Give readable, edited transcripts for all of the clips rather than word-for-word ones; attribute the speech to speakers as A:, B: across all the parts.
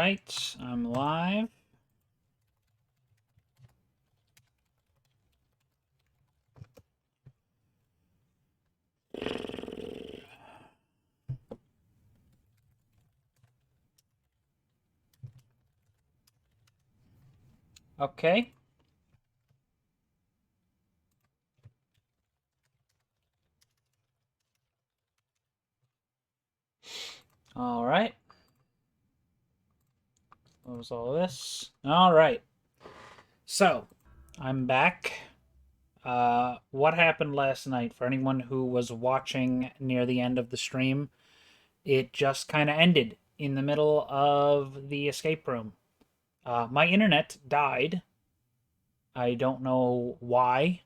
A: right, I'm live. Okay. All right. What was all this? All right. So, I'm back. What happened last night? For anyone who was watching near the end of the stream, it just kind of ended in the middle of the escape room. My internet died. I don't know why.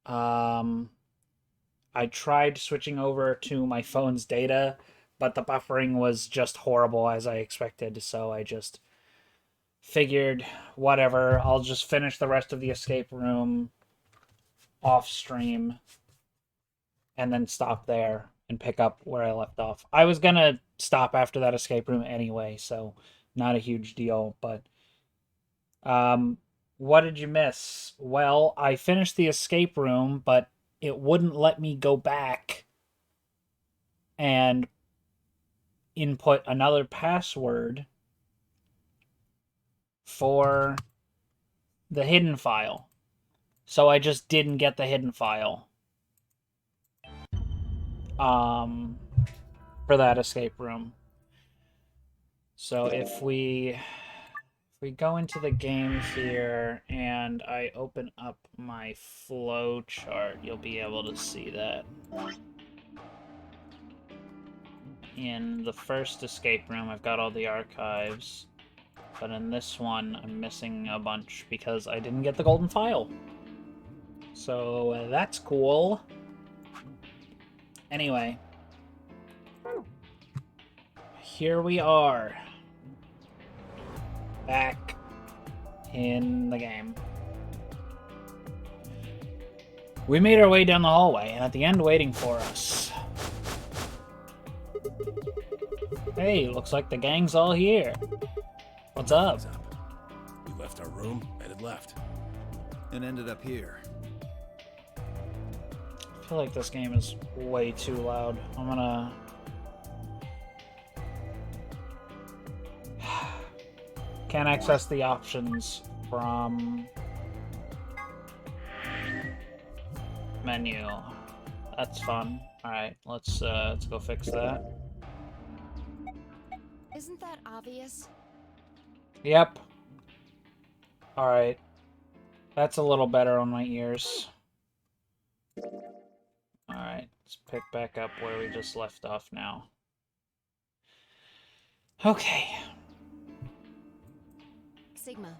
A: I tried switching over to my phone's data, but the buffering was just horrible as I expected, so I just figured, whatever, I'll just finish the rest of the escape room off stream and then stop there and pick up where I left off. I was gonna stop after that escape room anyway, so not a huge deal, but what did you miss? Well, I finished the escape room, but it wouldn't let me go back and input another password for the hidden file. So I just didn't get the hidden file. For that escape room. So if we go into the game here and I open up my flow chart, you'll be able to see that. In the first escape room, I've got all the archives. But in this one, I'm missing a bunch because I didn't get the golden file. So that's cool. Anyway. Here we are. Back in the game. We made our way down the hallway, and at the end waiting for us. Hey, looks like the gang's all here. What's up?
B: We left our room, headed left.
C: And ended up here.
A: I feel like this game is way too loud. I'm gonna... Can't access the options from... menu. That's fun. Alright, let's go fix that.
D: Isn't that obvious?
A: Yep. Alright. That's a little better on my ears. Alright, let's pick back up where we just left off now. Okay.
D: Sigma,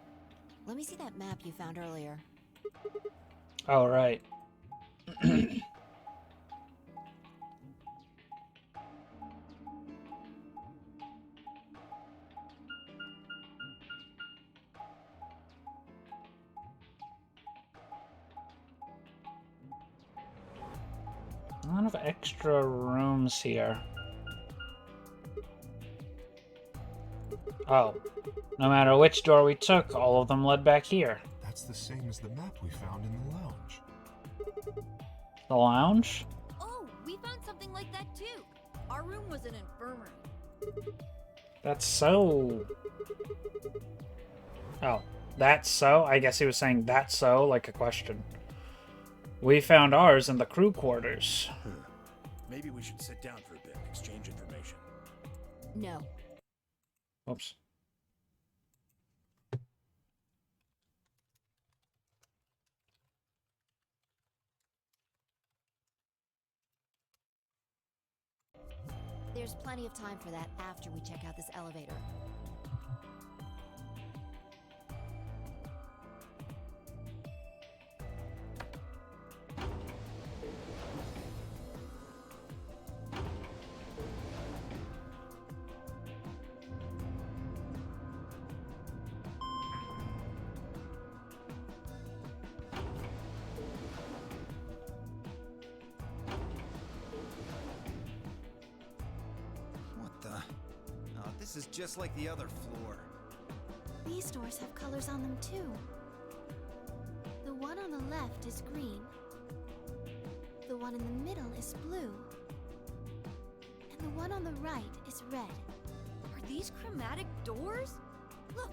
D: let me see that map you found earlier.
A: All right. A lot of extra rooms here. Oh. No matter which door we took, all of them led back here.
E: That's the same as the map we found in the lounge.
A: The lounge?
F: Oh, we found something like that too. Our room was an infirmary.
A: That's so... Oh. That's so? I guess he was saying that's so, like a question. We found ours in the crew quarters.
B: Maybe we should sit down for a bit, exchange information.
D: No.
A: Oops.
D: There's plenty of time for that after we check out this elevator.
C: This is just like the other floor.
G: These doors have colors on them too. The one on the left is green. The one in the middle is blue. And the one on the right is red.
F: Are these chromatic doors? Look,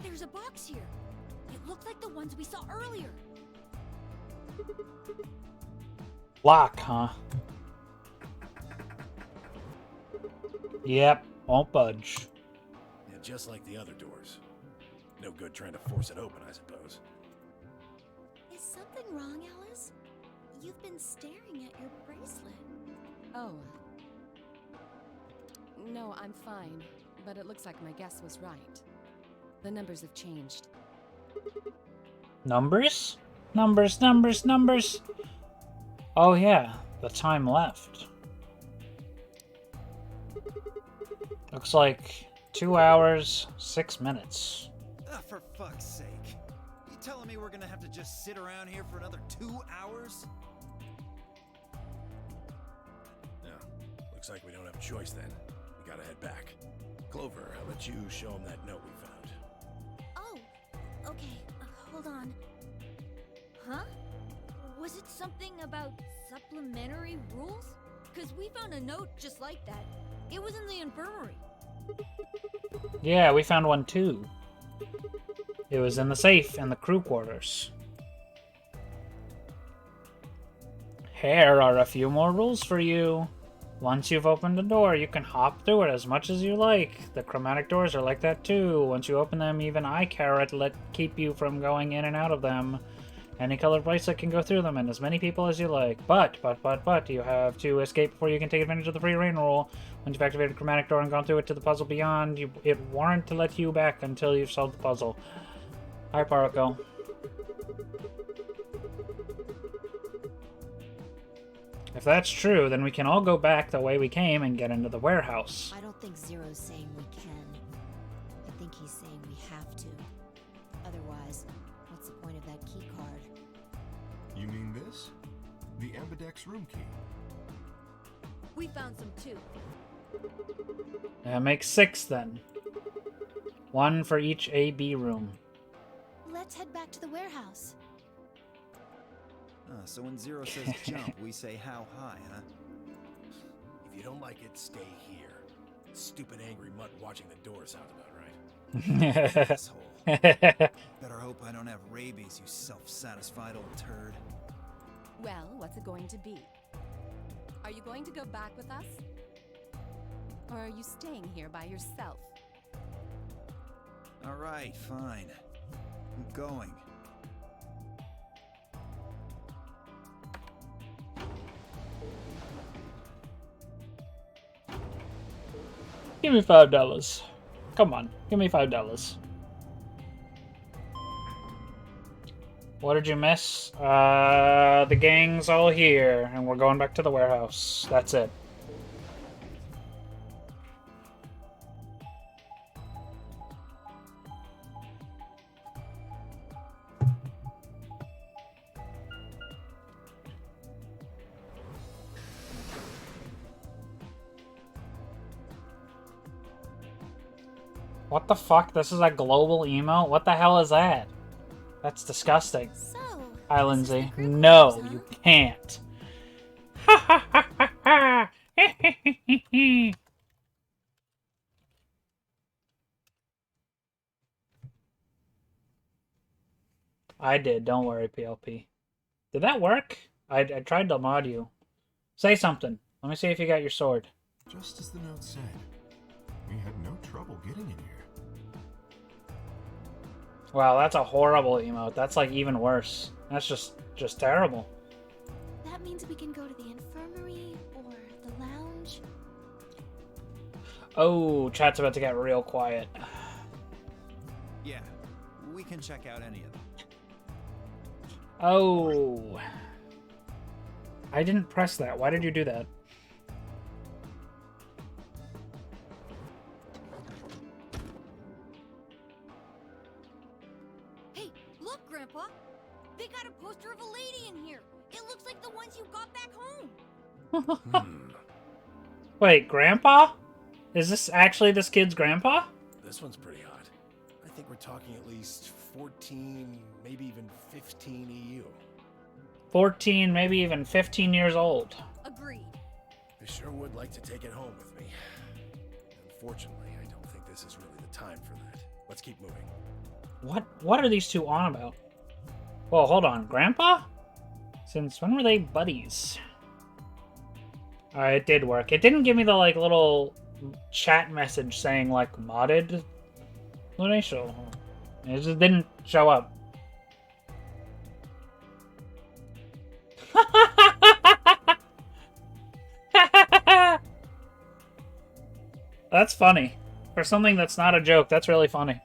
F: there's a box here. It looked like the ones we saw earlier.
A: Lock, huh? Yep, won't budge.
B: Yeah, just like the other doors. No good trying to force it open, I suppose.
G: Is something wrong, Alice? You've been staring at your bracelet.
H: Oh. No, I'm fine. But it looks like my guess was right. The numbers have changed.
A: Numbers? Numbers, numbers, numbers. Oh yeah, the time left. Looks like 2 hours, 6 minutes.
C: Ah, for fuck's sake. You telling me we're gonna have to just sit around here for another 2 hours?
B: No. Looks like we don't have a choice then. We gotta head back. Clover, how about you show him that note we found?
F: Oh, okay. Hold on. Huh? Was it something about supplementary rules? Because we found a note just like that. It was in the infirmary.
A: Yeah, we found one too. It was in the safe in the crew quarters. Here are a few more rules for you. Once you've opened the door, you can hop through it as much as you like. The chromatic doors are like that too. Once you open them, even iCarrot let keep you from going in and out of them. Any colored bracelet can go through them, and as many people as you like. But, you have to escape before you can take advantage of the free reign rule. Once you've activated the chromatic door and gone through it to the puzzle beyond, it warn't to let you back until you've solved the puzzle. Hi, Paruko. If that's true, then we can all go back the way we came and get into the warehouse.
D: I don't think Zero's saying we can. I think he's saying we have to. Otherwise, what's the point of that key card?
E: You mean this? The Ambidex room key.
F: We found some too.
A: That makes 6 then. 1 for each A-B room.
G: Let's head back to the warehouse.
C: So when Zero says jump, we say how high, huh?
B: If you don't like it, stay here. Stupid angry mutt watching the door sounds about right.
C: Asshole. Better hope I don't have rabies, you self-satisfied old turd.
H: Well, what's it going to be? Are you going to go back with us? Or are you staying here by yourself?
C: Alright, fine. I'm going.
A: Give me $5. Come on, give me $5. What did you miss? The gang's all here, and we're going back to the warehouse. That's it. What the fuck? This is a global emote? What the hell is that? That's disgusting.
G: So,
A: Hi,
G: this is the
A: Lindsay.
G: group
A: No,
G: house, huh?
A: you can't. Ha ha ha ha ha! I did. Don't worry, PLP. Did that work? I tried to mod you. Say something. Let me see if you got your sword.
E: Just as the note said. We had no trouble getting in here.
A: Wow, that's a horrible emote. That's like even worse. That's just terrible.
G: That means we can go to the infirmary or the lounge.
A: Oh, chat's about to get real quiet.
C: Yeah, we can check out any of them.
A: Oh. I didn't press that. Why did you do that?
F: Hey, look, Grandpa! They got a poster of a lady in here! It looks like the ones you got back home!
B: Hmm.
A: Wait, Grandpa? Is this actually this kid's grandpa?
B: This one's pretty hot. I think we're talking at least 14, maybe even 15 EU.
A: 14, maybe even 15 years old.
F: Agreed.
B: I sure would like to take it home with me. Unfortunately, I don't think this is really the time for that. Let's keep moving.
A: What are these two on about? Well, hold on. Grandpa? Since when were they buddies? Alright, it did work. It didn't give me the, like, little chat message saying, like, modded Lunatial. It just didn't show up. That's funny. For something that's not a joke, that's really funny.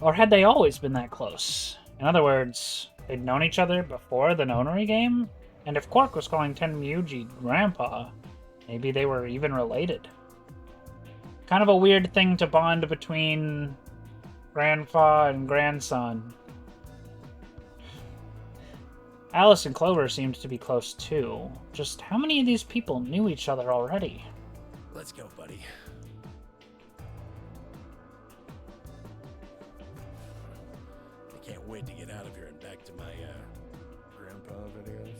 A: Or had they always been that close? In other words, they'd known each other before the Nonary game? And if Quark was calling Tenmyuji Grandpa, maybe they were even related. Kind of a weird thing to bond between grandpa and grandson. Alice and Clover seemed to be close too. Just how many of these people knew each other already?
B: Let's go, buddy. I can't wait to get out of here and back to my, grandpa videos.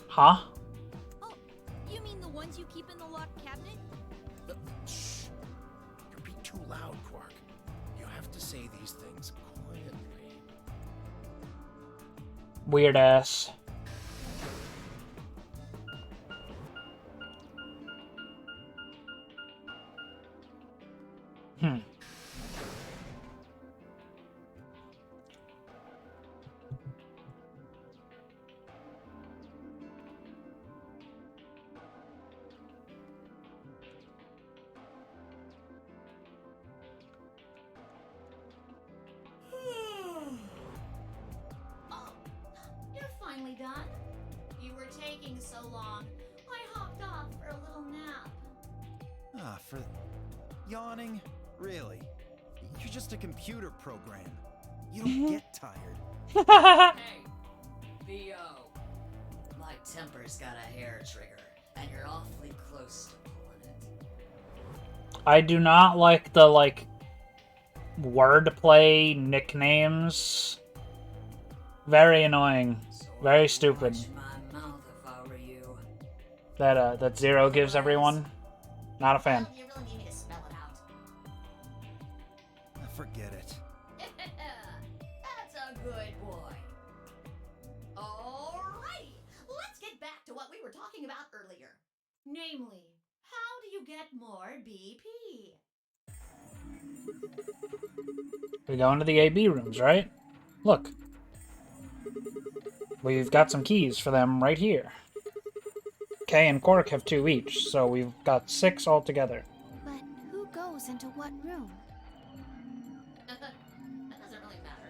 A: Huh?
F: Oh, you mean the ones you keep in the locked cabinet?
B: Shh. You're being too loud, Quark. You have to say these things quietly.
A: Weird ass.
I: You're finally done? You were taking so long. I hopped off for a little nap.
C: Ah, for yawning? Really? You're just a computer program. You don't get tired.
J: Hey, B.O. My temper's got a hair trigger, and you're awfully close to pulling it.
A: I do not like the, like, wordplay nicknames. Very annoying. Very stupid.
J: Watch my mouth if I were you.
A: That Zero gives everyone. Not a fan.
I: You really need me to spell it out.
C: Forget it.
I: That's a good boy. Alrighty, let's get back to what we were talking about earlier. Namely, how do you get more BP?
A: We go into the AB rooms, right? Look. We've got some keys for them right here. Kay and Quark have 2 each, so we've got 6 altogether.
G: But who goes into what room?
I: That doesn't really matter.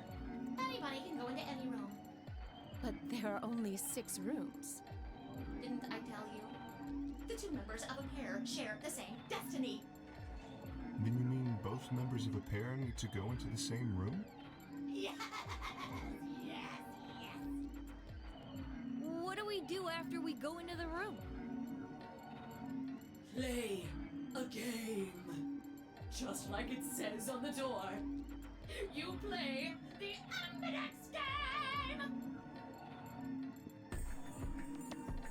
I: Anybody can go into any room.
H: But there are only 6 rooms.
I: Didn't I tell you? The 2 members of a pair share the same destiny.
E: Then you mean both members of a pair need to go into the same room?
I: Yes, yes, yes.
F: What do we do after we go into the room?
J: Play a game. Just like it says on the door. You play the Ambidex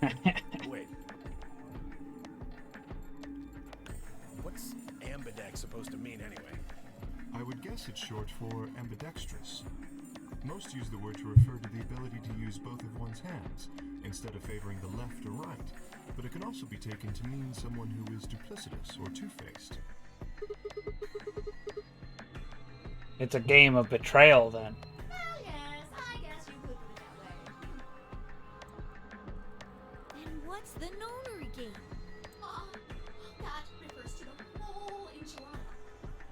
J: game!
B: Wait. What's ambidex supposed to mean anyway?
E: I would guess it's short for ambidextrous. Most use the word to refer to the ability to use both of one's hands, instead of favoring the left or right, but it can also be taken to mean someone who is duplicitous or two-faced.
A: It's a game of betrayal, then.
I: Well, yes, I guess you could put it that way.
F: And what's the Nonary game?
I: That refers to the whole enchilada.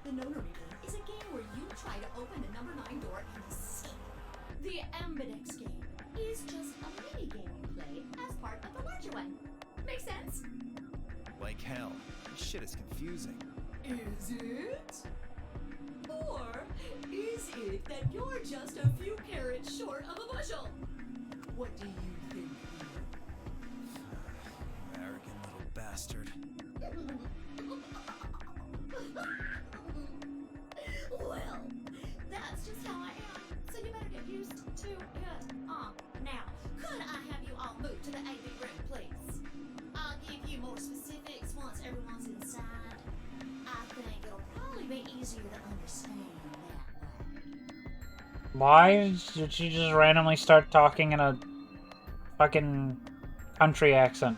I: The Nonary game is a game where you try to open the number 9 door and escape. The Ambidex game is just a mini game you play as part of the larger one. Make sense?
C: Like hell. This shit is confusing.
J: Is it? Or is it that you're just a few carrots short of a bushel? What do you think?
C: bastard.
I: Well, that's just how I am. So you better get used to it. Now, could I have you all move to the AV room, please? I'll give you more specifics once everyone's inside. I think it'll probably be easier to understand that way.
A: Why did she just randomly start talking in a fucking country accent?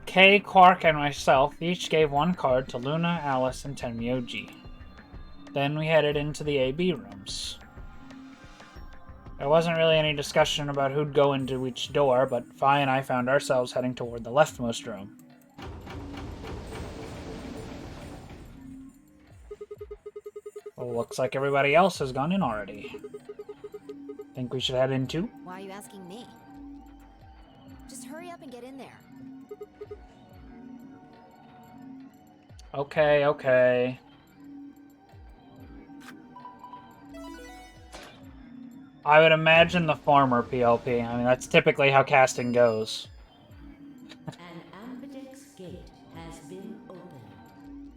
A: Kay, Quark, and myself each gave one card to Luna, Alice, and Tenmyoji. Then we headed into the AB rooms. There wasn't really any discussion about who'd go into each door, but Fi and I found ourselves heading toward the leftmost room. Well, looks like everybody else has gone in already. Think we should head in too?
D: Why are you asking me? Just hurry up and get in there.
A: Okay, okay. I would imagine the former PLP. I mean, that's typically how casting goes.
K: An ambidex gate has been opened.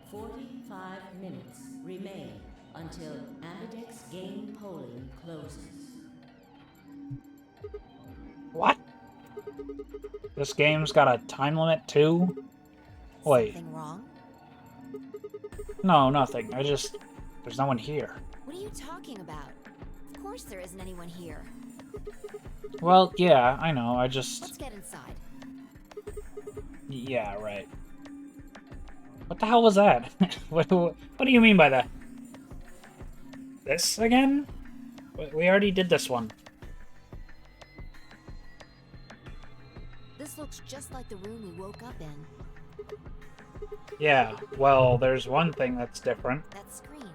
K: 45 minutes remain until ambidex game polling closes.
A: What? This game's got a time limit too? Wait.
D: Something wrong?
A: No, nothing. There's no one here.
D: What are you talking about? Of course there isn't anyone here.
A: Well, yeah, I know.
D: Let's get inside.
A: Yeah, right. What the hell was that? What do you mean by that? This again? We already did this one.
D: This looks just like the room we woke up in.
A: Yeah, well, there's one thing that's different.
D: That screen.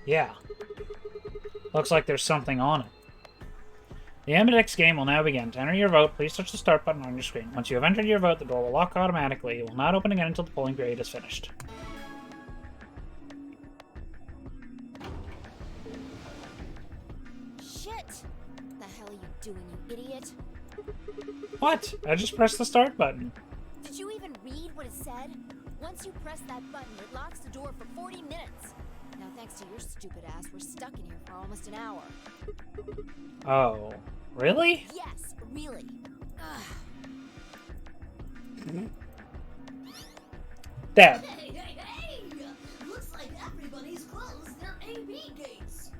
A: Yeah. Looks like there's something on it. The Ambidex game will now begin. To enter your vote, please touch the start button on your screen. Once you have entered your vote, the door will lock automatically. It will not open again until the polling period is finished.
D: Shit! The hell are you doing, you idiot?
A: What? I just pressed the start button.
D: Did you even read what it said? Once you press that button, it locks the door for 40 minutes. Now, thanks to your stupid ass, we're stuck in here for almost an hour.
A: Oh, really?
D: Yes, really.
A: Dad.
I: Hey! Looks like everybody's closed their AB gates.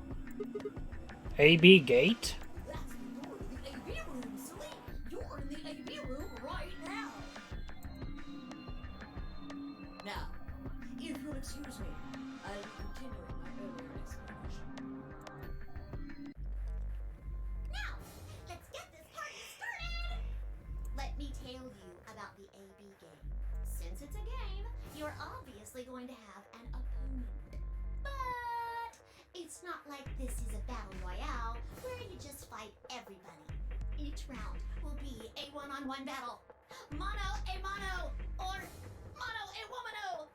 A: AB gate?
I: That's the door to the AB room, silly. You're in the AB room right now.
J: Now, if you'll excuse me, I'll be continuing my earlier explanation.
I: Now, let's get this party started. Let me tell you about the AB game. Since it's a game, you're obviously going to have an opponent. But it's not like this is a battle royale where you just fight everybody. Each round will be a one-on-one battle. Mono a mono, or mono a womano.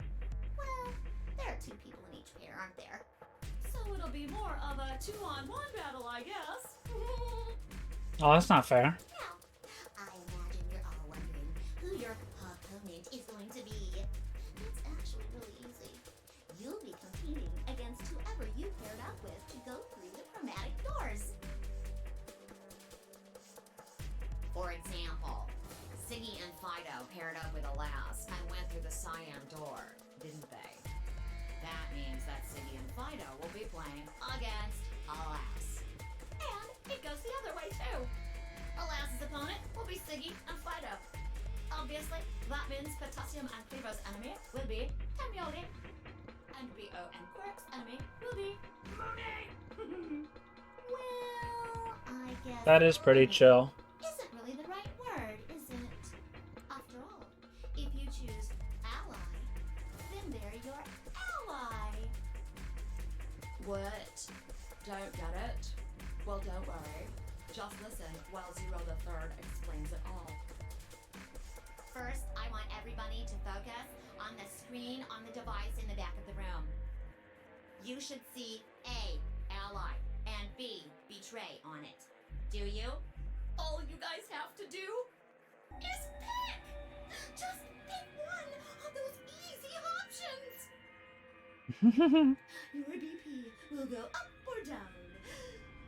I: Well, there are two people in each pair, aren't there? So it'll be more of a 2-on-1 battle, I guess.
A: Oh, that's not fair.
I: Now, I imagine you're all wondering who your opponent is going to be. It's actually really easy. You'll be competing against whoever you paired up with to go through the chromatic doors. For example, Siggy and Fido paired up with Alas and went through the cyan door, didn't they? That means that Siggy and Fido will be playing against Alas. And it goes the other way too. Alas's opponent will be Siggy and Fido. Obviously, that means Potassium and Cleavo's enemy will be Tenmyoji. And Bo and Quirk's enemy will be Mooney. Well, I guess
A: That is pretty chill.
I: isn't really the right word, is it? After all, if you choose ally, then they're your ally.
J: What? Don't get it? Well, don't worry. Just listen while Zero the Third explains it all.
I: First, I want everybody to focus on the screen on the device in the back of the room. You should see A, ally, and B, betray on it. Do you? All you guys have to do Your BP will go up or down,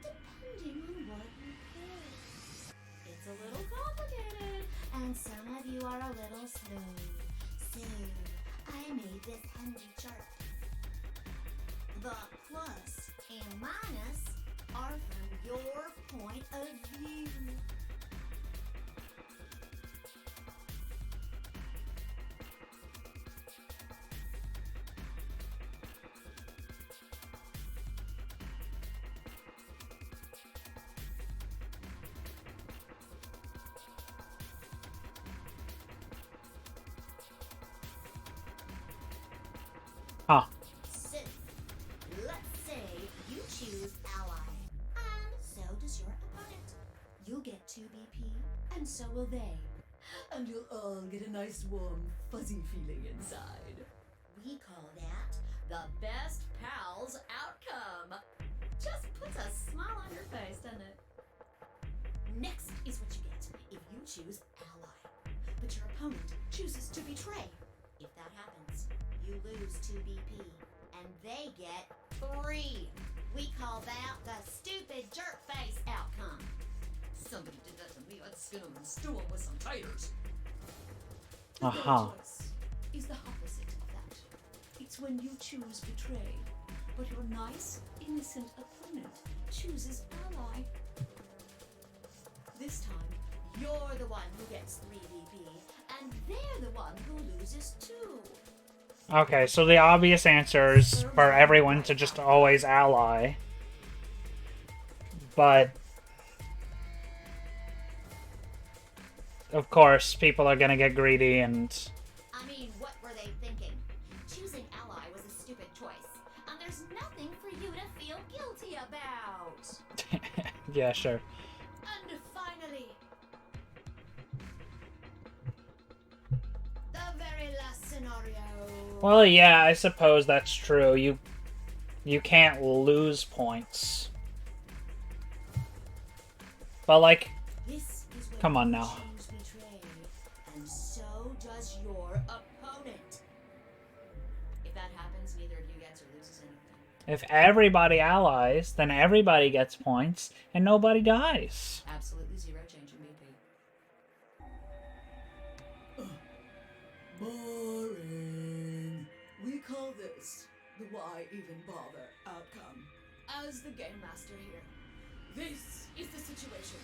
I: depending on what you pick. It's a little complicated, and some of you are a little slow. So, I made this handy chart. The plus and minus are from your point of view.
A: Huh.
I: So, let's say you choose ally, and so does your opponent. You'll get 2 BP, and so will they. And you'll all get a nice warm, fuzzy feeling inside. We call that the best pals outcome. Just puts a smile on your face, doesn't it? Next is what you get if you choose ally, but your opponent chooses to betray. If that happens, you lose 2 BP, and they get 3. We call that the stupid jerk face outcome. Somebody did that to me, I'd skin them and stew them with some taters. The third choice is the opposite of that. It's when you choose betray, but your nice, innocent opponent chooses ally. This time, you're the one who gets 3 BP, and they're the one who loses 2.
A: Okay, so the obvious answer is for everyone to just always ally. But of course, people are gonna get greedy and...
I: I mean, what were they thinking? Choosing ally was a stupid choice, and there's nothing for you to feel guilty about.
A: yeah, sure.
I: And finally, the very last scenario.
A: Well, yeah, I suppose that's true. You can't lose points. But like,
I: This is when
A: come on
I: you
A: now.
I: choose betray, and so does your opponent. If that happens, neither of you gets or loses anything.
A: If everybody allies, then everybody gets points and nobody dies.
I: Absolutely 0 change in BP. Boring. We call this the why even bother outcome. As the game master here, this is the situation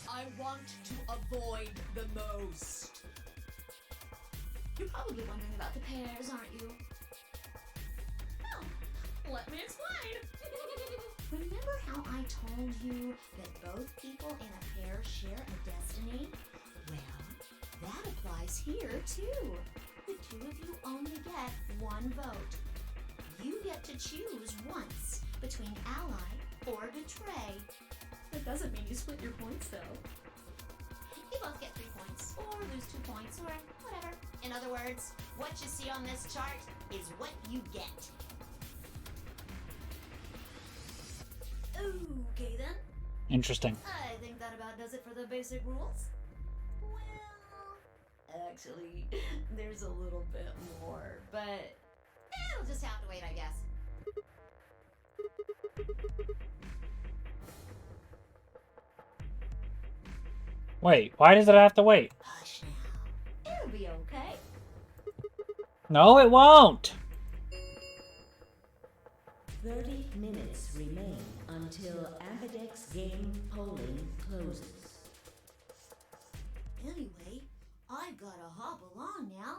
I: I want to avoid the most. You're probably wondering about the pairs, aren't you? Well, let me explain. Remember how I told you that both people in a pair share a destiny? Well, that applies here too. The 2 of you only get 1 vote. You get to choose once between ally or betray. That doesn't mean you split your points though. You both get 3 points, or lose 2 points, or whatever. In other words, what you see on this chart is what you get. Okay then.
A: Interesting.
I: I think that about does it for the basic rules. Well, actually, there's a little bit more, but it'll just have to wait, I guess.
A: Wait, why does it have to wait?
I: Hush now. It'll be okay.
A: No, it won't!
K: 30 minutes remain until Ambidex game polling closes.
I: Anyway, I've gotta hop along now.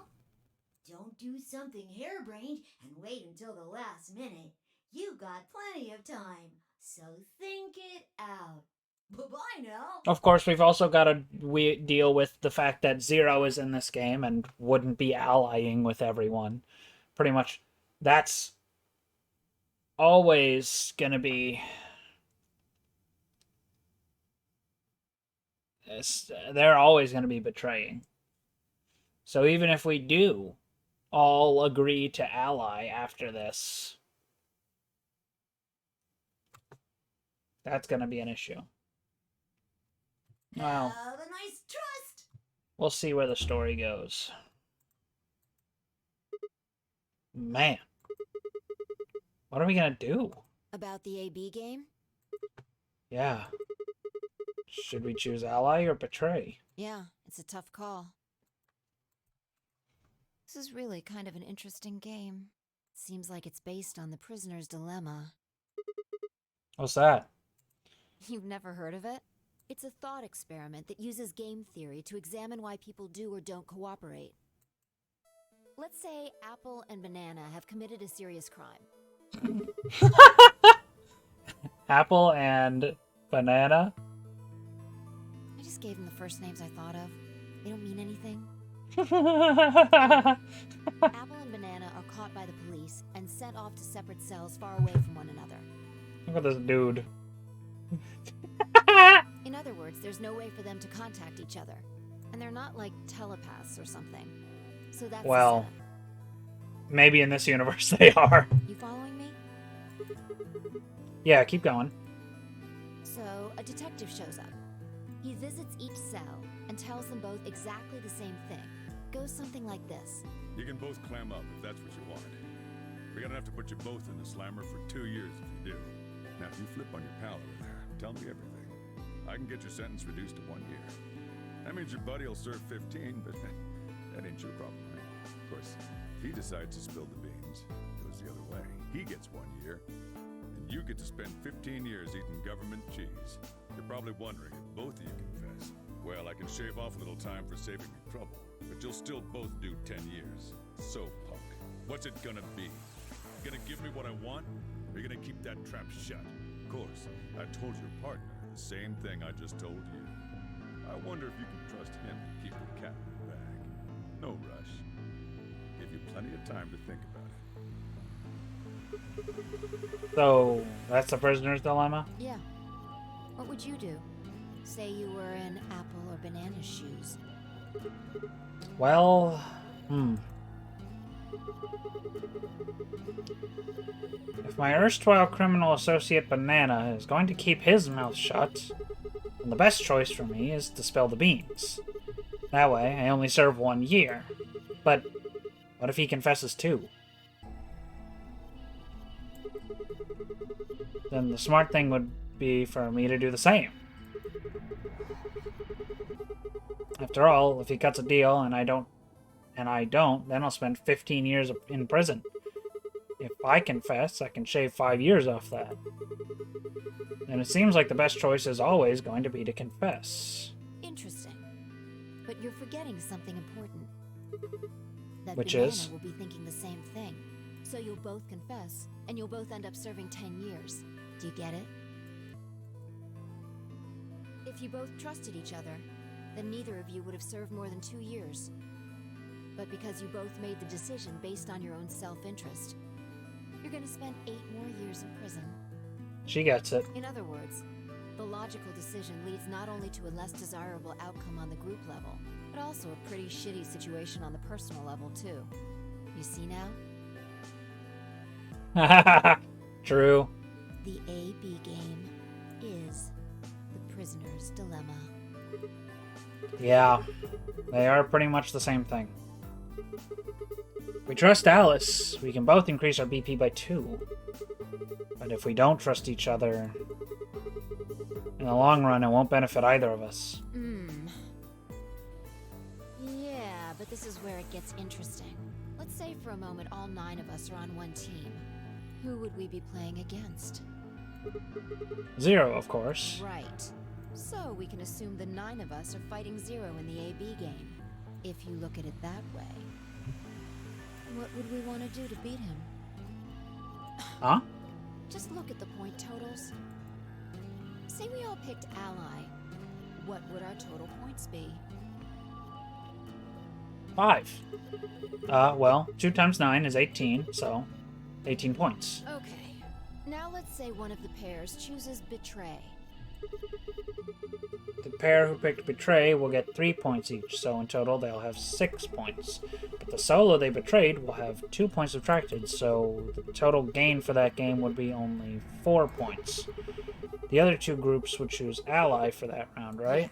I: Don't do something harebrained and wait until the last minute. You got plenty of time, so think it out. Bye-bye now.
A: Of course, we've also got to deal with the fact that Zero is in this game and wouldn't be allying with everyone. Pretty much, that's always gonna be... They're always gonna be betraying. So even if we do all agree to ally after this, that's gonna be an issue. Well,
I: Have a nice trust.
A: we'll see where the story goes. Man. What are we gonna do?
D: About the AB game?
A: Yeah. Should we choose ally or betray?
D: Yeah, it's a tough call. This is really kind of an interesting game. Seems like it's based on the prisoner's dilemma.
A: What's that?
D: You've never heard of it? It's a thought experiment that uses game theory to examine why people do or don't cooperate. Let's say Apple and Banana have committed a serious crime.
A: Apple and Banana?
D: I just gave them the first names I thought of. They don't mean anything. Apple and Banana are caught by the police and sent off to separate cells far away from one another.
A: Look at this dude.
D: In other words, there's no way for them to contact each other. And they're not like telepaths or something. So that's
A: Well, maybe in this universe they are.
D: You following me?
A: Yeah, keep going.
D: So, a detective shows up. He visits each cell and tells them both exactly the same thing. Goes something like this.
L: You can both clam up if that's what you want. We're gonna have to put you both in the slammer for 2 years if you do. Now, if you flip on your pal over there, tell me everything. I can get your sentence reduced to 1 year. That means your buddy will serve 15, but that ain't your problem, right? Of course, if he decides to spill the beans, it goes the other way. He gets 1 year, and you get to spend 15 years eating government cheese. You're probably wondering if both of you confess. Well, I can shave off a little time for saving me trouble, but you'll still both do 10 years. So, punk, what's it gonna be? You gonna give me what I want, or you gonna keep that trap shut? Of course, I told your partner the same thing I just told you. I wonder if you can trust him to keep the cat in the bag. No rush. Give you plenty of time to think about it.
A: So, that's the prisoner's dilemma?
D: Yeah. What would you do? Say you were in Apple or Banana's shoes.
A: Well, If my erstwhile criminal associate Banana is going to keep his mouth shut, then the best choice for me is to spill the beans. That way, I only serve 1 year. But what if he confesses too? Then the smart thing would be for me to do the same. After all, if he cuts a deal and I don't, then I'll spend 15 years in prison. If I confess, I can shave 5 years off that. And it seems like the best choice is always going to be to confess.
D: Interesting. But you're forgetting something important. That
A: Which
D: Banana
A: is?
D: will be thinking the same thing. So you'll both confess, and you'll both end up serving 10 years. Do you get it? If you both trusted each other, then neither of you would have served more than 2 years. But because you both made the decision based on your own self-interest, you're going to spend 8 more years in prison.
A: She gets it.
D: In other words, the logical decision leads not only to a less desirable outcome on the group level, but also a pretty shitty situation on the personal level, too. You see now?
A: True.
D: The AB game is the prisoner's dilemma.
A: Yeah, they are pretty much the same thing. If we trust Alice, we can both increase our BP by 2. But if we don't trust each other, in the long run, it won't benefit either of us.
D: Yeah, but this is where it gets interesting. Let's say for a moment all 9 of us are on one team. Who would we be playing against?
A: 0, of course.
D: Right. So we can assume the 9 of us are fighting 0 in the AB game. If you look at it that way. What would we want to do to beat him?
A: Huh?
D: Just look at the point totals. Say we all picked Ally. What would our total points be?
A: 5. Well, 2 times 9 is 18, so 18 points.
D: Okay. Now let's say one of the pairs chooses Betray.
A: The pair who picked Betray will get 3 points each, so in total they'll have 6 points. But the solo they betrayed will have 2 points subtracted, so the total gain for that game would be only 4 points. The other 2 groups would choose Ally for that round, right?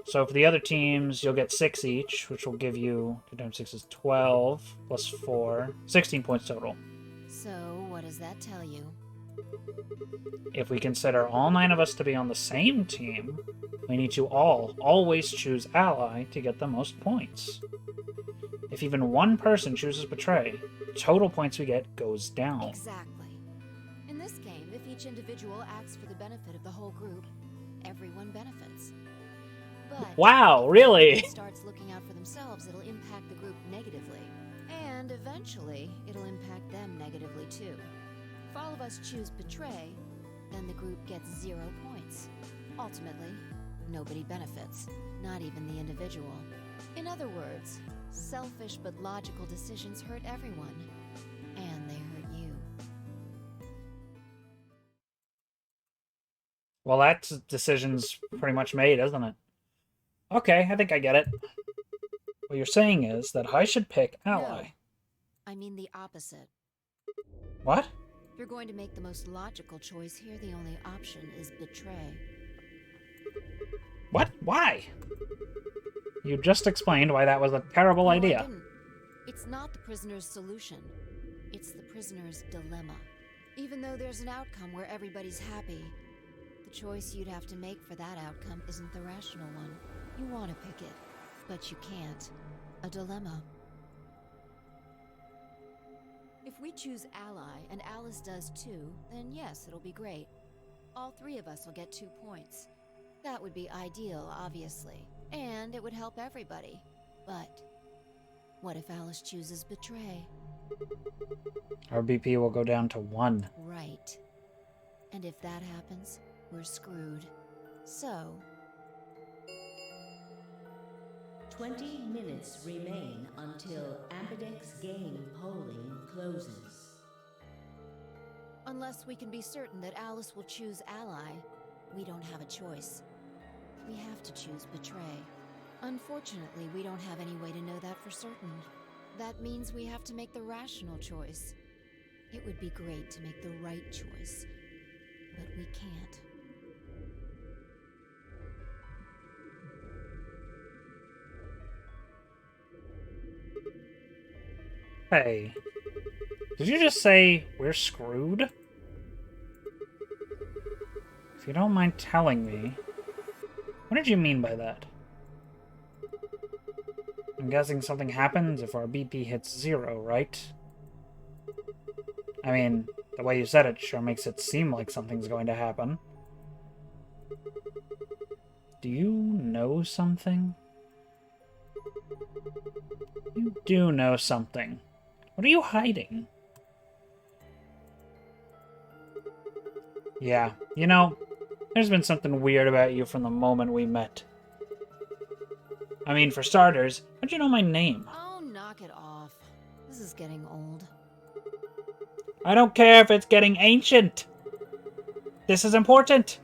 A: So for the other teams, you'll get 6 each, which will give you 2 times 6 is 12, plus 4, 16 points total.
D: So, what does that tell you?
A: If we consider all 9 of us to be on the same team, we need to always choose ally to get the most points. If even one person chooses betray, the total points we get goes down.
D: Exactly. In this game, if each individual acts for the benefit of the whole group, everyone benefits. But
A: Wow, really?
D: if one starts looking out for themselves, it'll impact the group negatively. And eventually, it'll impact them negatively too. If all of us choose betray, then the group gets 0 points. Ultimately, nobody benefits, not even the individual. In other words, selfish but logical decisions hurt everyone, and they hurt you.
A: Well, that decision's pretty much made, isn't it? Okay, I think I get it. What you're saying is that I should pick ally.
D: No, I mean the opposite.
A: What?
D: If you're going to make the most logical choice here, the only option is betray.
A: What? Why? You just explained why that was a terrible
D: No, I
A: idea.
D: didn't. It's not the prisoner's solution. It's the prisoner's dilemma. Even though there's an outcome where everybody's happy, the choice you'd have to make for that outcome isn't the rational one. You want to pick it, but you can't. A dilemma. If we choose ally, and Alice does too, then yes, it'll be great. All 3 of us will get 2 points. That would be ideal, obviously, and it would help everybody. But what if Alice chooses betray?
A: Our BP will go down to 1.
D: Right. And if that happens, we're screwed. So...
K: 20 minutes remain until Ambidex game polling closes.
D: unless we can be certain that Alice will choose ally, we don't have a choice. We have to choose betray. Unfortunately, we don't have any way to know that for certain. That means we have to make the rational choice. It would be great to make the right choice, but we can't.
A: Hey, did you just say we're screwed? If you don't mind telling me, what did you mean by that? I'm guessing something happens if our BP hits 0, right? I mean, the way you said it sure makes it seem like something's going to happen. Do you know something? You do know something. What are you hiding? Yeah, you know, there's been something weird about you from the moment we met. I mean, for starters, how'd you know my name?
D: Oh, knock it off. This is getting old.
A: I don't care if it's getting ancient. This is important.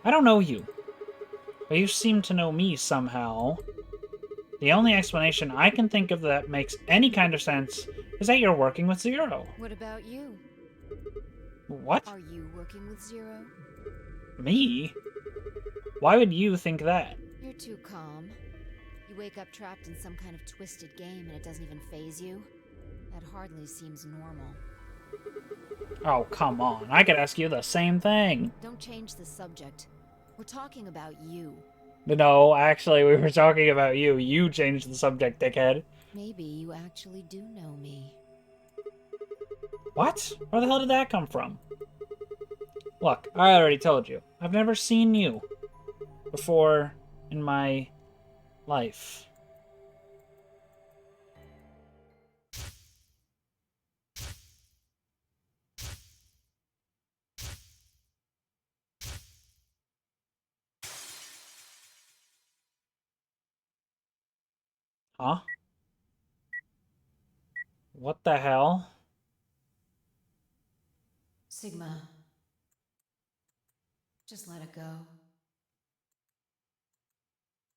A: I don't know you, but you seem to know me somehow. The only explanation I can think of that makes any kind of sense is that you're working with Zero.
D: What about you?
A: What?
D: Are you working with Zero?
A: Me? Why would you think that?
D: You're too calm. You wake up trapped in some kind of twisted game and it doesn't even faze you? That hardly seems normal.
A: Oh, come on. I could ask you the same thing.
D: Don't change the subject. We're talking about you.
A: No, actually, we were talking about you. You changed the subject, dickhead.
D: Maybe you actually do know me.
A: What? Where the hell did that come from? Look, I already told you. I've never seen you before in my life. Huh? What the hell?
D: Sigma. Just let it go.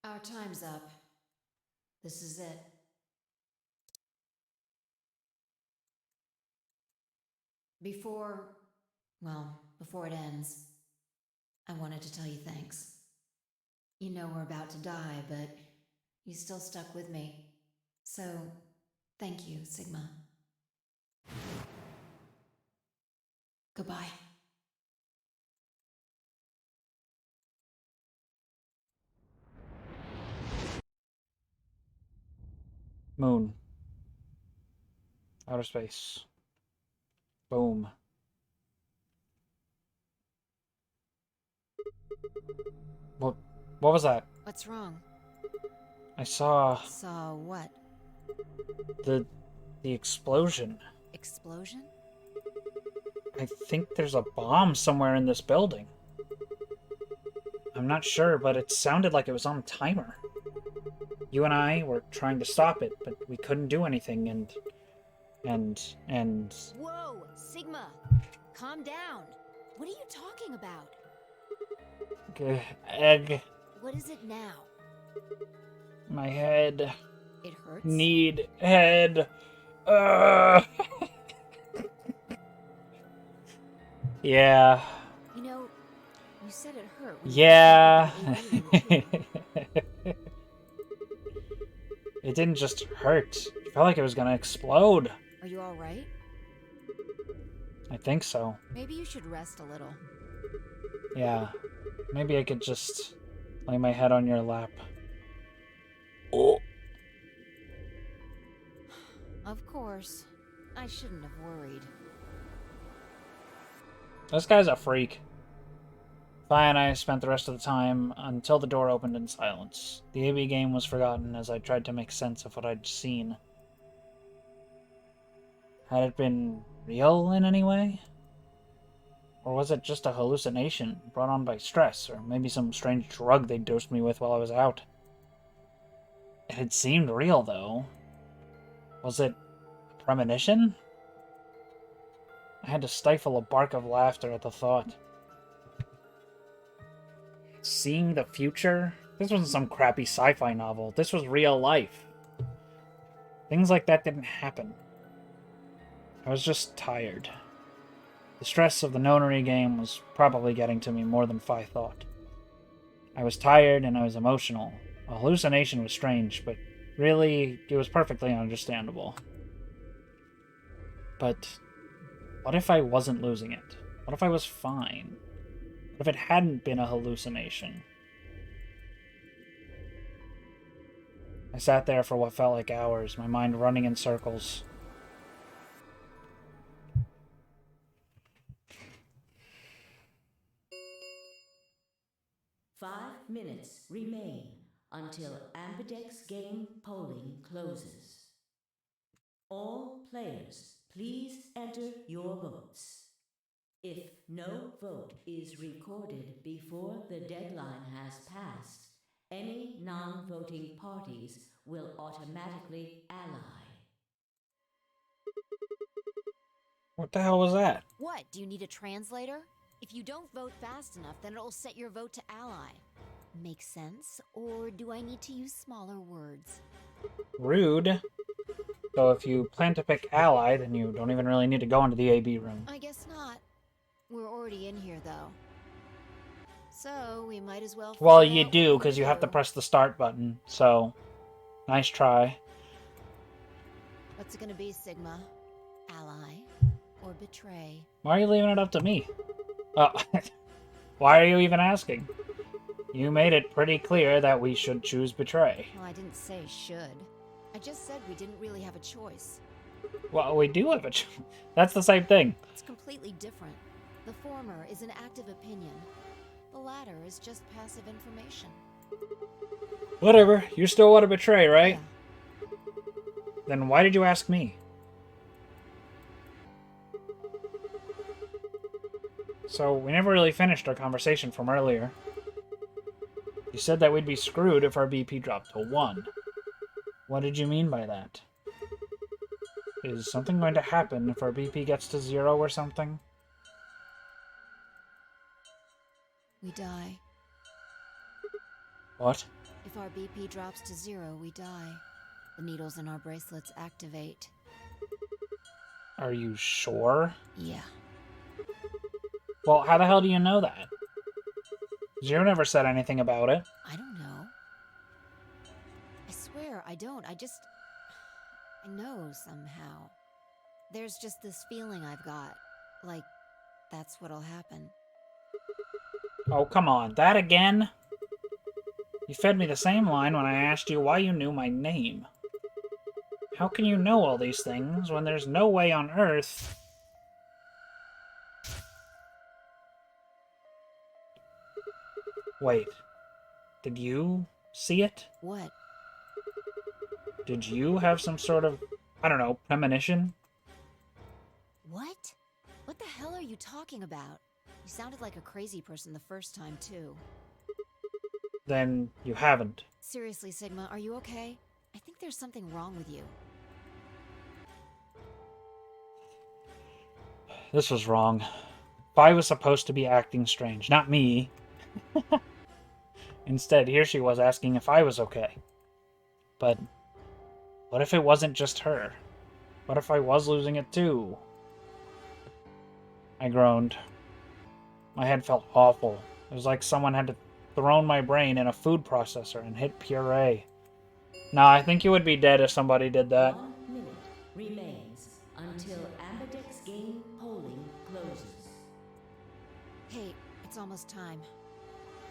D: Our time's up. This is it. Before it ends, I wanted to tell you thanks. You know we're about to die, but you still stuck with me. So, thank you, Sigma. Goodbye.
A: Moon. Outer space. Boom. What was that?
D: What's wrong?
A: I saw
D: Saw what?
A: the explosion.
D: Explosion?
A: I think there's a bomb somewhere in this building. I'm not sure, but it sounded like it was on timer. You and I were trying to stop it, but we couldn't do anything, and...
D: Whoa! Sigma! Calm down! What are you talking about?
A: Egg.
D: What is it now?
A: My head.
D: It hurts?
A: Need head. Yeah.
D: You know, you said it hurt.
A: Yeah. It didn't just hurt. It felt like it was gonna explode.
D: Are you alright?
A: I think so.
D: Maybe you should rest a little.
A: Yeah. Maybe I could just lay my head on your lap. Oh.
D: Of course. I shouldn't have worried.
A: This guy's a freak. Vi and I spent the rest of the time until the door opened in silence. The AB game was forgotten as I tried to make sense of what I'd seen. Had it been real in any way? Or was it just a hallucination brought on by stress, or maybe some strange drug they dosed me with while I was out? It had seemed real, though. Was it a premonition? I had to stifle a bark of laughter at the thought. Seeing the future? This wasn't some crappy sci-fi novel. This was real life. Things like that didn't happen. I was just tired. The stress of the nonary game was probably getting to me more than Phi thought. I was tired and I was emotional. A hallucination was strange, but really, it was perfectly understandable. But what if I wasn't losing it? What if I was fine? What if it hadn't been a hallucination? I sat there for what felt like hours, my mind running in circles.
K: Five minutes remain until Ambidex game polling closes. All players, please enter your votes. If no vote is recorded before the deadline has passed, any non-voting parties will automatically ally.
A: What the hell was that?
D: What? Do you need a translator? If you don't vote fast enough, then it'll set your vote to ally. Makes sense? Or do I need to use smaller words?
A: Rude. So if you plan to pick ally, then you don't even really need to go into the AB room.
D: I guess not. We're already in here, though. So, we might as well...
A: Well, you do, because you have to press the start button, so... Nice try.
D: What's it gonna be, Sigma? Ally? Or betray?
A: Why are you leaving it up to me? Oh, why are you even asking? You made it pretty clear that we should choose betray.
D: Well, I didn't say should. I just said we didn't really have a choice.
A: Well, we do have a choice. That's the same thing.
D: It's completely different. The former is an active opinion. The latter is just passive information.
A: Whatever. You still want to betray, right?
D: Yeah.
A: Then why did you ask me? So, we never really finished our conversation from earlier. You said that we'd be screwed if our BP dropped to 1. What did you mean by that? Is something going to happen if our BP gets to 0 or something?
D: We die.
A: What?
D: If our BP drops to 0, we die. The needles in our bracelets activate.
A: Are you sure?
D: Yeah.
A: Well, how the hell do you know that? Zero never said anything about it.
D: I don't know. I swear, I don't. I know somehow. There's just this feeling I've got. Like, that's what'll happen.
A: Oh, come on. That again? You fed me the same line when I asked you why you knew my name. How can you know all these things when there's no way on Earth... Wait. Did you see it?
D: What?
A: Did you have some sort of, I don't know, premonition?
D: What? What the hell are you talking about? You sounded like a crazy person the first time, too.
A: Then you haven't.
D: Seriously, Sigma, are you okay? I think there's something wrong with you.
A: This was wrong. Vi was supposed to be acting strange, not me. Instead, here she was asking if I was okay. But what if it wasn't just her? What if I was losing it too? I groaned. My head felt awful. It was like someone had thrown my brain in a food processor and hit puree. Nah, I think you would be dead if somebody did that.
K: 1 minute remains until Ambidex game polling closes.
D: Hey, it's almost time.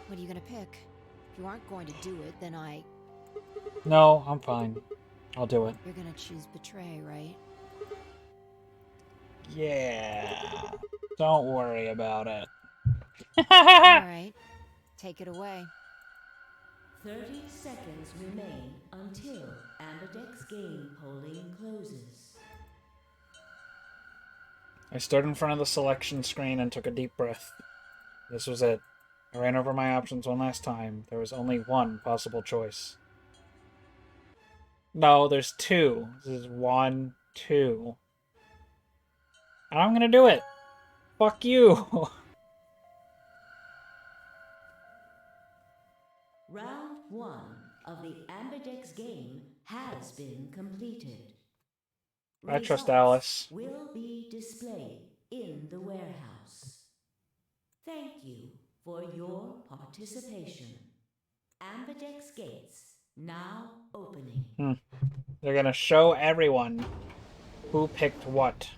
D: What are you gonna pick? If you aren't going to do it, then
A: No, I'm fine. I'll do it.
D: You're gonna choose betray, right?
A: Yeah. Don't worry about it.
D: Alright. Take it away.
K: 30 seconds remain until Ambidex game polling closes.
A: I stood in front of the selection screen and took a deep breath. This was it. I ran over my options one last time. There was only one possible choice. No, there's two. This is 1, 2. And I'm gonna do it! Fuck you!
K: Round 1 of the Ambidex game has been completed.
A: I trust
K: Results
A: Alice.
K: will be displayed in the warehouse. Thank you for your participation. Ambidex gates now opening.
A: They're gonna show everyone who picked what.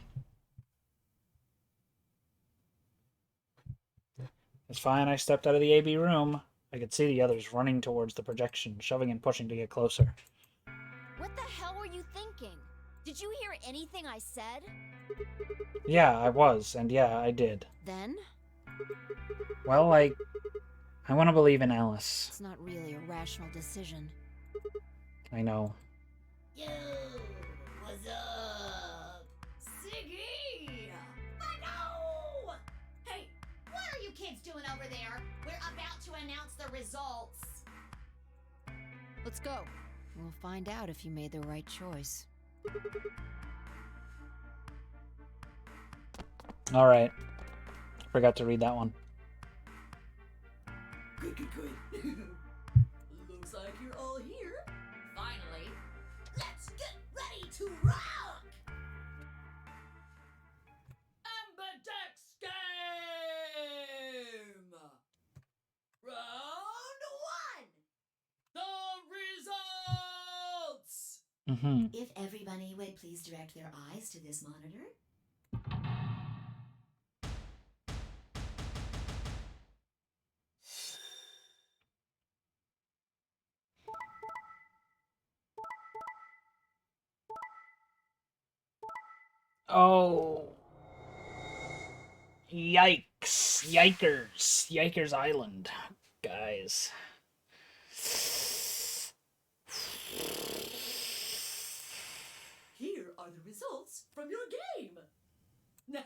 A: It's fine, I stepped out of the AB room. I could see the others running towards the projection, shoving and pushing to get closer.
D: What the hell were you thinking? Did you hear anything I said?
A: Yeah, I was, and yeah, I did.
D: Then?
A: Well, I want to believe in Alice.
D: It's not really a rational decision.
A: I know.
J: Yo, what's up? Siggy! No! Hey, what are you kids doing over there? We're about to announce the results.
D: Let's go. We'll find out if you made the right choice.
A: Alright. Forgot to read that one.
J: Good. Looks like you're all here. Finally, let's get ready to rock! Ambidex game! Round 1! The results! If everybody would please direct their eyes to this monitor.
A: Oh. Yikes. Yikers. Yikers Island. Guys.
J: Here are the results from your game. Now,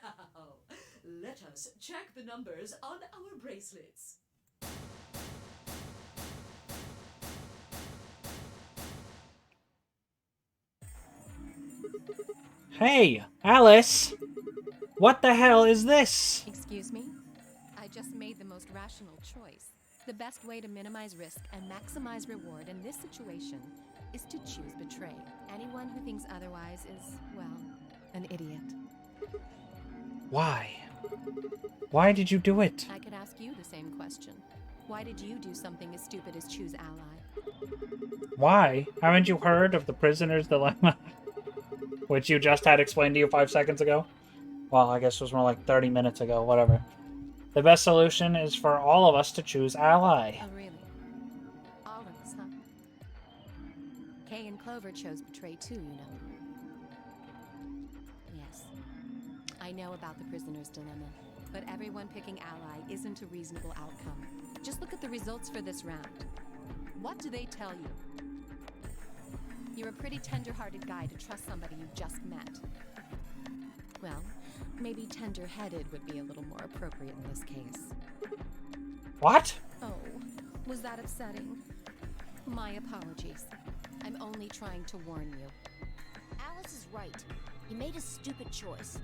J: let us check the numbers on our bracelets.
A: Hey, Alice! What the hell is this?
H: Excuse me? I just made the most rational choice. The best way to minimize risk and maximize reward in this situation is to choose betray. Anyone who thinks otherwise is, well, an idiot.
A: Why? Why did you do it?
H: I could ask you the same question. Why did you do something as stupid as choose ally?
A: Why? Haven't you heard of the prisoner's dilemma? which you just had explained to you 5 seconds ago. Well, I guess it was more like 30 minutes ago, whatever. The best solution is for all of us to choose ally.
H: Oh, really? All of us, huh? Kay and Clover chose Betray too, you know. Yes. I know about the prisoner's dilemma, but everyone picking ally isn't a reasonable outcome. Just look at the results for this round. What do they tell you? You're a pretty tender-hearted guy to trust somebody you just met. Well, maybe tender-headed would be a little more appropriate in this case.
A: What?
H: Oh, was that upsetting? My apologies. I'm only trying to warn you.
D: Alice is right. You made a stupid choice.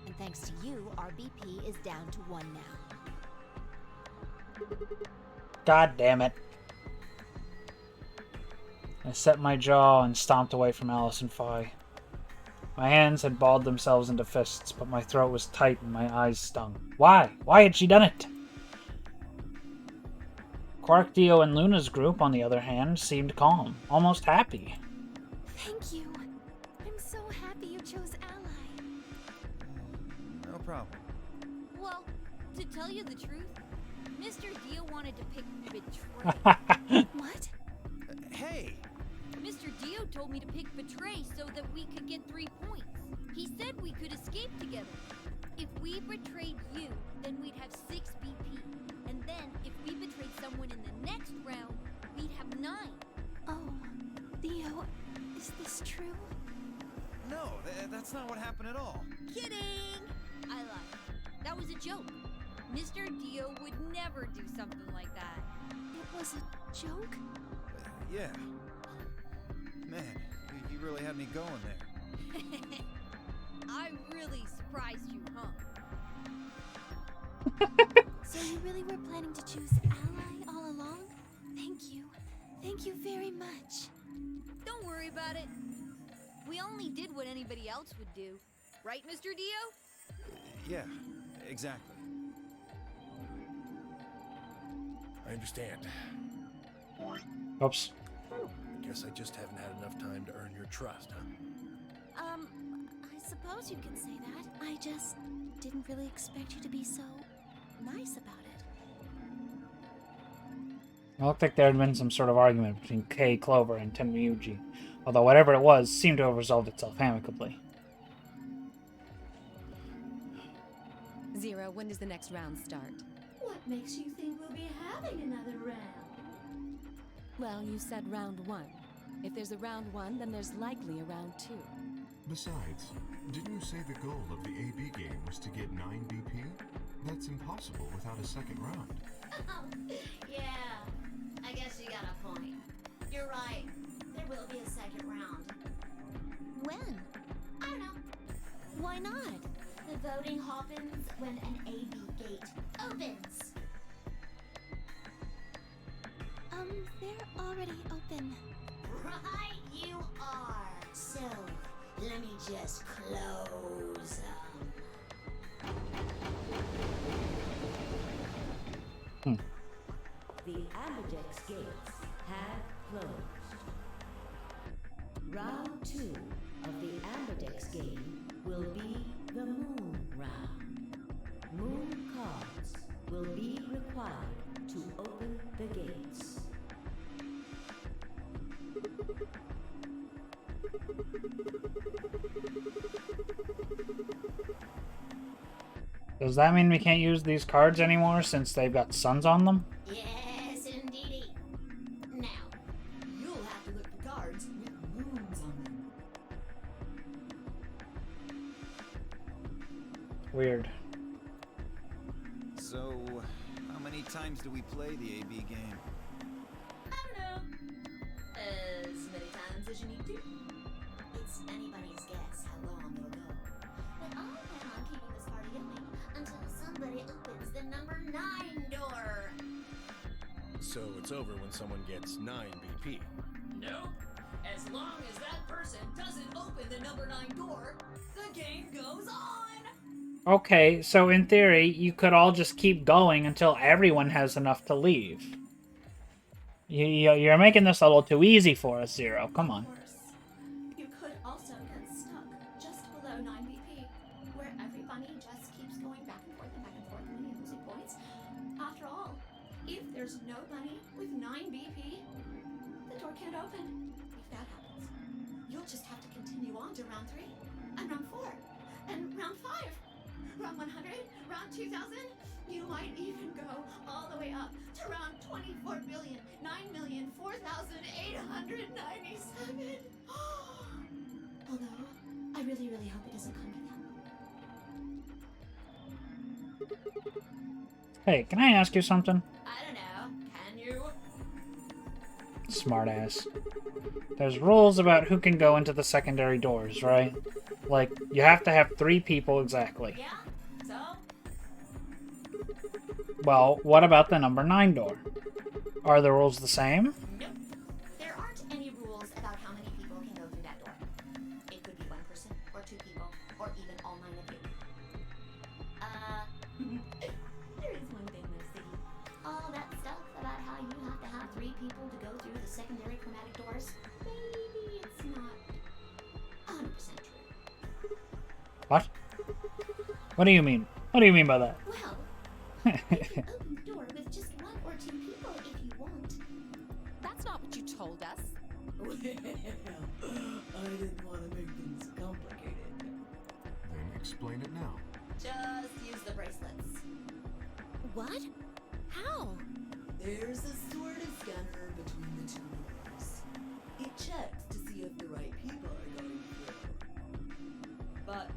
D: And thanks to you, our BP is down to 1 now.
A: God damn it. I set my jaw and stomped away from Alice and Phi. My hands had balled themselves into fists, but my throat was tight and my eyes stung. Why? Why had she done it? Quark, Dio, and Luna's group, on the other hand, seemed calm, almost happy.
G: Thank you. I'm so happy you chose Ally.
C: No problem.
F: Well, to tell you the truth, Mr. Dio wanted to pick Betray.
G: What?
C: Hey!
F: Mr. Dio told me to pick Betray so that we could get 3 points. He said we could escape together. If we betrayed you, then we'd have 6 BP. And then, if we betrayed someone in the next round, we'd have 9.
G: Oh, Dio, is this true?
C: No, that's not what happened at all.
F: Kidding! I lied. That was a joke. Mr. Dio would never do something like that.
G: It was a joke?
C: Yeah. Man, you really had me going there.
F: I really surprised you, huh?
G: So you really were planning to choose Ally all along? Thank you. Thank you very much.
F: Don't worry about it. We only did what anybody else would do. Right, Mr. Dio?
C: Yeah, exactly.
B: I understand.
A: Oops.
B: I guess I just haven't had enough time to earn your trust, huh?
G: I suppose you could say that. I just didn't really expect you to be so nice about it.
A: It looked like there had been some sort of argument between Kay, Clover, and Tenryuji, although whatever it was seemed to have resolved itself amicably.
H: Zero, when does the next round start?
I: What makes you think we'll be having another round?
H: Well, you said round 1. If there's a round 1, then there's likely a round 2.
E: Besides, didn't you say the goal of the AB game was to get 9 BP? That's impossible without a second round.
J: Oh, yeah. I guess you got a point. You're right. There will be a second round.
G: When?
J: I don't know.
G: Why not?
J: The voting happens when an AB gate opens.
G: They're already open.
J: Right, you are. So, let me just close
K: The Ambidex gates have closed. Round 2 of the Ambidex game will be the Moon Round. Moon cards will be required to open the gates.
A: Does that mean we can't use these cards anymore since they've got suns on them?
J: Yes, indeedy. Now, you'll have to look for cards with moons on them.
A: Weird.
C: So, how many times do we play the AB game?
J: I don't know. As many times as you need to. It's anybody's guess how long it'll go. But I plan on keeping this party going until somebody opens the number 9 door.
B: So it's over when someone gets 9 BP.
M: Nope. As long as that person doesn't open the number 9 door, the game goes on.
A: Okay, so in theory, you could all just keep going until everyone has enough to leave. You're making this a little too easy for us, Zero. Come on.
I: Of course, you could also get stuck there's no bunny with 9 BP, the door can't open. If that happens, you'll just have to continue on to round 3, and round 4, and round 5, round 100, round 2000. You might even go all the way up to round 24,009,004,897. Although, I really, really hope it doesn't come to that.
A: Hey, can I ask you something?
I: I don't know. Can you?
A: Smartass. There's rules about who can go into the secondary doors, right? Like, you have to have 3 people exactly.
I: Yeah? So?
A: Well, what about the number 9 door? Are the rules the same?
I: Nope. There aren't any rules about how many people can go through that door. It could be 1 person, or 2 people, or even all 9 of you. There is one thing though, Siggy. All that stuff about how you have to have 3 people to go through the secondary chromatic doors, maybe it's not 100% true.
A: What? What do you mean? What do you mean by that?
I: Well, you can open the door with just 1 or 2 people if you want.
H: That's not what you told us.
M: Well, I didn't want to make things complicated.
E: Then explain it now.
I: Just use the bracelets.
G: What? How?
M: There's a sort of scanner between the 2 doors. It checks to see if the right people are going through. But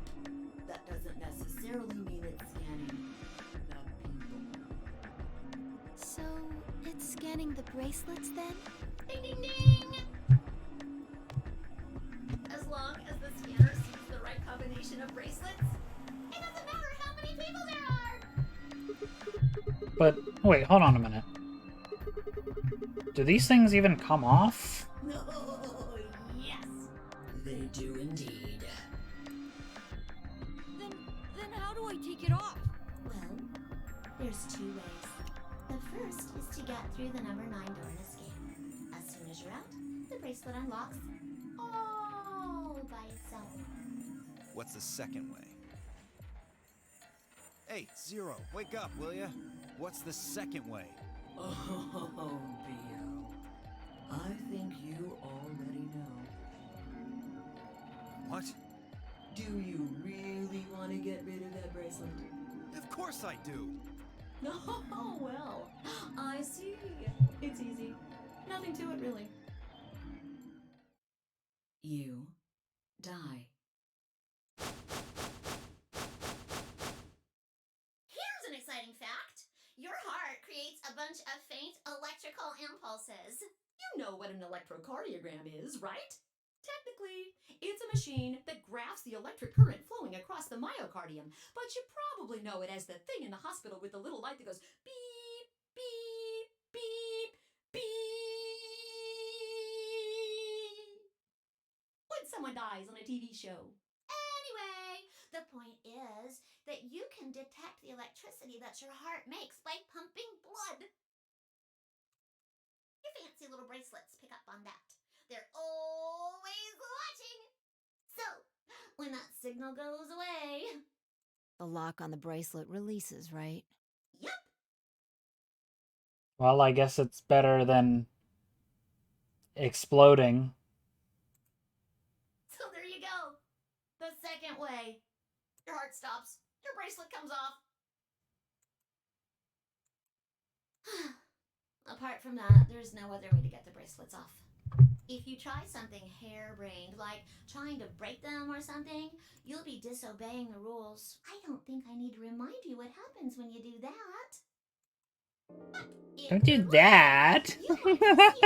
M: that doesn't necessarily mean it's scanning the people.
G: So, it's scanning the bracelets then?
I: Ding ding ding! As long as the scanner sees the right combination of bracelets, it doesn't matter how many people there are!
A: But, wait, hold on a minute. Do these things even come off?
M: No, yes, they do indeed.
F: Then how do I take it off?
I: Well, there's 2 ways. The first is to get through the number 9 door and escape. As soon as you're out, the bracelet unlocks all by itself.
C: What's the second way? Hey, Zero, wake up, will ya? What's the second way?
M: Oh, Bio. I think you already know.
C: What?
M: Do you really want to get rid of that bracelet?
C: Of course I do.
I: Oh, well, I see. It's easy. Nothing to it, really.
M: You die.
J: Here's an exciting fact. Your heart creates a bunch of faint electrical impulses.
N: You know what an electrocardiogram is, right? Technically, it's a machine that graphs the electric current flowing across the myocardium, but you probably know it as the thing in the hospital with the little light that goes beep, beep, beep, beep when someone dies on a TV show.
J: Anyway, the point is that you can detect the electricity that your heart makes by pumping blood. Your fancy little bracelets pick up on that. They're always watching. So, when that signal goes away...
D: The lock on the bracelet releases, right?
J: Yep.
A: Well, I guess it's better than exploding.
J: So there you go. The second way. Your heart stops. Your bracelet comes off. Apart from that, there's no other way to get the bracelets off. If you try something harebrained, like trying to break them or something, you'll be disobeying the rules. I don't think I need to remind you what happens when you do that. But if
A: Don't do
J: you're lucky,
A: that.
J: you might see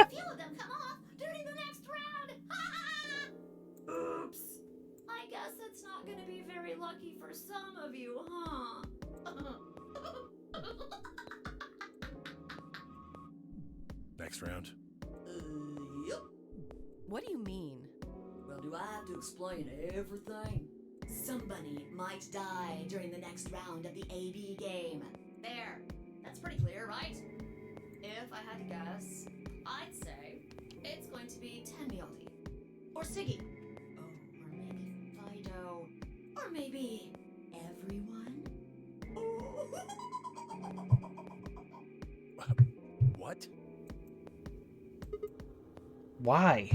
J: a few of them come off during the next round. Oops. I guess it's not going to be very lucky for some of you, huh?
B: Next round.
M: Yep.
H: What do you mean?
M: Well, do I have to explain everything?
N: Somebody might die during the next round of the AB game.
J: There. That's pretty clear, right? If I had to guess, I'd say it's going to be Tenmyoti. Or Siggy.
N: Oh, or maybe Fido. Or maybe everyone?
B: What?
A: Why?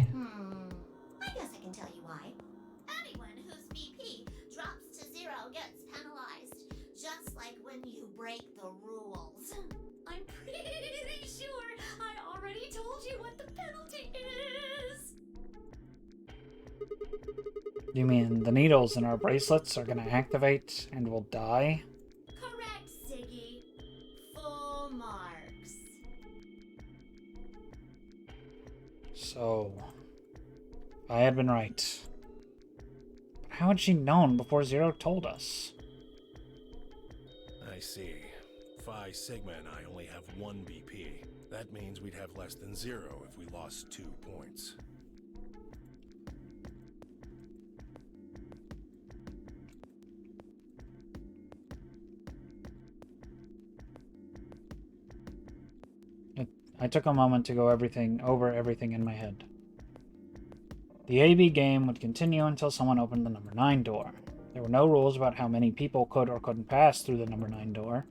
J: I guess I can tell you why. Anyone whose BP drops to 0 gets penalized, just like when you break the rules.
N: I'm pretty sure I already told you what the penalty is.
A: You mean the needles in our bracelets are gonna activate and we'll die?
J: Correct, Siggy. Full marks.
A: So, I had been right. But how had she known before Zero told us?
B: I see. Phi Sigma and I only have 1 BP. That means we'd have less than 0 if we lost 2 points.
A: I took a moment to go over everything in my head. The AB game would continue until someone opened the number 9 door. There were no rules about how many people could or couldn't pass through the number 9 door.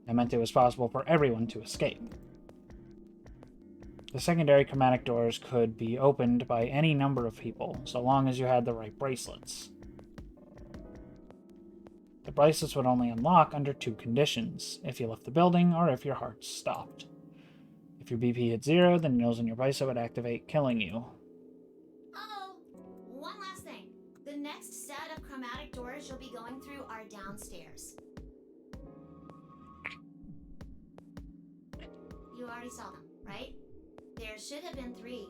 A: That meant it was possible for everyone to escape. The secondary chromatic doors could be opened by any number of people, so long as you had the right bracelets. The bracelets would only unlock under 2 conditions: if you left the building or if your heart stopped. If your BP hit 0, the needles in your bracelet would activate, killing you.
J: Oh, one last thing. The next set of chromatic doors you'll be going through are downstairs. You already saw them, right? There should have been 3.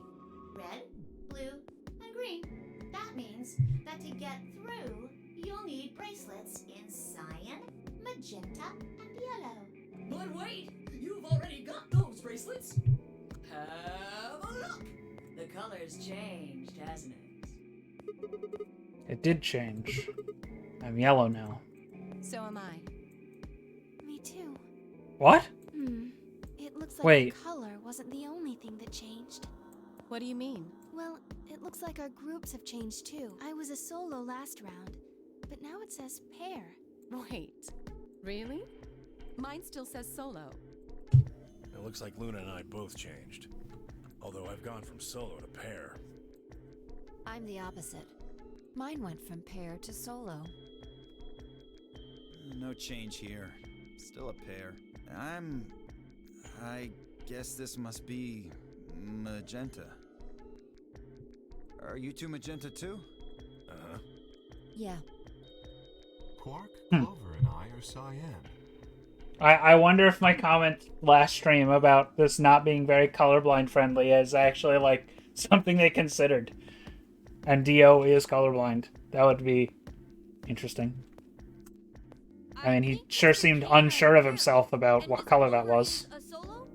J: Red, blue, and green. That means that to get through, you'll need bracelets in cyan, magenta, and yellow.
N: But wait, you've already got those bracelets. Have a look. The color's changed, hasn't it?
A: It did change. I'm yellow now.
H: So am I.
G: Me too.
A: What?
G: It looks like
A: Wait.
G: the color wasn't the only thing that changed.
H: What do you mean?
G: Well, it looks like our groups have changed too. I was a solo last round, but now it says pair.
H: Wait, really? Mine still says solo.
B: It looks like Luna and I both changed. Although I've gone from solo to pair.
D: I'm the opposite. Mine went from pair to solo.
C: No change here. Still a pair. I guess this must be magenta. Are you two magenta too?
B: Uh-huh.
D: Yeah.
E: Quark, Clover, and I are cyan.
A: I wonder if my comment last stream about this not being very colorblind friendly is actually like something they considered. And Dio is colorblind. That would be interesting. I mean, he sure seemed unsure of himself about what color that was.
F: A solo?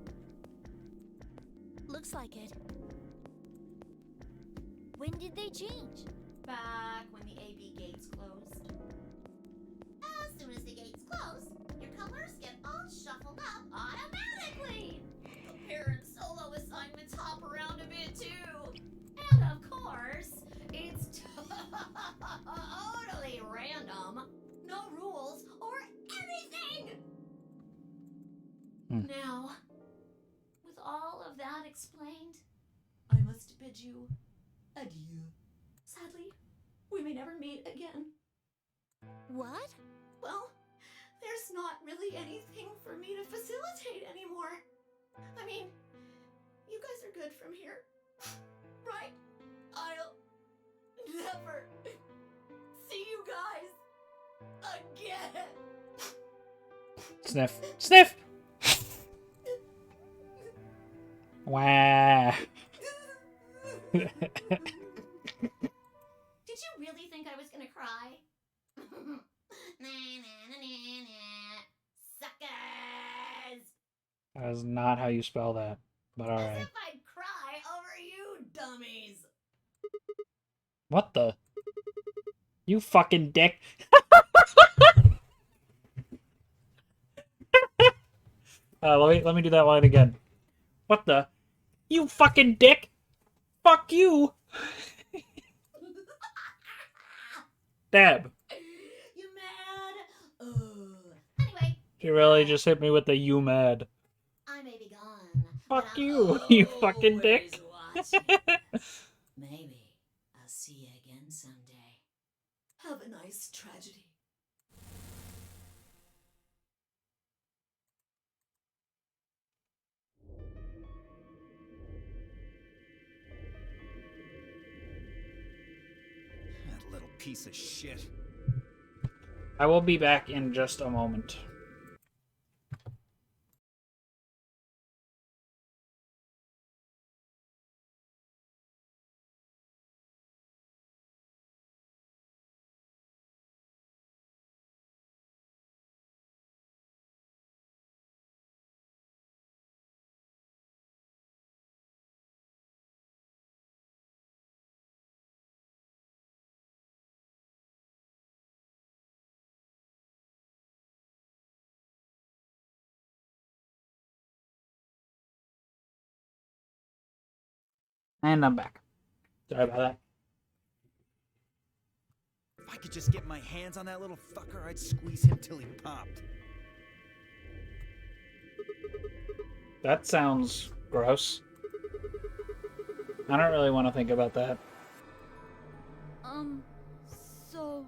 G: Looks like it.
F: When did they change?
J: Back when the AB gates closed. As soon as the gates close, your colors get all shuffled up automatically. The pair and solo assignments hop around a bit too. And of course, it's totally random. No rules or anything. Now, with all of that explained, I must bid you adieu. Sadly, we may never meet again.
G: What?
J: Well, there's not really anything for me to facilitate anymore. I mean, you guys are good from here, right? I'll never see you guys again.
A: Sniff. Sniff! Wow.
J: Did you really think I was gonna cry? Nah, nah, nah, nah, nah. Suckers!
A: That is not how you spell that, but
J: As
A: alright.
J: if I'd cry over you dummies.
A: What the? You fucking dick. Let me do that line again. What the? You fucking dick. Fuck you. Dab.
J: You mad? Anyway,
A: She really just hit me with the you mad.
J: I may be gone.
A: Fuck you, you fucking dick.
M: I'll see you again someday. Have a nice tragedy.
C: That little piece of shit.
A: I will be back in just a moment. And I'm back. Sorry about that.
C: If I could just get my hands on that little fucker, I'd squeeze him till he popped.
A: That sounds gross. I don't really want to think about that.
F: So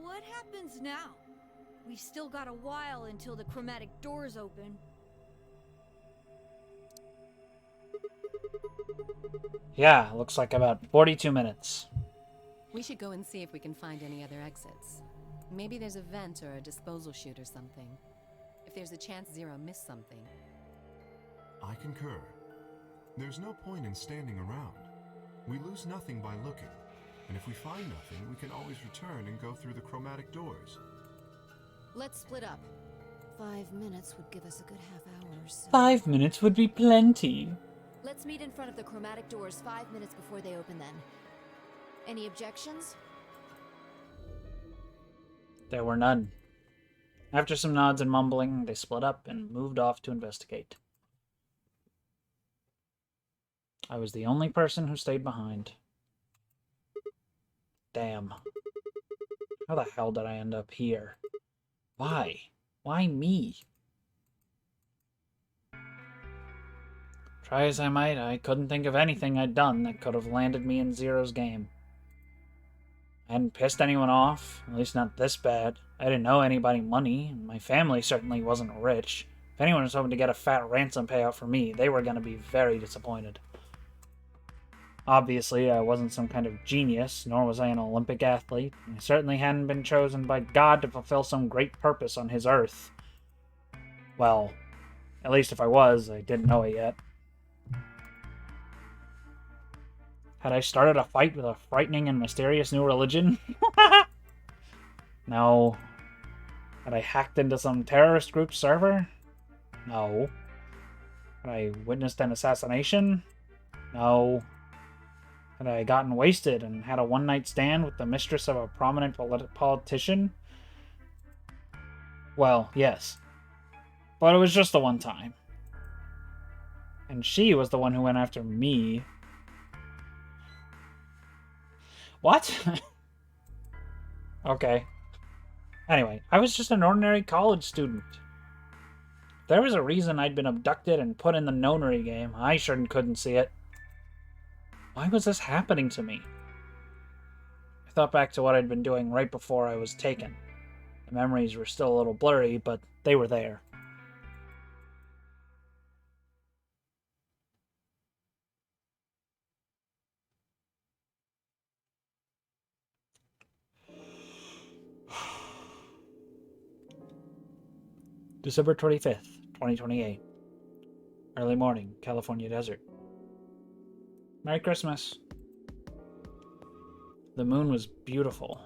F: what happens now? We've still got a while until the chromatic doors open.
A: Yeah, looks like about 42 minutes.
H: We should go and see if we can find any other exits. Maybe there's a vent or a disposal chute or something. If there's a chance Zero missed something.
E: I concur. There's no point in standing around. We lose nothing by looking, and if we find nothing, we can always return and go through the chromatic doors.
D: Let's split up. 5 minutes would give us a good half hour or so.
A: 5 minutes would be plenty.
D: Let's meet in front of the chromatic doors 5 minutes before they open then. Any objections?
A: There were none. After some nods and mumbling, they split up and moved off to investigate. I was the only person who stayed behind. Damn. How the hell did I end up here? Why? Why me? Try as I might, I couldn't think of anything I'd done that could have landed me in Zero's game. I hadn't pissed anyone off, at least not this bad. I didn't owe anybody money, and my family certainly wasn't rich. If anyone was hoping to get a fat ransom payout from me, they were going to be very disappointed. Obviously, I wasn't some kind of genius, nor was I an Olympic athlete. I certainly hadn't been chosen by God to fulfill some great purpose on his earth. Well, at least if I was, I didn't know it yet. Had I started a fight with a frightening and mysterious new religion? No. Had I hacked into some terrorist group server? No. Had I witnessed an assassination? No. Had I gotten wasted and had a one-night stand with the mistress of a prominent politician? Well, yes. But it was just the one time. And she was the one who went after me. What? Okay. Anyway, I was just an ordinary college student. If there was a reason I'd been abducted and put in the nonary game, I sure couldn't see it. Why was this happening to me? I thought back to what I'd been doing right before I was taken. The memories were still a little blurry, but they were there. December 25th, 2028. Early morning, California desert. Merry Christmas. The moon was beautiful.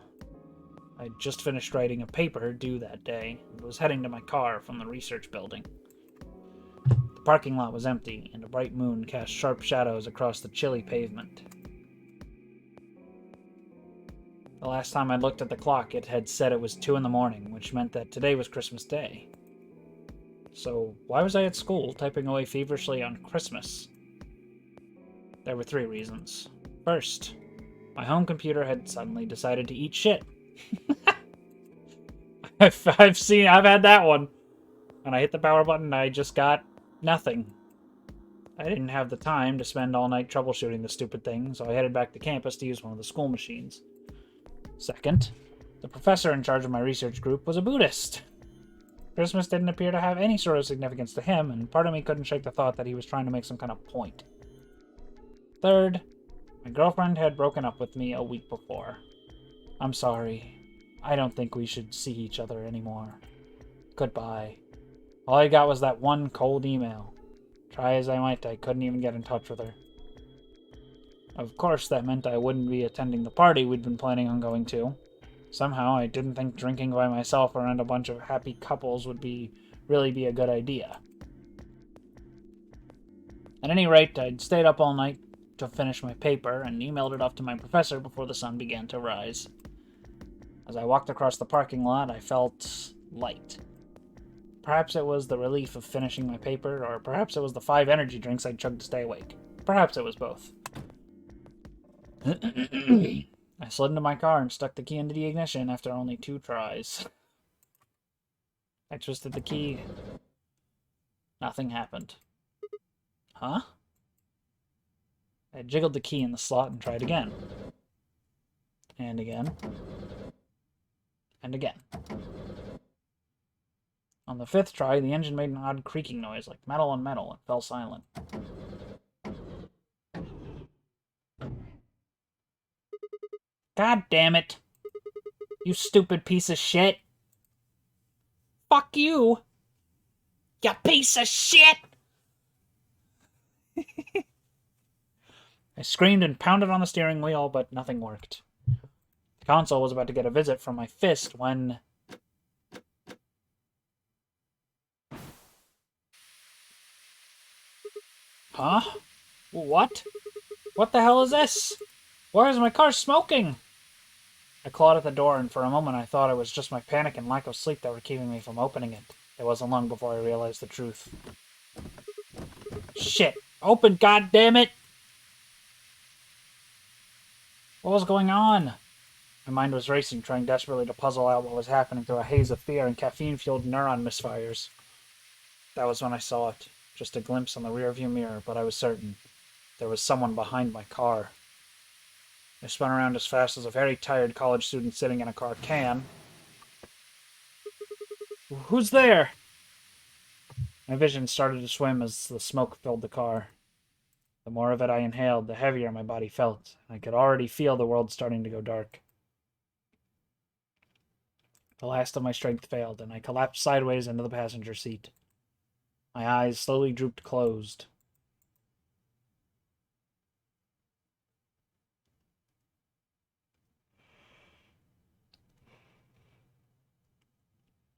A: I'd just finished writing a paper due that day and was heading to my car from the research building. The parking lot was empty, and a bright moon cast sharp shadows across the chilly pavement. The last time I looked at the clock, it had said it was 2 in the morning, which meant that today was Christmas Day. So why was I at school typing away feverishly on Christmas? There were 3 reasons. First, my home computer had suddenly decided to eat shit. I've had that one. When I hit the power button, I just got nothing. I didn't have the time to spend all night troubleshooting the stupid thing, so I headed back to campus to use one of the school machines. Second, the professor in charge of my research group was a Buddhist. Christmas didn't appear to have any sort of significance to him, and part of me couldn't shake the thought that he was trying to make some kind of point. Third, my girlfriend had broken up with me a week before. I'm sorry. I don't think we should see each other anymore. Goodbye. All I got was that one cold email. Try as I might, I couldn't even get in touch with her. Of course, that meant I wouldn't be attending the party we'd been planning on going to. Somehow, I didn't think drinking by myself around a bunch of happy couples would really be a good idea. At any rate, I'd stayed up all night to finish my paper and emailed it off to my professor before the sun began to rise. As I walked across the parking lot, I felt light. Perhaps it was the relief of finishing my paper, or perhaps it was the 5 energy drinks I'd chugged to stay awake. Perhaps it was both. I slid into my car and stuck the key into the ignition after only 2 tries. I twisted the key. Nothing happened. Huh? I jiggled the key in the slot and tried again. And again. And again. On the 5th try, the engine made an odd creaking noise, like metal on metal, and fell silent. God damn it! You stupid piece of shit! Fuck you! You piece of shit! I screamed and pounded on the steering wheel, but nothing worked. The console was about to get a visit from my fist when... Huh? What? What the hell is this? Why is my car smoking? I clawed at the door, and for a moment I thought it was just my panic and lack of sleep that were keeping me from opening it. It wasn't long before I realized the truth. Shit! Open, goddammit! What was going on? My mind was racing, trying desperately to puzzle out what was happening through a haze of fear and caffeine-fueled neuron misfires. That was when I saw it. Just a glimpse on the rearview mirror, but I was certain. There was someone behind my car. I spun around as fast as a very tired college student sitting in a car can. Who's there? My vision started to swim as the smoke filled the car. The more of it I inhaled, the heavier my body felt. I could already feel the world starting to go dark. The last of my strength failed, and I collapsed sideways into the passenger seat. My eyes slowly drooped closed.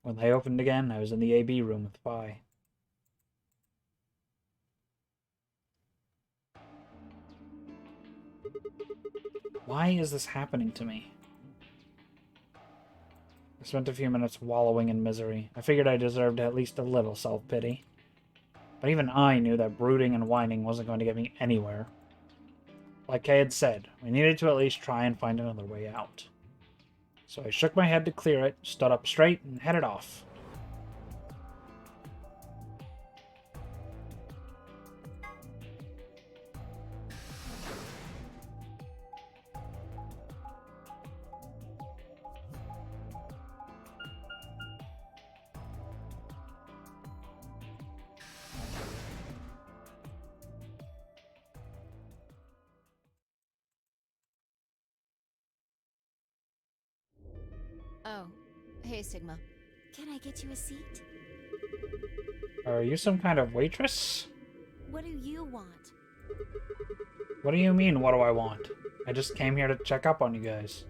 A: When they opened again, I was in the AB room with Vi. Why is this happening to me? I spent a few minutes wallowing in misery. I figured I deserved at least a little self-pity. But even I knew that brooding and whining wasn't going to get me anywhere. Like Kay had said, we needed to at least try and find another way out. So I shook my head to clear it, stood up straight, and headed off.
D: Oh, hey, Sigma.
G: Can I get you a seat?
A: Are you some kind of waitress?
G: What do you want?
A: What do you mean, what do I want? I just came here to check up on you guys.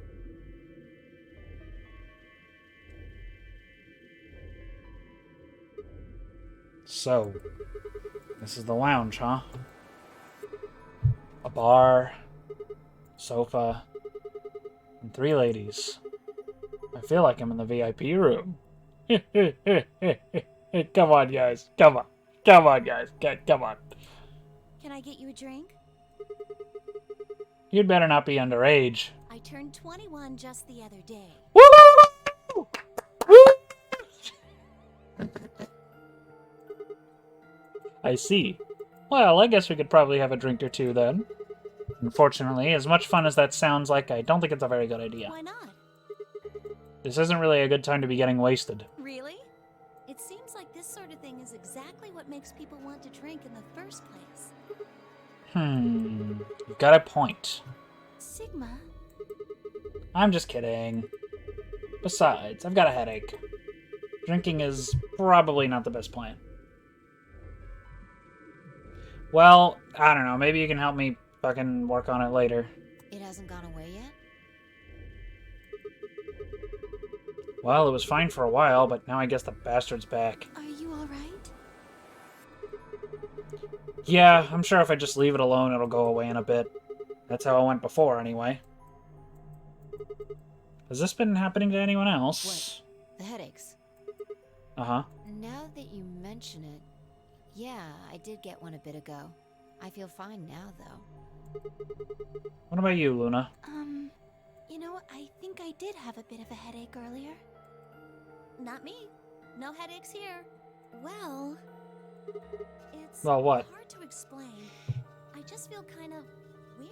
A: So, this is the lounge, huh? A bar, sofa, and 3 ladies. I feel like I'm in the VIP room. Come on, guys. Come on. Come on, guys. Come on.
G: Can I get you a drink?
A: You'd better not be underage.
G: I turned 21 just the other day.
A: Woo! Woo! I see. Well, I guess we could probably have a drink or two then. Unfortunately, as much fun as that sounds like, I don't think it's a very good idea.
G: Why not?
A: This isn't really a good time to be getting wasted.
G: Really? It seems like this sort of thing is exactly what makes people want to drink in the first place.
A: You've got a point.
G: Sigma?
A: I'm just kidding. Besides, I've got a headache. Drinking is probably not the best plan. Well, I don't know. Maybe you can help me fucking work on it later.
D: It hasn't gone away yet?
A: Well, it was fine for a while, but now I guess the bastard's back.
G: Are you alright?
A: Yeah, I'm sure if I just leave it alone, it'll go away in a bit. That's how it went before, anyway. Has this been happening to anyone else?
D: What? The headaches?
A: Uh-huh.
D: Now that you mention it, yeah, I did get one a bit ago. I feel fine now, though.
A: What about you, Luna?
G: You know, I think I did have a bit of a headache earlier. Not me. No headaches here. Well, it's
A: what?
G: hard to explain. I just feel kind of weird.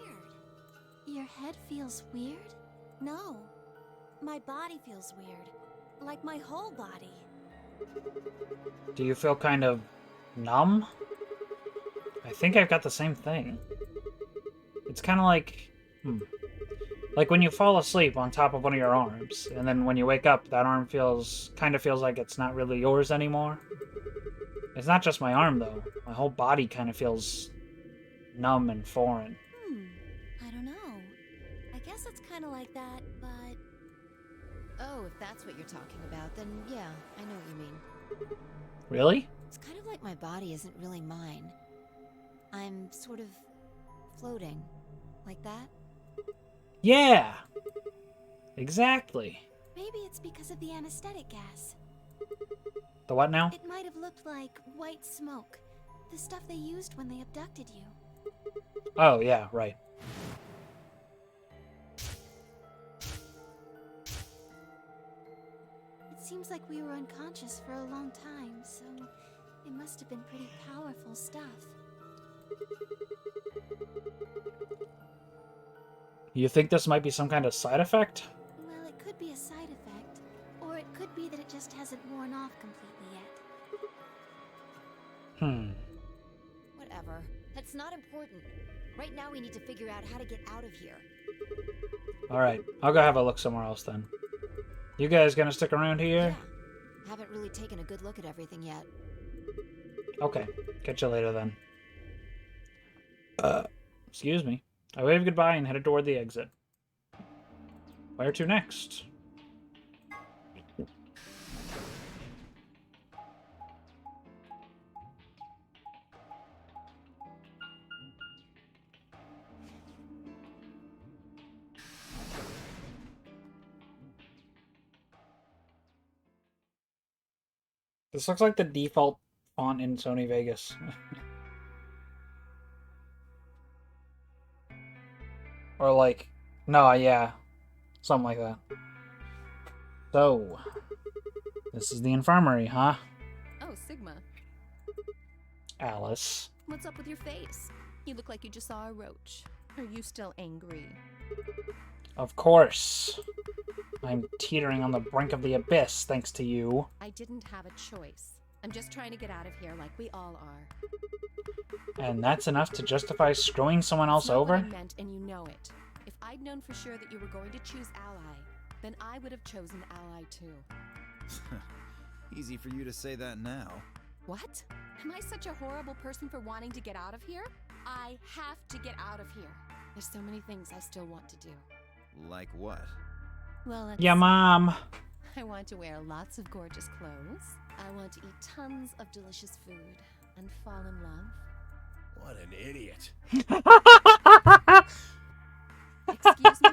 G: Your head feels weird? No. My body feels weird. Like my whole body.
A: Do you feel kind of numb? I think I've got the same thing. It's kind of like... Like when you fall asleep on top of one of your arms, and then when you wake up, that arm kind of feels like it's not really yours anymore. It's not just my arm, though. My whole body kind of feels numb and foreign.
G: I don't know. I guess it's kind of like that, but...
D: Oh, if that's what you're talking about, then yeah, I know what you mean.
A: Really?
D: It's kind of like my body isn't really mine. I'm sort of floating. Like that?
A: Yeah! Exactly.
G: Maybe it's because of the anesthetic gas.
A: The what now?
G: It might have looked like white smoke. The stuff they used when they abducted you.
A: Oh, yeah, right.
G: It seems like we were unconscious for a long time, so it must have been pretty powerful stuff.
A: You think this might be some kind of side effect?
G: Well, it could be a side effect, or it could be that it just hasn't worn off completely yet.
D: Whatever. That's not important. Right now we need to figure out how to get out of here.
A: Alright, I'll go have a look somewhere else then. You guys gonna stick around here?
D: Yeah. Haven't really taken a good look at everything yet.
A: Okay, catch you later then. Excuse me. I waved goodbye and headed toward the exit. Where to next? This looks like the default font in Sony Vegas. Or like, no, yeah, something like that. So, this is the infirmary, huh?
H: Oh, Sigma.
A: Alice.
H: What's up with your face? You look like you just saw a roach. Are you still angry?
A: Of course. I'm teetering on the brink of the abyss, thanks to you.
H: I didn't have a choice. I'm just trying to get out of here like we all are.
A: And that's enough to justify screwing someone else
H: It's not
A: over?
H: what I meant, and you know it. If I'd known for sure that you were going to choose Ally, then I would have chosen Ally too.
C: Easy for you to say that now.
H: What? Am I such a horrible person for wanting to get out of here? I have to get out of here. There's so many things I still want to do.
C: Like what?
H: Well, let's
A: Yeah,
H: see.
A: Mom.
H: I want to wear lots of gorgeous clothes. I want to eat tons of delicious food and fall in love.
B: What an idiot.
H: Excuse me?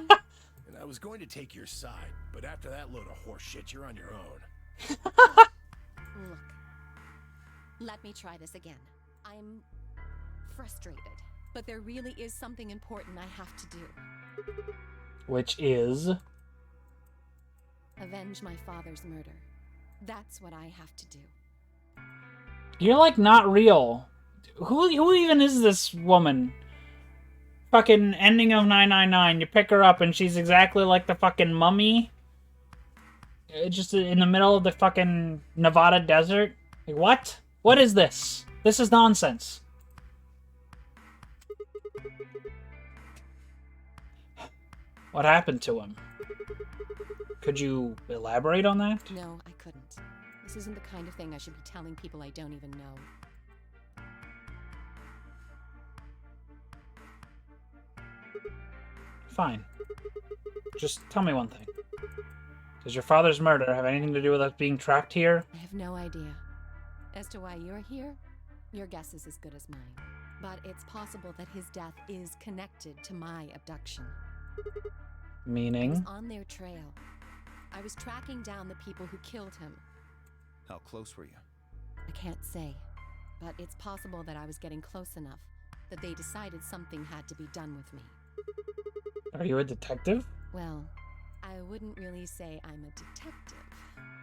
B: And I was going to take your side, but after that load of horse shit, you're on your own.
H: Look, let me try this again. I'm frustrated, but there really is something important I have to do.
A: Which is...
H: Avenge my father's murder. That's what I have to do.
A: You're like not real. Who even is this woman? Fucking ending of 999. You pick her up and she's exactly like the fucking mummy. Just in the middle of the fucking Nevada desert. Like, what? What is this? This is nonsense. What happened to him? Could you elaborate on that?
H: No, I couldn't. This isn't the kind of thing I should be telling people I don't even know.
A: Fine. Just tell me one thing. Does your father's murder have anything to do with us being trapped here?
H: I have no idea. As to why you're here, your guess is as good as mine. But it's possible that his death is connected to my abduction. I
A: Meaning?
H: was on their trail. I was tracking down the people who killed him.
C: How close were you?
H: I can't say, but it's possible that I was getting close enough that they decided something had to be done with me.
A: Are you a detective?
H: Well, I wouldn't really say I'm a detective.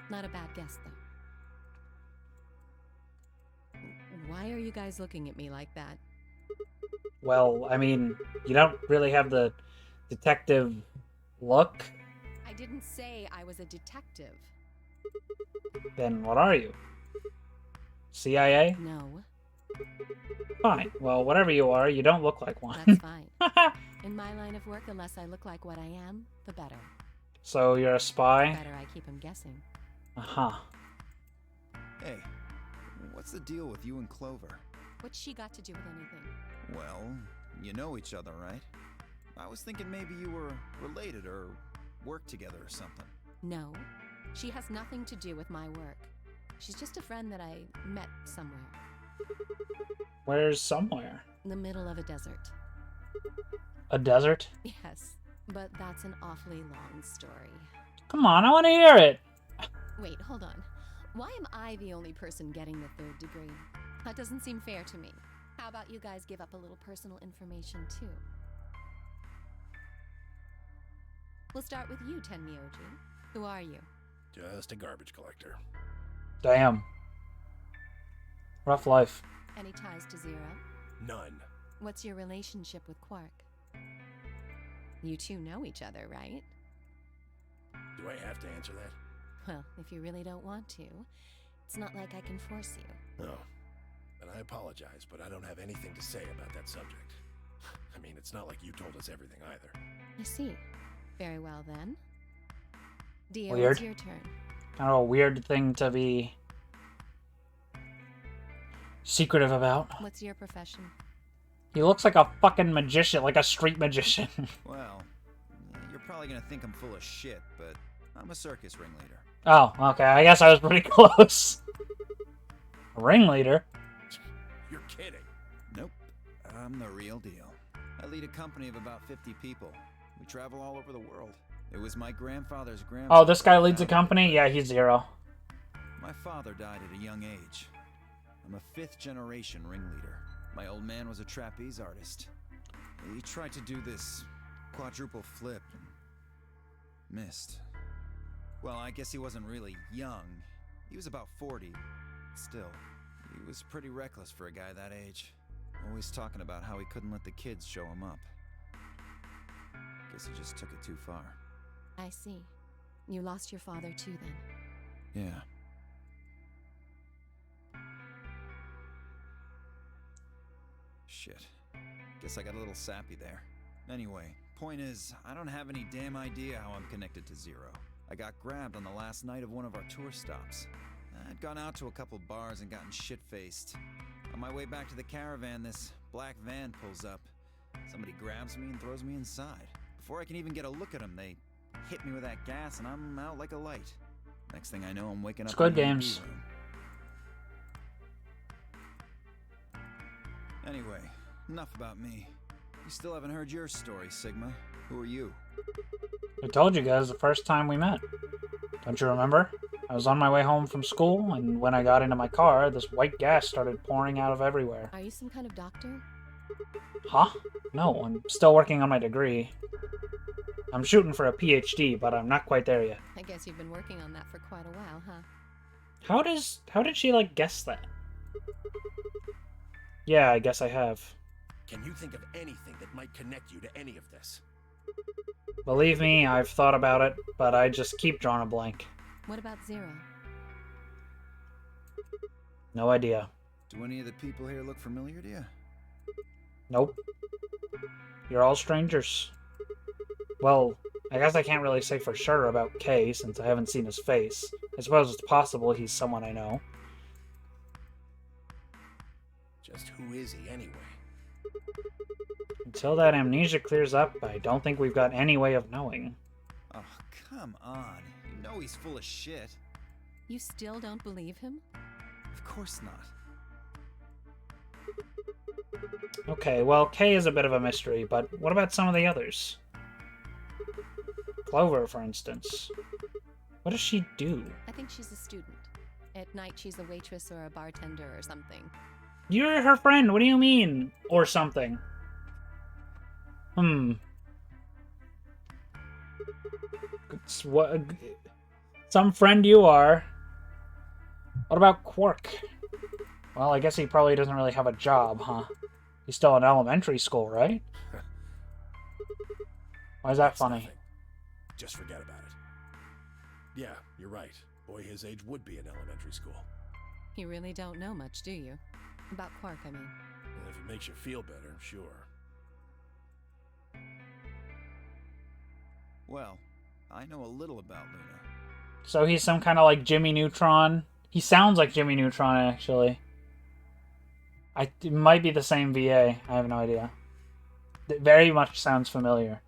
H: Not a bad guess, though. Why are you guys looking at me like that?
A: Well, I mean, you don't really have the detective look.
H: I didn't say I was a detective.
A: Then what are you? CIA?
H: No.
A: Fine. Well, whatever you are, you don't look like one.
H: That's fine. In my line of work, the less I look like what I am, the better.
A: So you're a
H: The
A: spy?
H: better I keep him guessing.
A: Uh-huh.
C: Hey, what's the deal with you and Clover?
H: What's she got to do with anything?
C: Well, you know each other, right? I was thinking maybe you were related or worked together or something.
H: No. She has nothing to do with my work. She's just a friend that I met somewhere.
A: Where's somewhere?
H: In the middle of a desert.
A: A desert?
H: Yes, but that's an awfully long story.
A: Come on, I want to hear it.
H: Wait, hold on. Why am I the only person getting the 3rd degree? That doesn't seem fair to me. How about you guys give up a little personal information, too? We'll start with you, Tenmyoji. Who are you?
B: Just a garbage collector.
A: Damn. Rough life.
H: Any ties to Zero?
B: None.
H: What's your relationship with Quark? You two know each other, right?
B: Do I have to answer that?
H: Well, if you really don't want to, it's not like I can force you.
B: No. And I apologize, but I don't have anything to say about that subject. I mean, it's not like you told us everything either.
H: I see. Very well, then. Dio,
A: Weird.
H: it's your turn.
A: Kind of a weird thing to be secretive about.
H: What's your profession?
A: He looks like a fucking magician, like a street magician.
C: Well, you're probably gonna think I'm full of shit, but I'm a circus ringleader.
A: Oh, okay. I guess I was pretty close. Ringleader?
B: You're kidding.
C: Nope. I'm the real deal. I lead a company of about 50 people. We travel all over the world. It was my grandfather's grandfather.
A: Oh, this guy leads a company? Yeah, he's Zero.
C: My father died at a young age. I'm a 5th generation ringleader. My old man was a trapeze artist. He tried to do this quadruple flip and missed. Well, I guess he wasn't really young. He was about 40. Still, he was pretty reckless for a guy that age. Always talking about how he couldn't let the kids show him up. Guess he just took it too far.
H: I see. You lost your father too, then.
C: Yeah. Shit. Guess I got a little sappy there. Anyway, point is, I don't have any damn idea how I'm connected to Zero. I got grabbed on the last night of one of our tour stops. I'd gone out to a couple bars and gotten shit-faced. On my way back to the caravan, this black van pulls up. Somebody grabs me and throws me inside. Before I can even get a look at them, they hit me with that gas and I'm out like a light. Next thing I know, I'm waking up
A: Squid
C: in an
A: Games.
C: ED room. Anyway, enough about me. You still haven't heard your story, Sigma. Who are you?
A: I told you guys the first time we met. Don't you remember? I was on my way home from school, and when I got into my car, this white gas started pouring out of everywhere.
H: Are you some kind of doctor?
A: Huh? No, I'm still working on my degree. I'm shooting for a PhD, but I'm not quite there yet.
H: I guess you've been working on that for quite a while, huh?
A: How did she, like, guess that? Yeah, I guess I have.
B: Can you think of anything that might connect you to any of this?
A: Believe me, I've thought about it, but I just keep drawing a blank.
H: What about Zero?
A: No idea.
C: Do any of the people here look familiar to you?
A: Nope. You're all strangers. Well, I guess I can't really say for sure about Kay since I haven't seen his face. I suppose it's possible he's someone I know.
B: Just who is he anyway?
A: Until that amnesia clears up, I don't think we've got any way of knowing.
C: Oh, come on. You know he's full of shit.
H: You still don't believe him?
C: Of course not.
A: Okay, well, Kay is a bit of a mystery, but what about some of the others? Clover, for instance. What does she do?
H: I think she's a student. At night, she's a waitress or a bartender or something.
A: You're her friend, what do you mean? Or something. What? Some friend you are. What about Quark? Well, I guess he probably doesn't really have a job, huh? He's still in elementary school, right? Why is that funny?
B: Nothing. Just forget about it. Yeah, you're right. Boy his age would be in elementary school.
H: You really don't know much, do you? About Quark, I mean.
B: And if it makes you feel better, sure.
C: Well, I know a little about Luna.
A: So he's some kind of like Jimmy Neutron. He sounds like Jimmy Neutron, actually. It might be the same VA. I have no idea. It very much sounds familiar.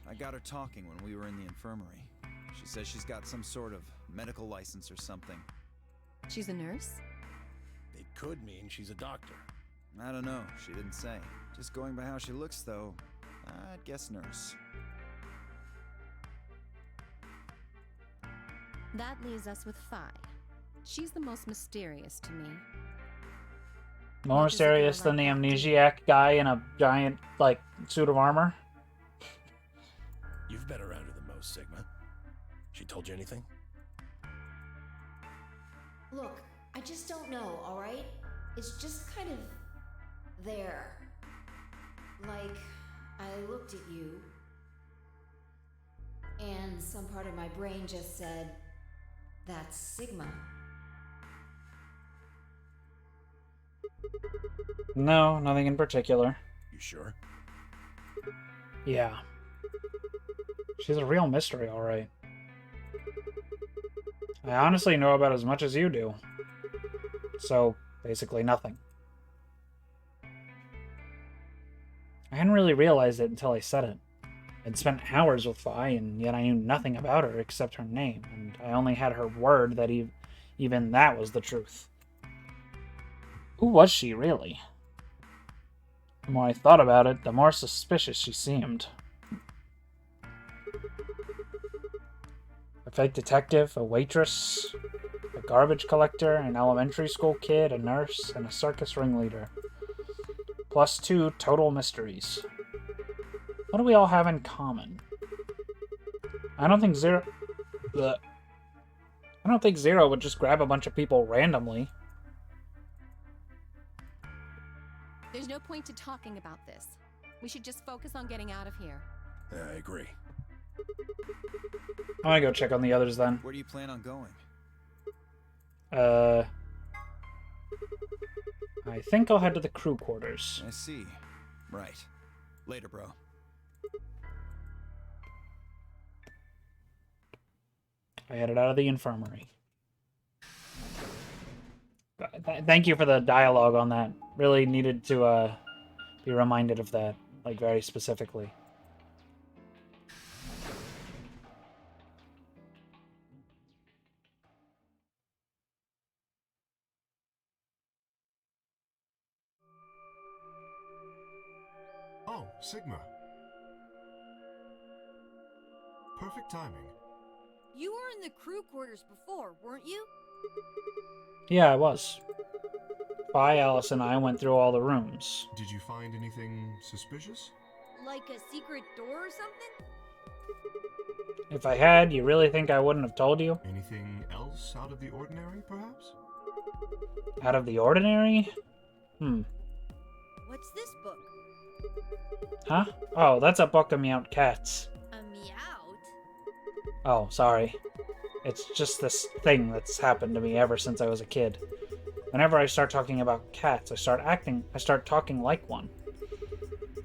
C: I got her talking when we were in the infirmary. She says she's got some sort of medical license or something.
H: She's a nurse?
B: It could mean she's a doctor.
C: I don't know. She didn't say. Just going by how she looks, though, I'd guess nurse.
H: That leaves us with Phi. She's the most mysterious to me.
A: More mysterious than the amnesiac guy in a giant, like, suit of armor?
B: You've been around her the most, Sigma. She told you anything?
D: Look, I just don't know, alright? It's just kind of there. Like, I looked at you, and some part of my brain just said, that's Sigma.
A: No, nothing in particular.
B: You sure?
A: Yeah. She's a real mystery, alright. I honestly know about as much as you do. So, basically nothing. I hadn't really realized it until I said it. I'd spent hours with Phi, and yet I knew nothing about her except her name, and I only had her word that even that was the truth. Who was she, really? The more I thought about it, the more suspicious she seemed. A fake detective, a waitress, a garbage collector, an elementary school kid, a nurse, and a circus ringleader. Plus 2 total mysteries. What do we all have in common? I don't think Zero would just grab a bunch of people randomly.
H: There's no point to talking about this. We should just focus on getting out of here.
B: I agree.
A: I'm gonna go check on the others then.
C: Where do you plan on going?
A: I think I'll head to the crew quarters.
C: I see. Right. Later, bro.
A: I headed out of the infirmary. Thank you for the dialogue on that. Really needed to be reminded of that, like, very specifically.
E: Oh, Sigma. Perfect timing.
F: You were in the crew quarters before, weren't you?
A: Yeah, I was. Phi, Alice, and I went through all the rooms.
E: Did you find anything suspicious?
F: Like a secret door or something?
A: If I had, you really think I wouldn't have told you?
E: Anything else out of the ordinary, perhaps?
A: Out of the ordinary?
F: What's this book?
A: Huh? Oh, that's a book of meowed cats.
F: A meowed?
A: Oh, sorry. It's just this thing that's happened to me ever since I was a kid. Whenever I start talking about cats, I start talking like one.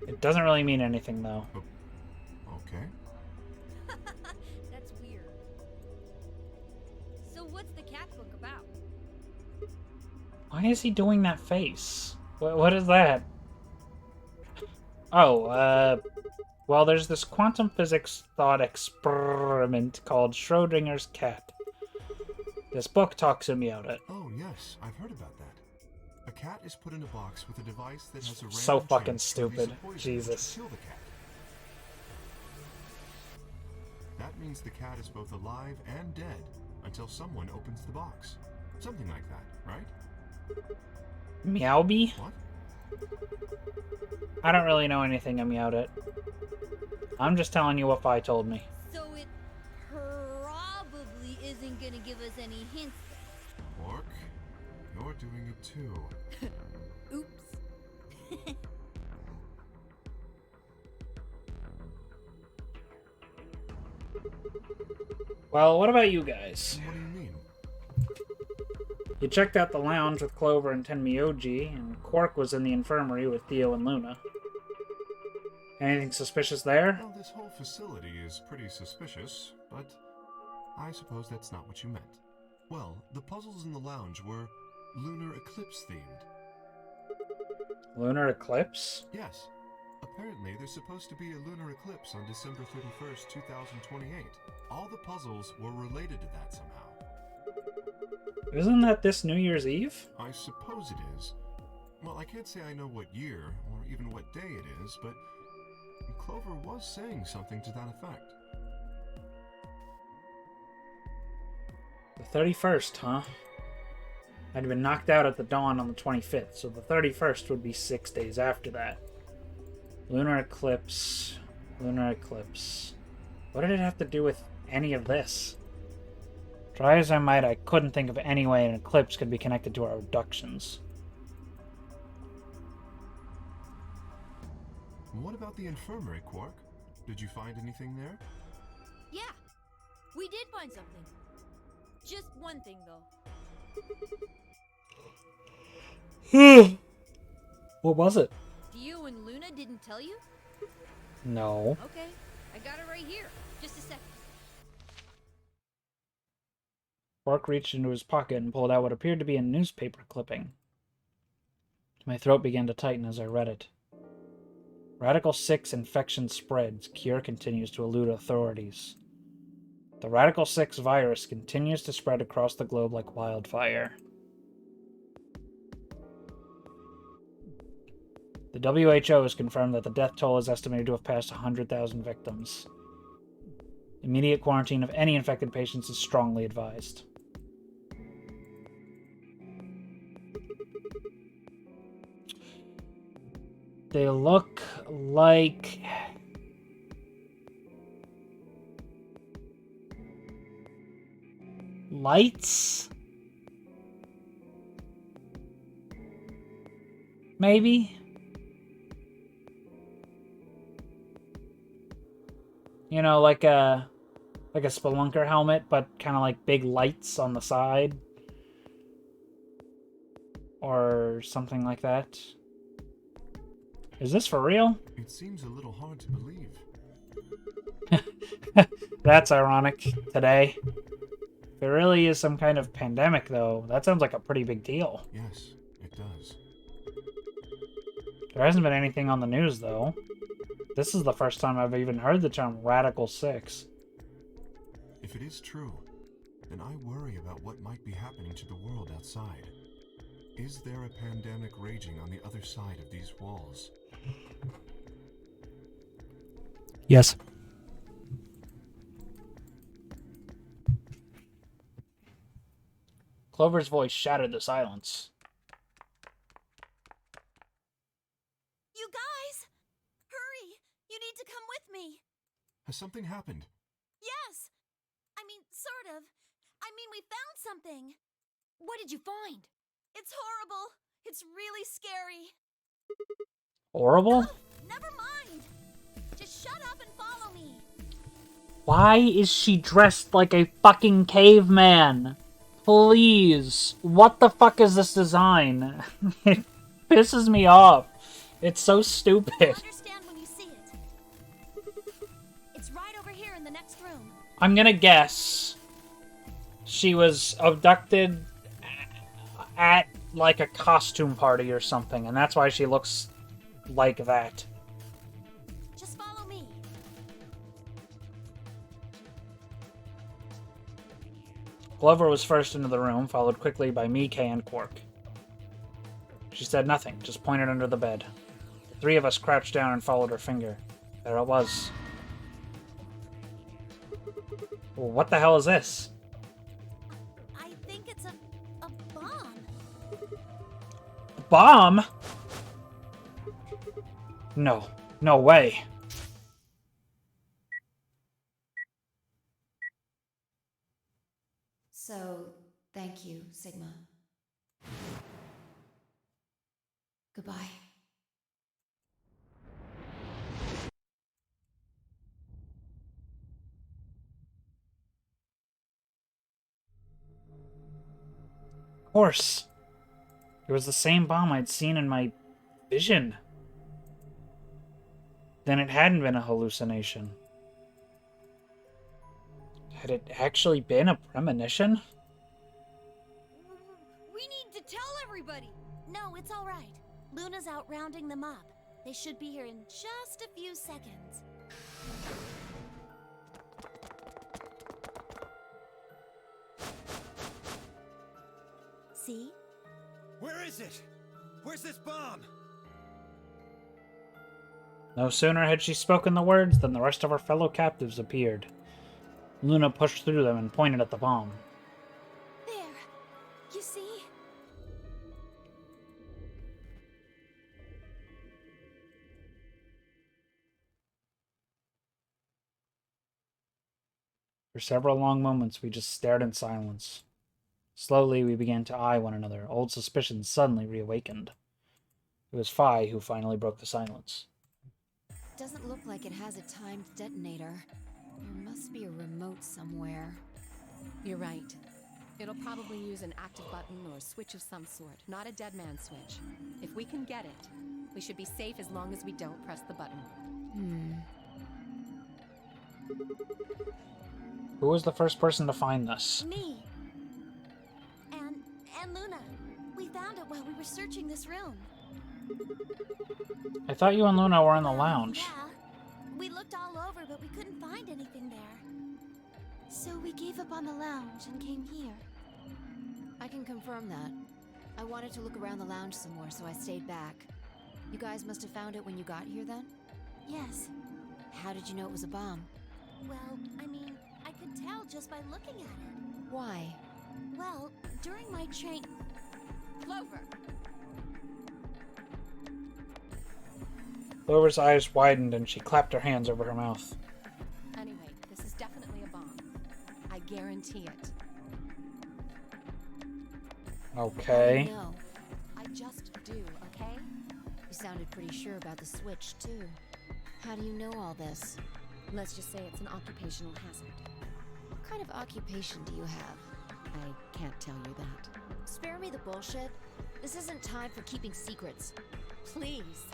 A: It doesn't really mean anything, though.
E: Okay.
F: That's weird. So what's the cat book about?
A: Why is he doing that face? What is that? Oh, well, there's this quantum physics thought experiment called Schrodinger's cat. This book talks about it.
E: Oh, yes, I've heard about that. A cat is put in a box with a device that has a random
A: So fucking
E: chance to release
A: stupid.
E: a poison
A: Jesus.
E: to kill the cat. That means the cat is both alive and dead until someone opens the box. Something like that, right?
A: Meowby?
E: What?
A: I don't really know anything about it. I'm just telling you what Fi told me.
F: So it probably isn't gonna give us any hints.
E: Orc, you're doing it too.
F: Oops.
A: Well, what about you guys?
E: What do you mean?
A: You checked out the lounge with Clover and Tenmyoji, and Quark was in the infirmary with Theo and Luna. Anything suspicious there?
E: Well, this whole facility is pretty suspicious, but I suppose that's not what you meant. Well, the puzzles in the lounge were lunar eclipse themed.
A: Lunar eclipse?
E: Yes. Apparently, there's supposed to be a lunar eclipse on December 31st, 2028. All the puzzles were related to that somehow.
A: Isn't that this New Year's Eve?
E: I suppose it is. Well, I can't say I know what year, or even what day it is, but Clover was saying something to that effect.
A: The 31st, huh? I'd been knocked out at the dawn on the 25th, so the 31st would be 6 days after that. Lunar eclipse. Lunar eclipse. What did it have to do with any of this? Try as I might, I couldn't think of any way an eclipse could be connected to our abductions.
E: What about the infirmary, Quark? Did you find anything there?
F: Yeah, we did find something. Just one thing, though.
A: What was it?
F: Dio and Luna didn't tell you?
A: No.
F: Okay, I got it right here. Just a second.
A: Quark reached into his pocket and pulled out what appeared to be a newspaper clipping. My throat began to tighten as I read it. Radical 6 infection spreads. Cure continues to elude authorities. The Radical 6 virus continues to spread across the globe like wildfire. The WHO has confirmed that the death toll is estimated to have passed 100,000 victims. Immediate quarantine of any infected patients is strongly advised. They look like... lights? Maybe? You know, like a spelunker helmet, but kind of like big lights on the side. Or something like that. Is this for real?
E: It seems a little hard to believe.
A: That's ironic today. If it really is some kind of pandemic, though, that sounds like a pretty big deal.
E: Yes, it does.
A: There hasn't been anything on the news, though. This is the first time I've even heard the term Radical 6.
E: If it is true, then I worry about what might be happening to the world outside. Is there a pandemic raging on the other side of these walls?
A: Yes. Clover's voice shattered the silence.
G: You guys! Hurry! You need to come with me!
E: Has something happened?
G: Yes! I mean, sort of. I mean, we found something.
F: What did you find? It's horrible. It's really scary.
A: Horrible?
F: Never mind. Just shut up and follow me.
A: Why is she dressed like a fucking caveman? Please. What the fuck is this design? It pisses me off. It's so stupid.
F: Understand when you see it. It's right over here in the next room.
A: I'm gonna guess she was abducted at like a costume party or something, and that's why she looks like that.
F: Just follow me.
A: Glover was first into the room, followed quickly by Mike and Quark. She said nothing, just pointed under the bed. The three of us crouched down and followed her finger. There it was. Well, what the hell is this?
F: I think it's a bomb.
A: Bomb? No. No way.
D: So, thank you, Sigma. Goodbye.
A: Of course. It was the same bomb I'd seen in my vision. Then it hadn't been a hallucination. Had it actually been a premonition?
F: We need to tell everybody.
G: No, it's all right. Luna's out rounding them up. They should be here in just a few seconds. See?
C: Where is it? Where's this bomb?
A: No sooner had she spoken the words than the rest of her fellow captives appeared. Luna pushed through them and pointed at the bomb.
G: There. You see?
A: For several long moments, we just stared in silence. Slowly, we began to eye one another. Old suspicions suddenly reawakened. It was Phi who finally broke the silence.
D: Doesn't look like it has a timed detonator. There must be a remote somewhere.
H: You're right. It'll probably use an active button or switch of some sort, not a dead man switch. If we can get it, we should be safe as long as we don't press the button.
A: Who was the first person to find this?
G: Me. And Luna. We found it while we were searching this room.
A: I thought you and Luna were in the lounge.
G: Yeah. We looked all over, but we couldn't find anything there. So we gave up on the lounge and came here.
D: I can confirm that. I wanted to look around the lounge some more, so I stayed back. You guys must have found it when you got here then?
G: Yes.
D: How did you know it was a bomb?
G: Well, I mean, I could tell just by looking at it.
D: Why?
G: Well, during my train...
H: Clover!
A: Clover's eyes widened and she clapped her hands over her mouth.
H: Anyway, this is definitely a bomb. I guarantee it.
A: Okay.
D: No.
H: I just do, okay?
D: You sounded pretty sure about the switch, too. How do you know all this?
H: Let's just say it's an occupational hazard.
D: What kind of occupation do you have?
H: I can't tell you that.
D: Spare me the bullshit. This isn't time for keeping secrets.
H: Please.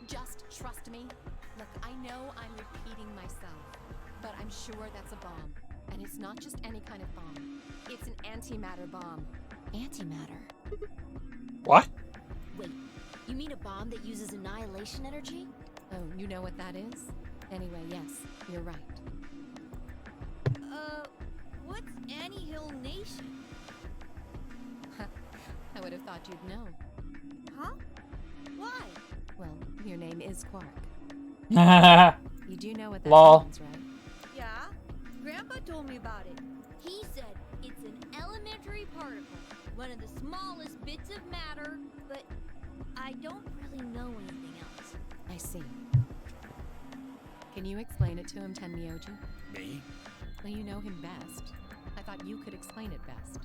H: Just trust me. Look, I know I'm repeating myself, but I'm sure that's a bomb. And it's not just any kind of bomb. It's an antimatter bomb.
D: Antimatter?
A: What?
D: Wait, you mean a bomb that uses annihilation energy?
H: Oh, you know what that is? Anyway, yes, you're right.
F: What's Annie-Hill Nation?
H: I would have thought you'd know.
F: Huh? Why?
H: Well, your name is Quark.
A: Lol.
H: You do know what that means, right?
F: Yeah, Grandpa told me about it. He said it's an elementary particle, one of the smallest bits of matter, but I don't really know anything else.
H: I see. Can you explain it to him, Tenmyoji?
B: Me?
H: Well, you know him best. I thought you could explain it best.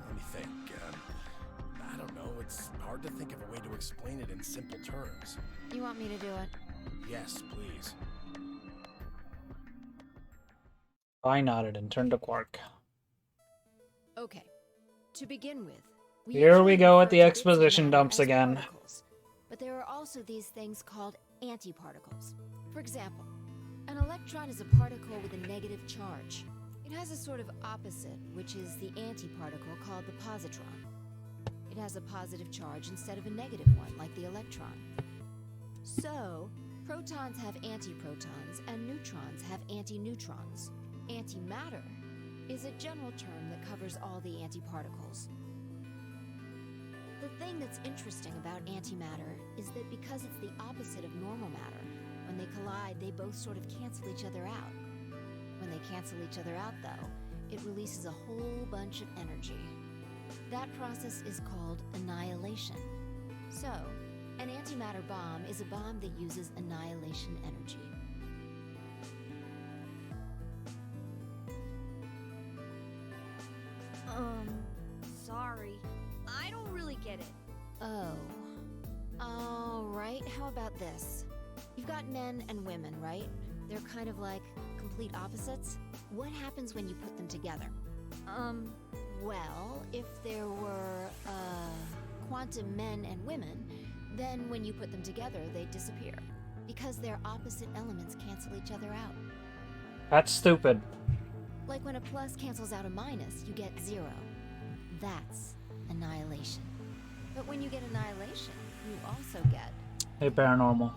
B: Let me think. I don't know. It's hard to think of a way to explain it in simple terms.
D: You want me to do it?
B: Yes, please.
A: I nodded and turned to Quark.
D: Okay. To begin with,
A: Here we
D: usually
A: go with
D: refer
A: the
D: to bits of
A: exposition
D: matter
A: dumps
D: as
A: again.
D: particles, but there are also these things called antiparticles. For example, an electron is a particle with a negative charge. It has a sort of opposite, which is the antiparticle called the positron. It has a positive charge instead of a negative one, like the electron. So, protons have antiprotons and neutrons have antineutrons. Antimatter is a general term that covers all the antiparticles. The thing that's interesting about antimatter is that because it's the opposite of normal matter, when they collide, they both sort of cancel each other out. When they cancel each other out, though, it releases a whole bunch of energy. That process is called annihilation. So, an antimatter bomb is a bomb that uses annihilation energy.
F: Sorry. I don't really get it.
D: Oh. Alright, how about this? You've got men and women, right? They're kind of like complete opposites. What happens when you put them together? Well, if there were, quantum men and women, then when you put them together, they disappear. Because their opposite elements cancel each other out.
A: That's stupid.
D: Like when a plus cancels out a minus, you get 0. That's annihilation. But when you get annihilation, you also get...
A: Hey, Paranormal.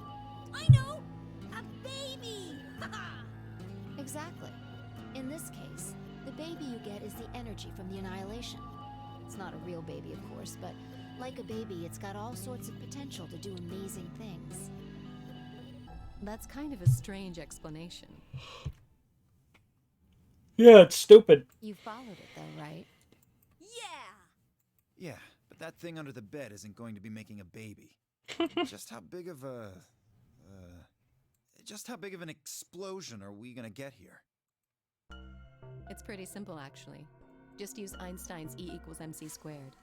F: I know! A baby!
D: Exactly. In this case, the baby you get is the energy from the annihilation. It's not a real baby, of course, but like a baby, it's got all sorts of potential to do amazing things.
H: That's kind of a strange explanation.
A: Yeah, it's stupid.
D: You followed it, though, right?
C: Yeah, but that thing under the bed isn't going to be making a baby. Just how big of an explosion are we gonna get here?
H: It's pretty simple, actually. Just use Einstein's E equals mc squared.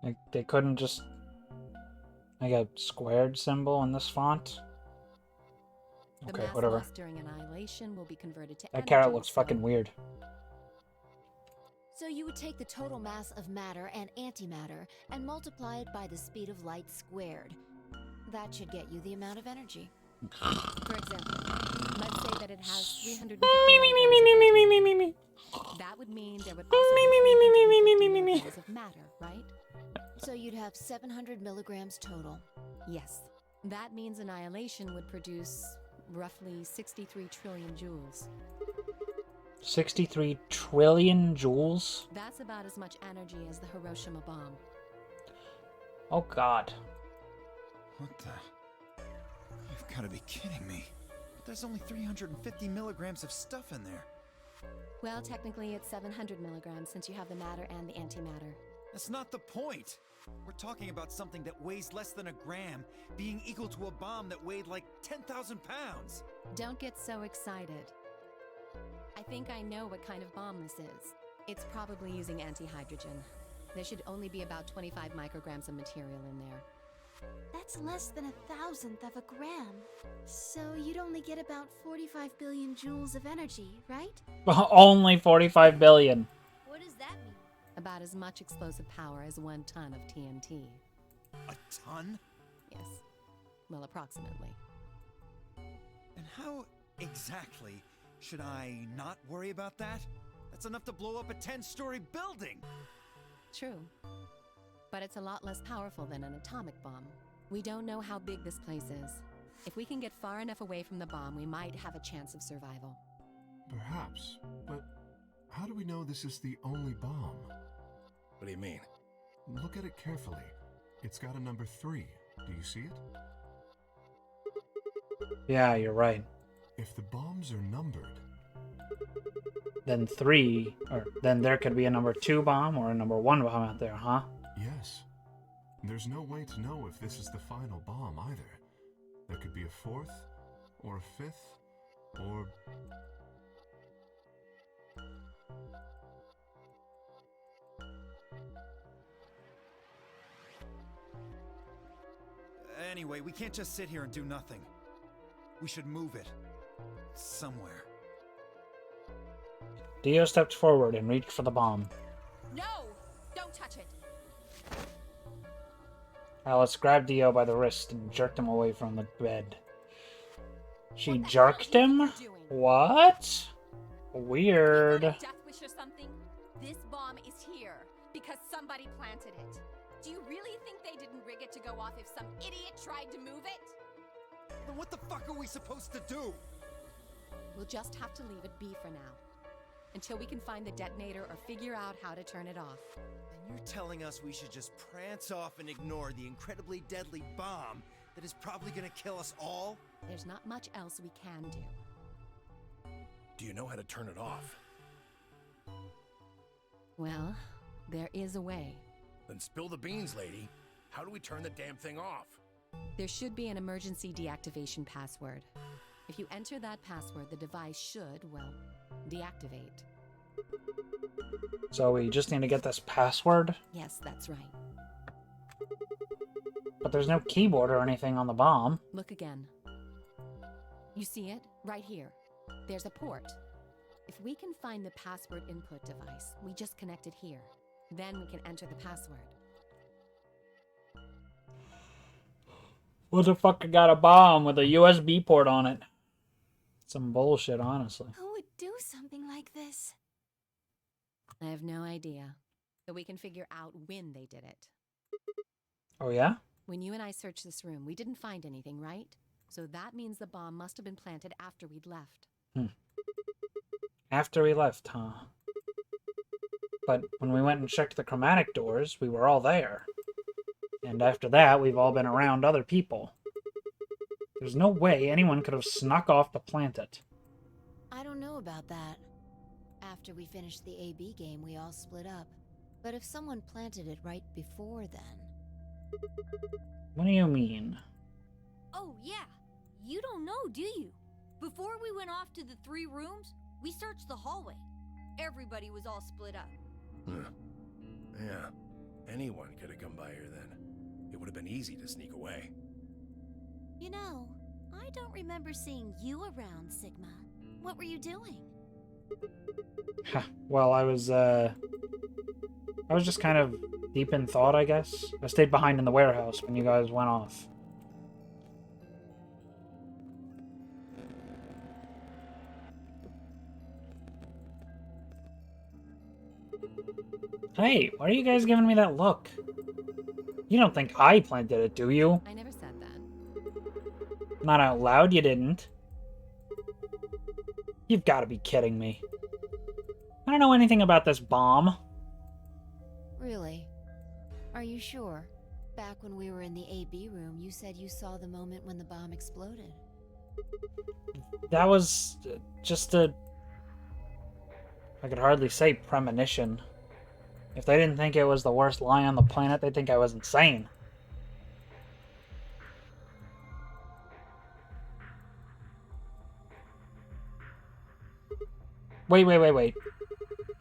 A: Like, they couldn't just make a squared symbol in this font?
H: The
A: Okay,
H: mass
A: whatever.
H: lost during annihilation will be converted to
A: That
H: energy,
A: carrot looks
H: so-
A: fucking weird.
D: So you would take the total mass of matter and antimatter and multiply it by the speed of light squared. That should get you the amount of energy.
H: For example, let's say that it has 350 milligrams of that would mean there would also be 350 milligrams of matter, right?
D: So you'd have 700 milligrams total.
H: Yes. That means annihilation would produce roughly 63 trillion joules.
A: 63 trillion joules?
H: That's about as much energy as the Hiroshima bomb.
A: Oh god.
C: What the? You've got to be kidding me. But there's only 350 milligrams of stuff in there.
H: Well, technically it's 700 milligrams since you have the matter and the antimatter.
C: That's not the point. We're talking about something that weighs less than a gram being equal to a bomb that weighed like 10,000 pounds.
H: Don't get so excited. I think I know what kind of bomb this is. It's probably using antihydrogen. There should only be about 25 micrograms of material in there.
G: That's less than 1,000th of a gram. So you'd only get about 45 billion joules of energy, right?
A: Only 45 billion.
F: What does that mean?
H: About as much explosive power as 1 ton of TNT.
C: A ton?
H: Yes. Well, approximately.
C: And how exactly should I not worry about that? That's enough to blow up a 10-story building!
H: True. But it's a lot less powerful than an atomic bomb. We don't know how big this place is. If we can get far enough away from the bomb, we might have a chance of survival.
E: Perhaps, but how do we know this is the only bomb?
B: What do you mean?
E: Look at it carefully. It's got a number 3. Do you see it?
A: Yeah, you're right.
E: If the bombs are numbered,
A: Then then there could be a number 2 bomb or a number 1 bomb out there, huh?
E: yes. There's no way to know if this is the final bomb either. There could be a 4th, or a 5th, or...
C: Anyway, we can't just sit here and do nothing. We should move it. Somewhere.
A: Dio stepped forward and reached for the bomb.
H: No! Don't touch it!
A: Alice grabbed Dio by the wrist and jerked him away from the bed. She jerked him? What? Weird.
H: Death wish or something? This bomb is here because somebody planted it. Do you really think they didn't rig it to go off if some idiot tried to move it?
C: Then what the fuck are we supposed to do?
H: We'll just have to leave it be for now. Until we can find the detonator or figure out how to turn it off.
C: And you're telling us we should just prance off and ignore the incredibly deadly bomb that is probably gonna kill us all?
H: There's not much else we can do.
B: Do you know how to turn it off?
H: Well, there is a way.
B: Then spill the beans, lady. How do we turn the damn thing off?
H: There should be an emergency deactivation password. If you enter that password, the device should, well, deactivate.
A: So we just need to get this password?
H: Yes, that's right.
A: But there's no keyboard or anything on the bomb.
H: Look again. You see it? Right here. There's a port. If we can find the password input device, we just connect it here. Then we can enter the password.
A: What the fuck got a bomb with a USB port on it? Some bullshit, honestly.
G: Who would do something like this?
H: I have no idea. But we can figure out when they did it.
A: Oh, yeah?
H: When you and I searched this room, we didn't find anything, right? So that means the bomb must have been planted after we'd left.
A: After we left, huh? But when we went and checked the chromatic doors, we were all there. And after that, we've all been around other people. There's no way anyone could have snuck off to plant it.
D: I don't know about that. After we finished the AB game, we all split up. But if someone planted it right before then...
A: What do you mean?
F: Oh, yeah. You don't know, do you? Before we went off to the 3 rooms, we searched the hallway. Everybody was all split up.
B: Yeah. Anyone could have come by here then. It would have been easy to sneak away.
G: You know, I don't remember seeing you around, Sigma. What were you doing?
A: Well, I was just kind of deep in thought, I guess. I stayed behind in the warehouse when you guys went off. Hey, why are you guys giving me that look? You don't think I planted it, do you?
H: I never said that.
A: Not out loud, you didn't. You've got to be kidding me. I don't know anything about this bomb.
D: Really? Are you sure? Back when we were in the AB room, you said you saw the moment when the bomb exploded.
A: That was just a... I could hardly say premonition. If they didn't think it was the worst lie on the planet, they'd think I was insane. Wait.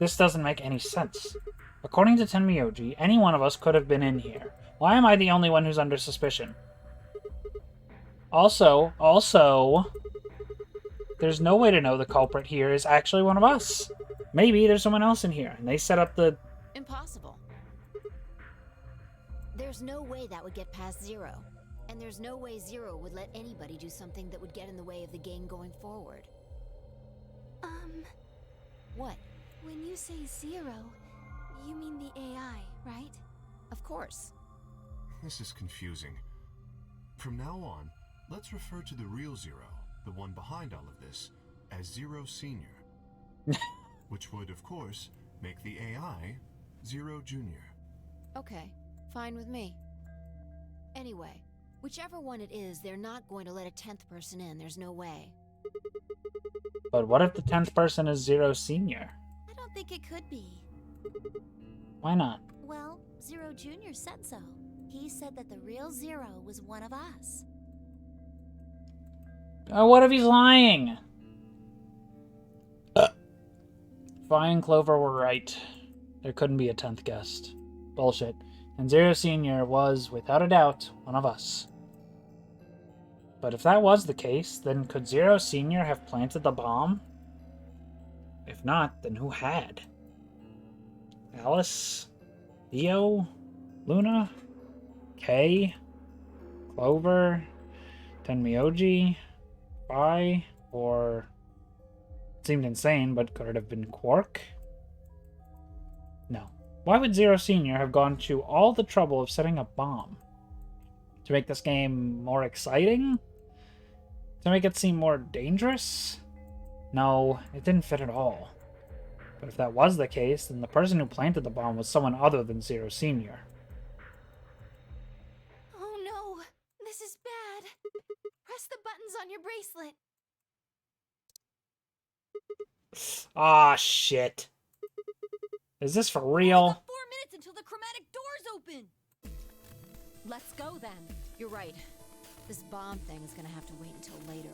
A: This doesn't make any sense. According to Tenmyoji, any one of us could have been in here. Why am I the only one who's under suspicion? Also, there's no way to know the culprit here is actually one of us. Maybe there's someone else in here, and they set up the...
D: Impossible. There's no way that would get past Zero. And there's no way Zero would let anybody do something that would get in the way of the game going forward. What?
G: When you say Zero, you mean the AI, right?
D: Of course.
E: This is confusing. From now on, let's refer to the real Zero, the one behind all of this, as Zero Senior. Which would, of course, make the AI Zero Junior.
D: Okay, fine with me. Anyway, whichever one it is, they're not going to let a 10th person in. There's no way.
A: But what if the 10th person is Zero Senior?
G: I don't think it could be.
A: Why not?
G: Well, Zero Junior said so. He said that the real Zero was one of us.
A: What if he's lying? Vi and Clover were right. There couldn't be a 10th guest. Bullshit. And Zero Senior was, without a doubt, one of us. But if that was the case, then could Zero Senior have planted the bomb? If not, then who had? Alice? Theo? Luna? Kay? Clover? Tenmyoji? Phi? Or... It seemed insane, but could it have been Quark? No. Why would Zero Senior have gone to all the trouble of setting a bomb? To make this game more exciting? To make it seem more dangerous? No, it didn't fit at all. But if that was the case, then the person who planted the bomb was someone other than Zero Senior.
G: Oh no, this is bad. Press the buttons on your bracelet.
A: Ah, shit. Is this for real?
F: 4 minutes until the chromatic doors open.
H: Let's go then.
D: You're right. This bomb thing is gonna have to wait until later.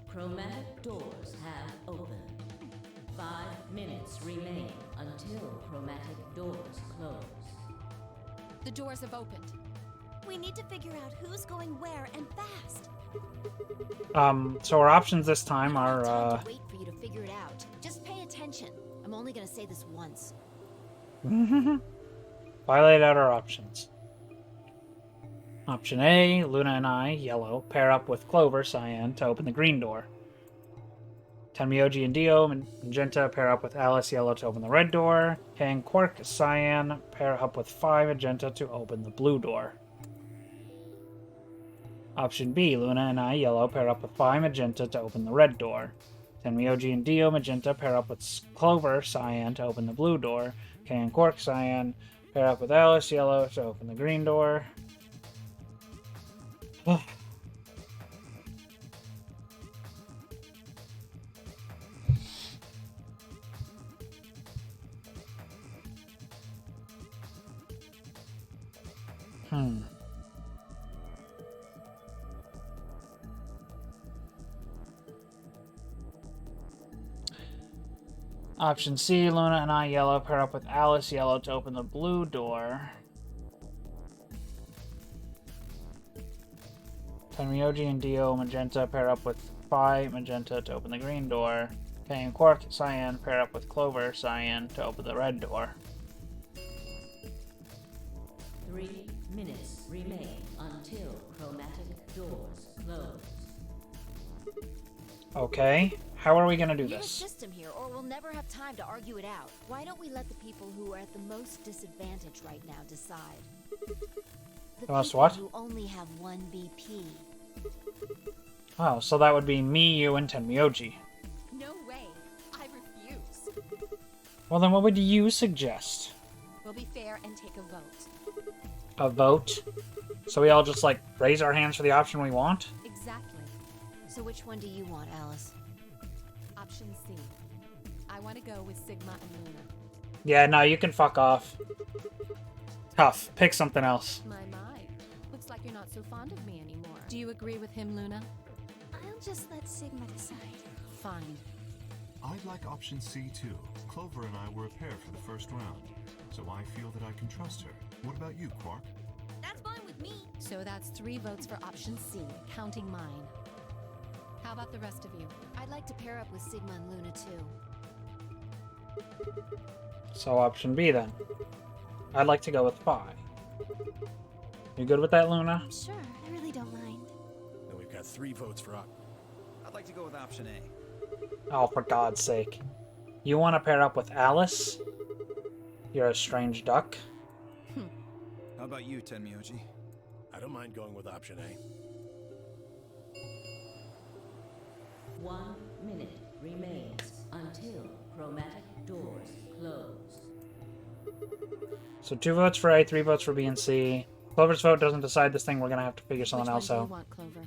K: Chromatic doors have opened. 5 minutes remain until chromatic doors close.
H: The doors have opened.
G: We need to figure out who's going where and fast.
A: So our options this time are,
D: Time to wait for you to figure it out. Just pay attention. I'm only gonna say this once.
A: Violate out our options. Option A, Luna and I, yellow, pair up with Clover, cyan, to open the green door. Tenmyoji and Dio, magenta, pair up with Alice, yellow, to open the red door. Kay and Quark, cyan, pair up with Phi, magenta, to open the blue door. Option B, Luna and I, yellow, pair up with Phi, magenta, to open the red door. Tenmyoji and Dio, magenta, pair up with Clover, cyan, to open the blue door. Kay and Quark, cyan, pair up with Alice, yellow, to open the green door. Option C, Luna and I, yellow, pair up with Alice, yellow, to open the blue door. Tenmyoji and Dio, magenta, pair up with Phi, magenta, to open the green door. Kay and Quark, cyan, pair up with Clover, cyan, to open the red door.
K: 3 minutes remain until chromatic doors close.
A: Okay, how are we gonna do
D: We have a
A: this?
D: system here, or we'll never have time to argue it out. Why don't we let the people who are at the most disadvantage right now decide? The
A: Most
D: people
A: what?
D: who only have 1 BP.
A: Oh, so that would be me, you, and Tenmyoji.
H: No way. I refuse.
A: Well, then what would you suggest?
H: We'll be fair and take a vote.
A: A vote? So we all just, like, raise our hands for the option we want?
H: Exactly.
D: So which one do you want, Alice?
H: Option C. I want to go with Sigma and Luna.
A: Yeah, no, you can fuck off. Tough. Pick something else.
H: My. Looks like you're not so fond of me anymore. Do you agree with him, Luna?
G: I'll just let Sigma decide.
H: Fine.
E: I'd like option C too. Clover and I were a pair for the first round, so I feel that I can trust her. What about you, Quark?
F: That's fine with me.
H: So that's 3 votes for option C, counting mine. How about the rest of you?
D: I'd like to pair up with Sigma and Luna too.
A: So option B then. I'd like to go with Phi. You good with that, Luna?
G: Sure, I really don't mind.
B: Then we've got 3 votes for
C: I'd like to go with option A.
A: Oh, for God's sake. You want to pair up with Alice? You're a strange duck.
C: How about you, Tenmyoji?
B: I don't mind going with option A.
K: 1 minute remains until chromatic doors close.
A: So 2 votes for A, 3 votes for B and C. Clover's vote doesn't decide this thing. We're gonna have to figure something else
H: do you
A: out.
H: want, Clover?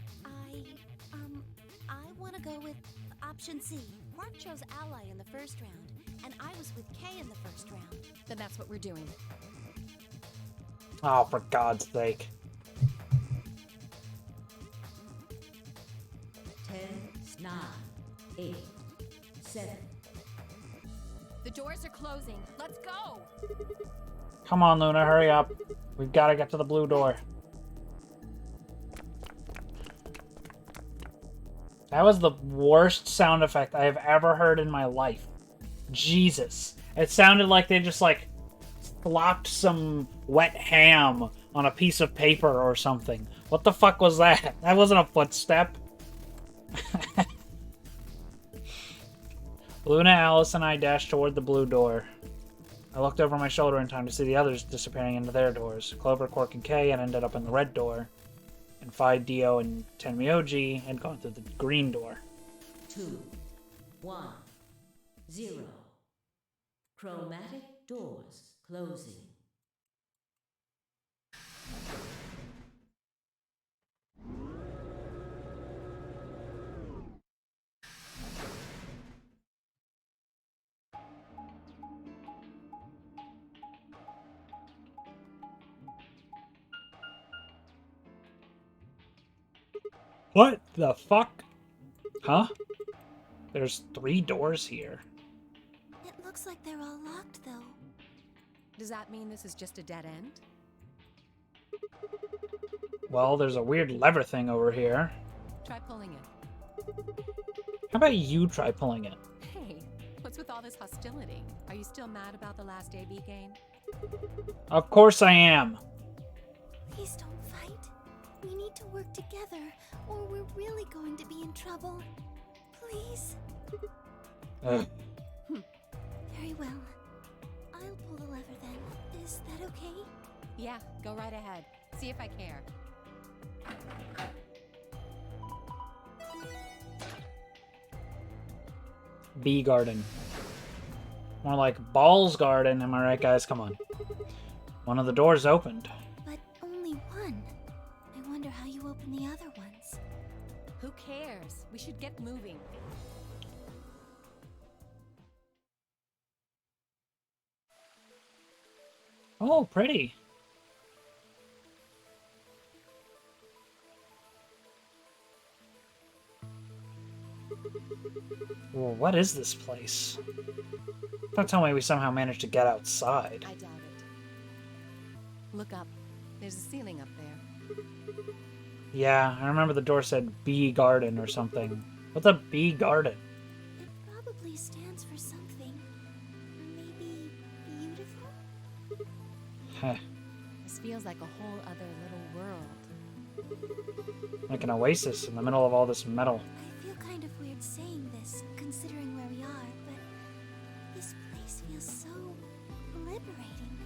G: I want to go with option C. Quark chose Ally in the first round, and I was with K in the first round.
H: Then that's what we're doing.
A: Oh, for God's sake.
K: 10, 9, 8, 7.
H: The doors are closing. Let's go!
A: Come on, Luna, hurry up. We've got to get to the blue door. That was the worst sound effect I have ever heard in my life. Jesus. It sounded like they just, like, flopped some wet ham on a piece of paper or something. What the fuck was that? That wasn't a footstep. Luna, Alice, and I dashed toward the blue door. I looked over my shoulder in time to see the others disappearing into their doors. Clover, Quark, and Kay had ended up in the red door. And Phi, Dio, and Tenmyoji had gone through the green door.
K: 2, 1, 0. Chromatic doors closing.
A: What the fuck? Huh? There's 3 doors here.
G: It looks like they're all locked, though.
H: Does that mean this is just a dead end?
A: Well, there's a weird lever thing over here.
H: Try pulling it.
A: How about you try pulling it?
H: Hey, what's with all this hostility? Are you still mad about the last AB game?
A: Of course I am.
G: Please don't fight. We need to work together, or we're really going to be in trouble. Please?
A: Ugh.
G: Very well. I'll pull the lever then. Is that okay?
H: Yeah, go right ahead. See if I care.
A: Bee garden. More like Balls garden, am I right, guys? Come on. One of the doors opened.
G: But only one. I wonder how you open the other ones.
H: Who cares? We should get moving.
A: Oh, pretty. Well, what is this place? Don't tell me we somehow managed to get outside.
H: I doubt it. Look up. There's a ceiling up there.
A: Yeah, I remember the door said Bee Garden or something. What's a Bee Garden?
G: It probably stands for something. Maybe beautiful?
A: Heh.
H: This feels like a whole other little world.
A: Like an oasis in the middle of all this metal.
G: I feel kind of weird saying this, considering where we are, but this place feels so liberating.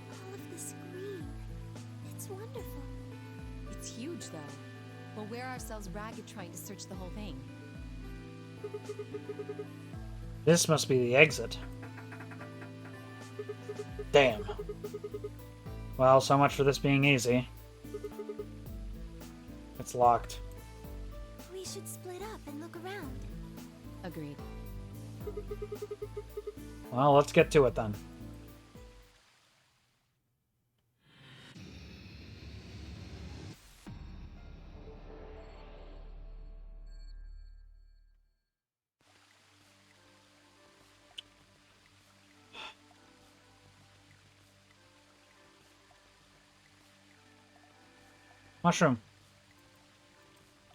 G: All of this green. It's wonderful.
H: It's huge, though. We'll wear ourselves ragged trying to search the whole thing.
A: This must be the exit. Damn. Well, so much for this being easy. It's locked.
G: We should split up and look around.
H: Agreed.
A: Well, let's get to it then. Mushroom.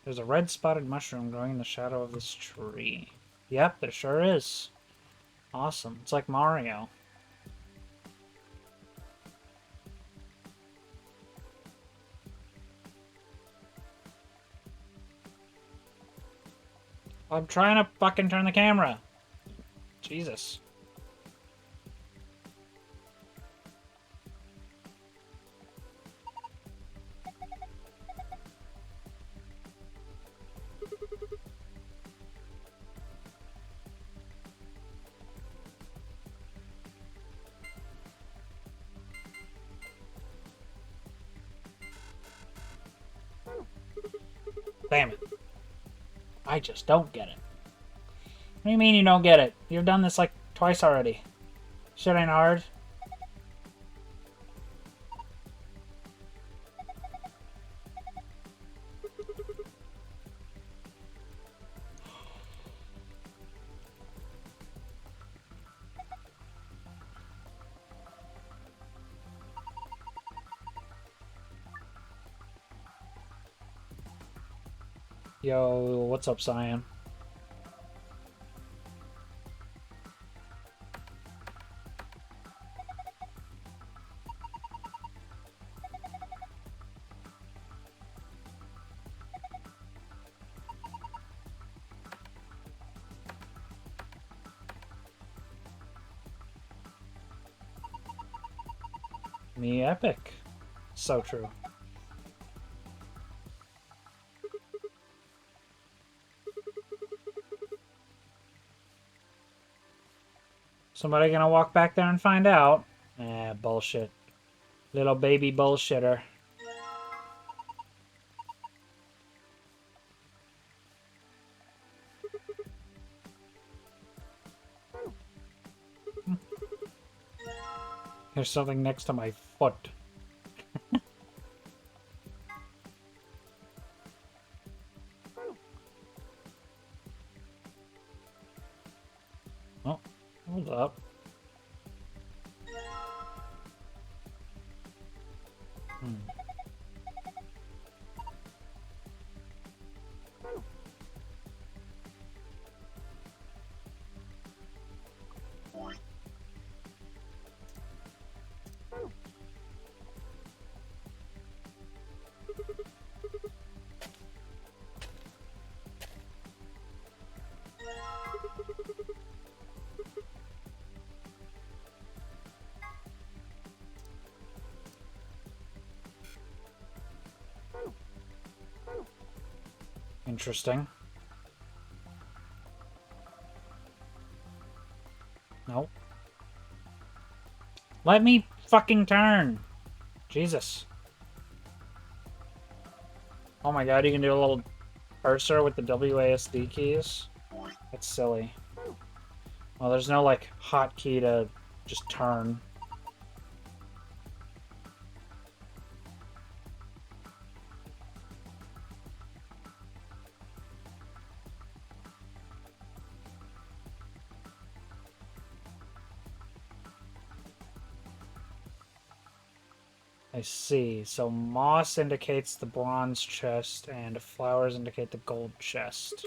A: There's a red spotted mushroom growing in the shadow of this tree. Yep, there sure is. Awesome. It's like Mario. I'm trying to fucking turn the camera. Jesus. Damn it. I just don't get it. What do you mean you don't get it? You've done this like twice already. Shit ain't hard. Yo, what's up, Cyan? Me epic. So true. Somebody gonna walk back there and find out? Eh, bullshit. Little baby bullshitter. There's something next to my foot. Oh, hold up. Interesting. Nope. Let me fucking turn. Jesus. Oh my god, you can do a little cursor with the WASD keys? That's silly. Well, there's no, like, hotkey to just turn. I see. So moss indicates the bronze chest, and flowers indicate the gold chest.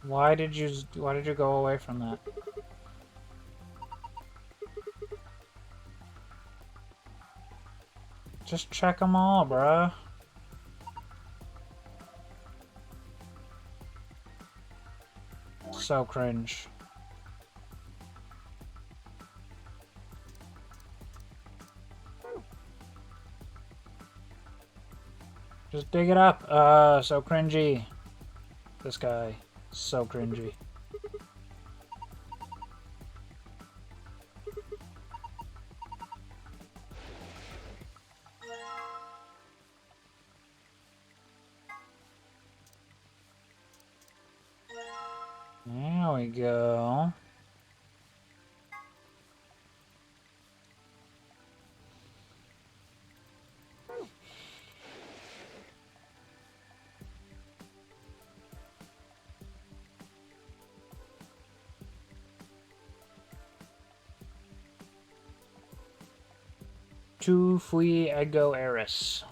A: Why did you go away from that? Just check them all, bruh. So cringe. Just dig it up. So cringy. This guy. So cringy. There we go. Tu fui ego eris.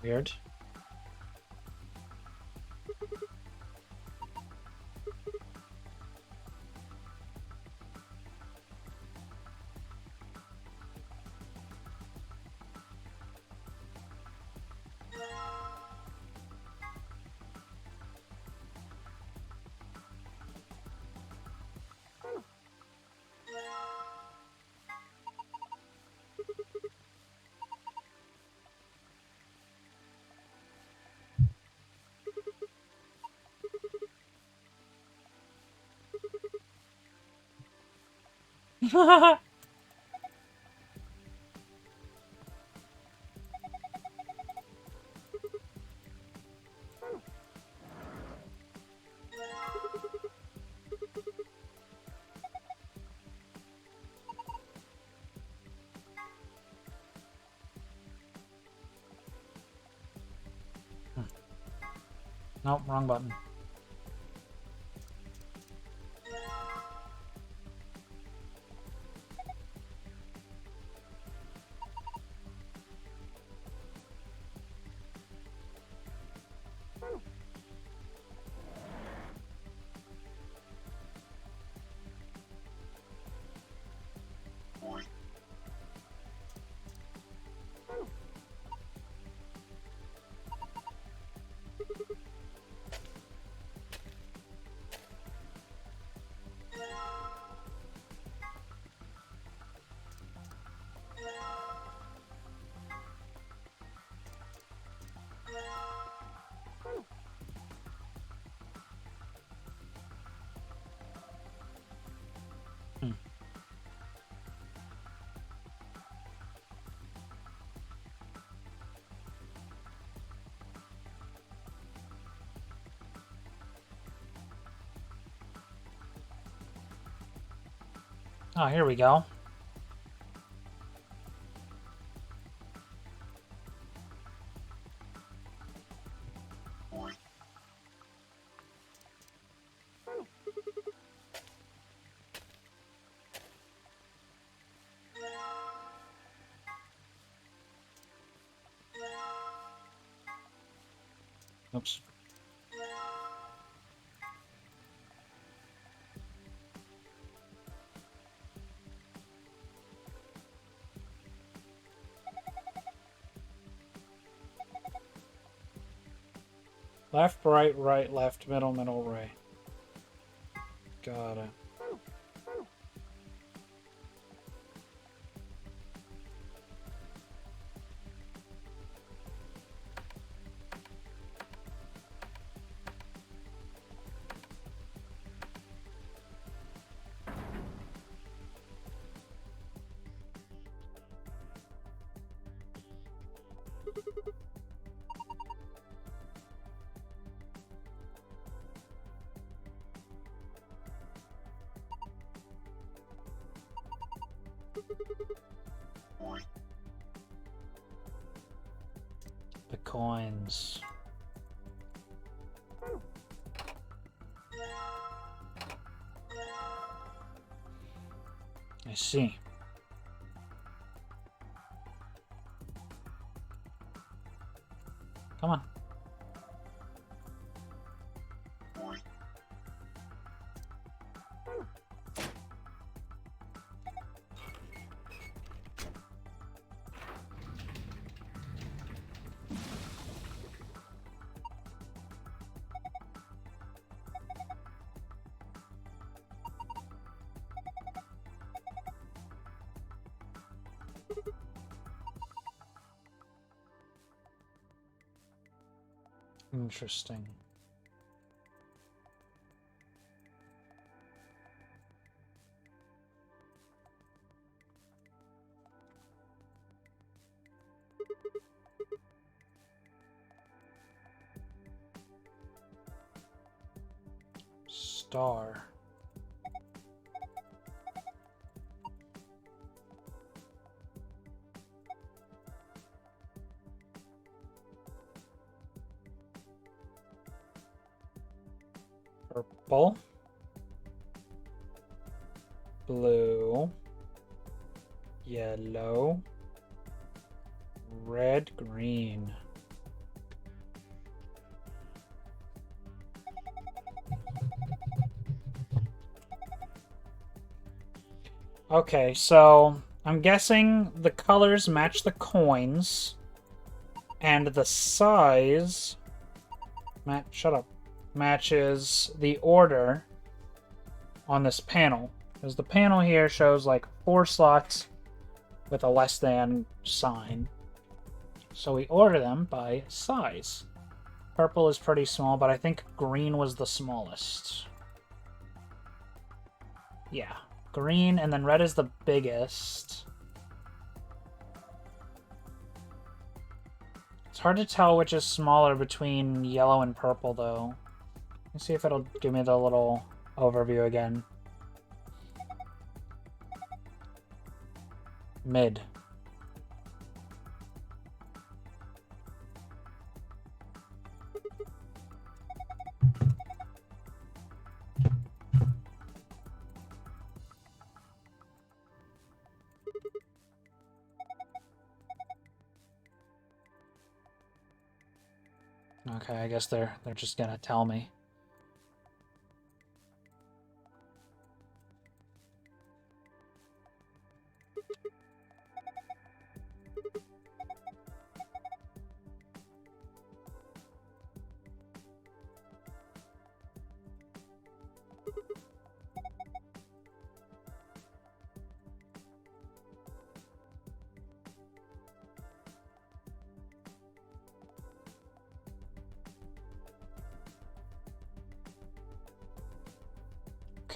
A: Weird. Nope, wrong button. Oh, here we go. Oops. Left, right, right, left, middle, middle, right. Got it. The coins. I see. Come on. Interesting. Star. Purple. Blue. Yellow. Red, green. Okay, so I'm guessing the colors match the coins, and the size matches the order on this panel. Because the panel here shows like 4 slots with a less than sign. So we order them by size. Purple is pretty small, but I think green was the smallest. Yeah. Green, and then red is the biggest. It's hard to tell which is smaller between yellow and purple, though. Let's see if it'll give me the little overview again. Mid. Okay, I guess they're just gonna tell me.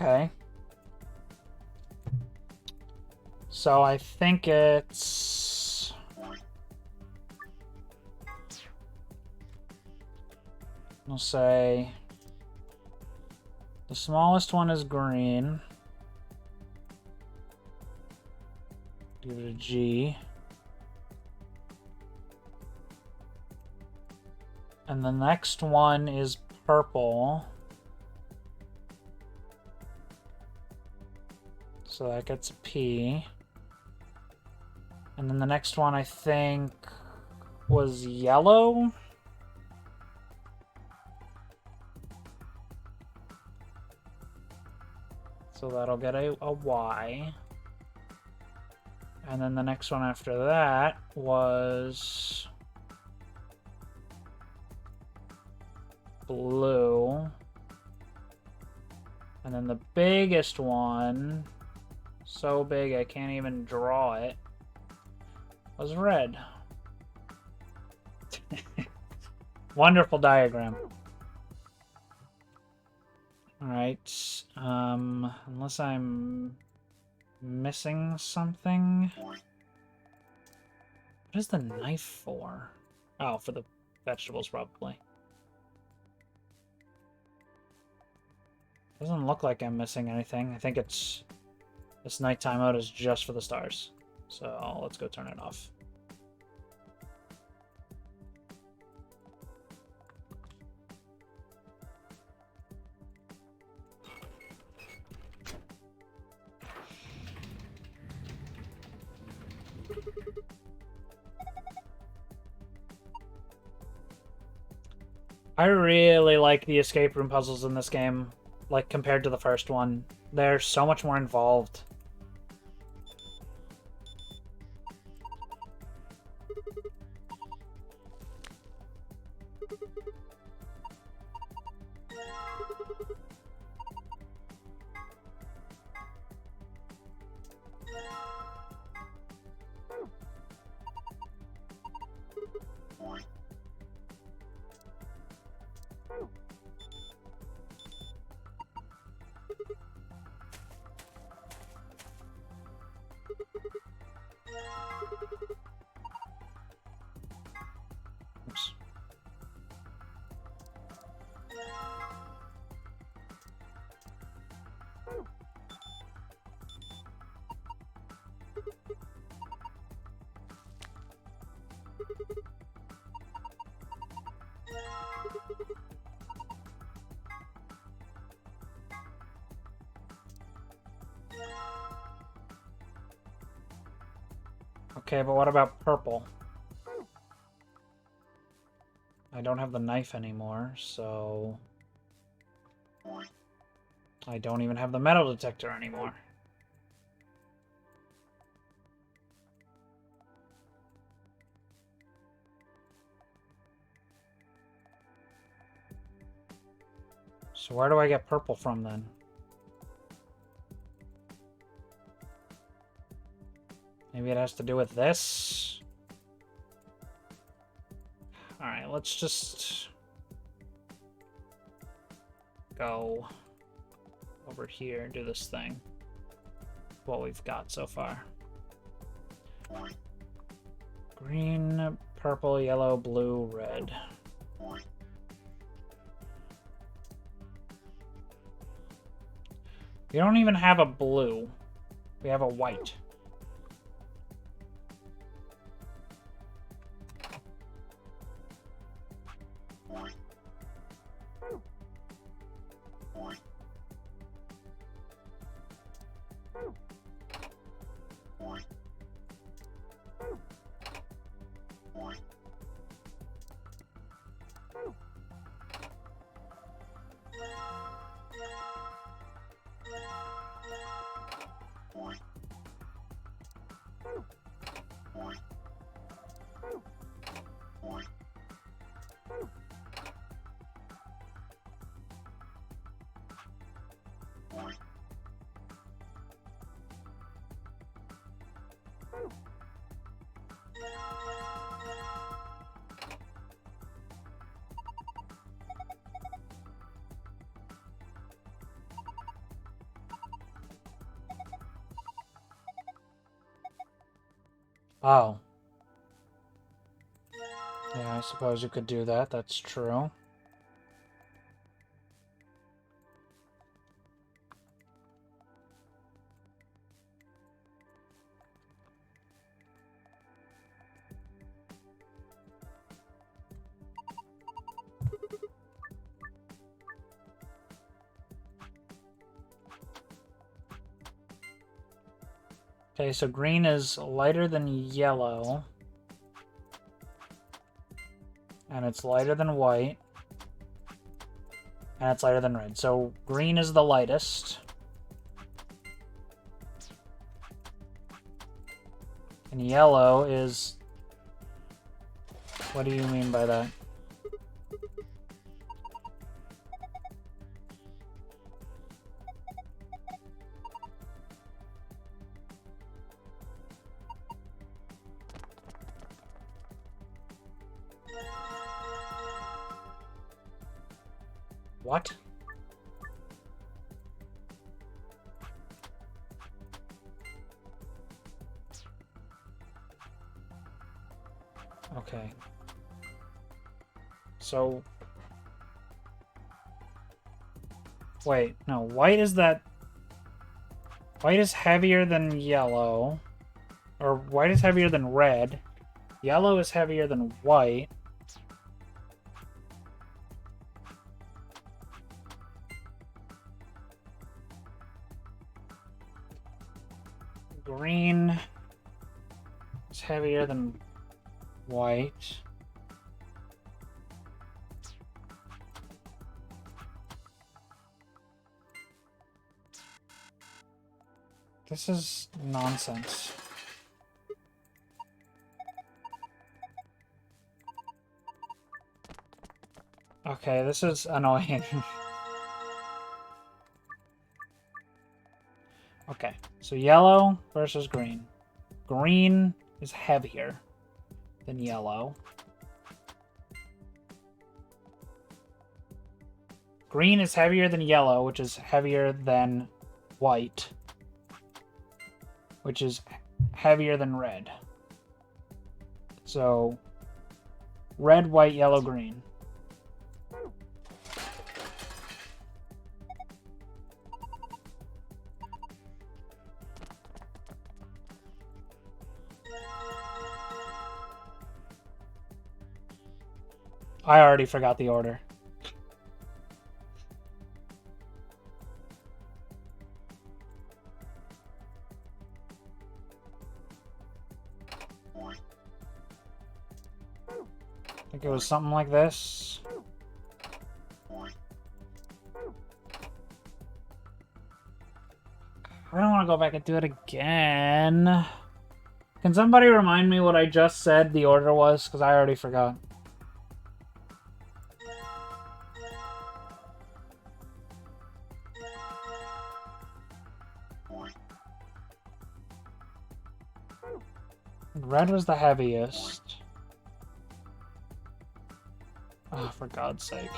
A: Okay. So I think it's... We'll say... The smallest one is green. Give it a G. And the next one is purple. So that gets a P. And then the next one, I think, was yellow. So that'll get a Y. And then the next one after that was blue. And then the biggest one, so big I can't even draw it, was red. Wonderful diagram. Alright, unless I'm missing something. What is the knife for? Oh, for the vegetables, probably. Doesn't look like I'm missing anything. I think it's... This nighttime mode is just for the stars. So let's go turn it off. I really like the escape room puzzles in this game, like compared to the first one. They're so much more involved. Okay, but what about purple? I don't have the knife anymore, so... I don't even have the metal detector anymore. So where do I get purple from then? Maybe it has to do with this? Alright, let's just go over here and do this thing. What we've got so far. Green, purple, yellow, blue, red. We don't even have a blue. We have a white. Oh. Yeah, I suppose you could do that. That's true. Okay, so green is lighter than yellow. And it's lighter than white. And it's lighter than red. So green is the lightest. And yellow is... What do you mean by that? What? Okay. So... Wait, no, white is that... White is heavier than yellow. Or white is heavier than red. Yellow is heavier than white. Green is heavier than white. This is nonsense. Okay, this is annoying. Okay, so yellow versus green. Green is heavier than yellow. Green is heavier than yellow, which is heavier than white, which is heavier than red. So, red, white, yellow, green. I already forgot the order. I think it was something like this. I don't want to go back and do it again. Can somebody remind me what I just said the order was? Because I already forgot. Red was the heaviest. Oh, for God's sake.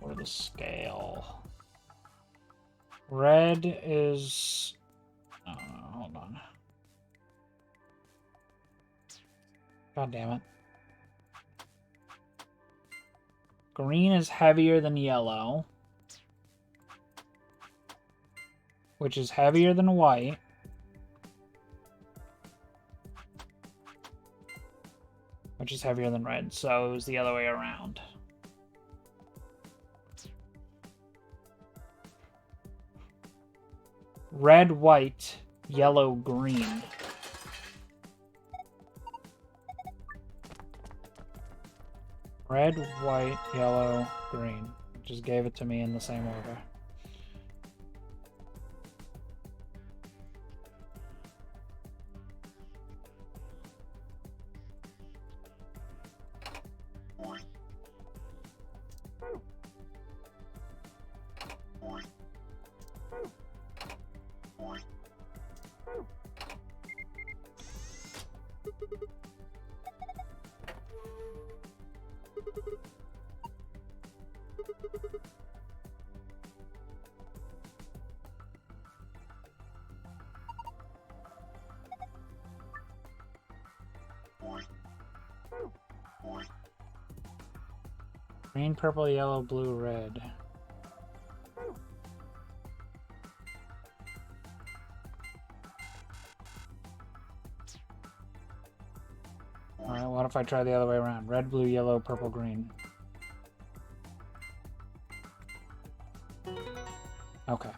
A: Or the scale. Red is... Oh, hold on. God damn it. Green is heavier than yellow. Which is heavier than white. Which is heavier than red, so it was the other way around. Red, white, yellow, green. Red, white, yellow, green. Just gave it to me in the same order. Green, purple, yellow, blue, red. Alright, what if I try the other way around? Red, blue, yellow, purple, green. Okay.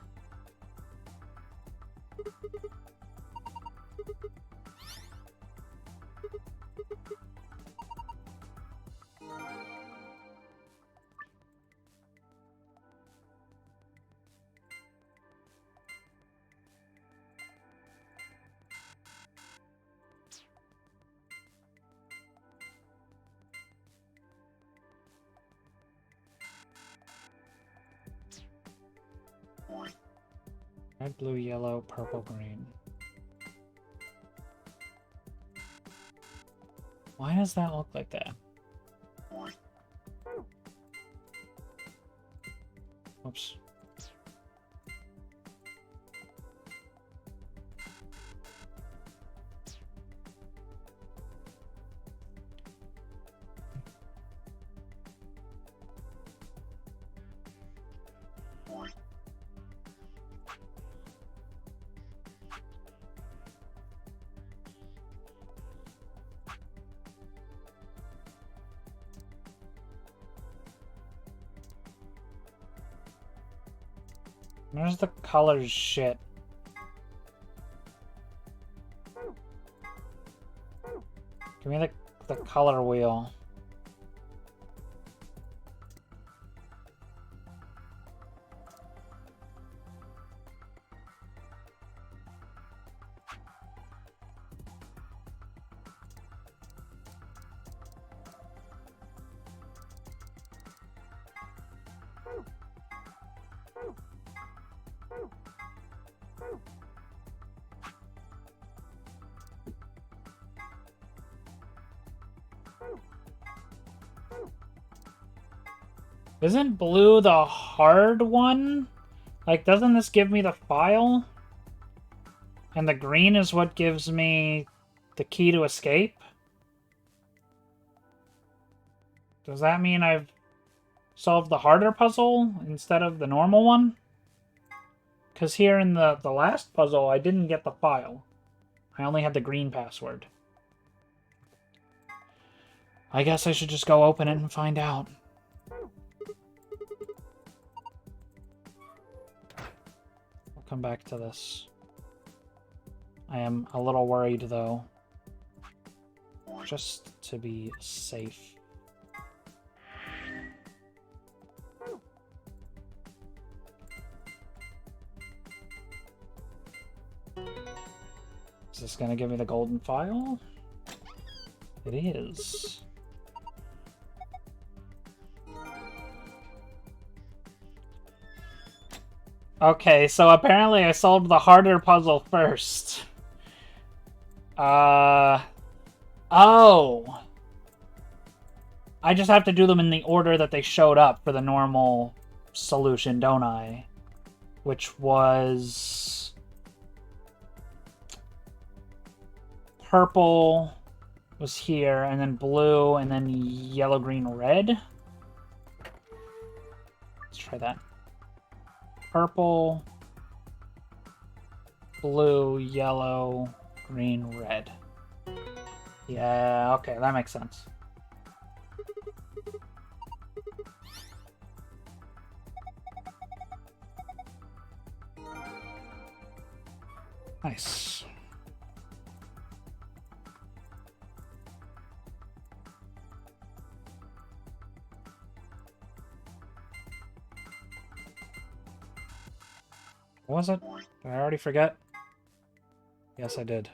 A: Red, blue, yellow, purple, green. Why does that look like that? Oops. Where's the colors shit? Give me the color wheel. Isn't blue the hard one? Like, doesn't this give me the file? And the green is what gives me the key to escape? Does that mean I've solved the harder puzzle instead of the normal one? Because here in the last puzzle, I didn't get the file. I only had the green password. I guess I should just go open it and find out. come back to this. I am a little worried, though. Just to be safe. Is this gonna give me the golden file? It is. Okay, so apparently I solved the harder puzzle first. Oh. I just have to do them in the order that they showed up for the normal solution, don't I? Which was... purple was here, and then blue, and then yellow, green, red. Let's try that. Purple, blue, yellow, green, red. Yeah, okay, that makes sense. Nice. What was it? Did I already forget? Yes, I did.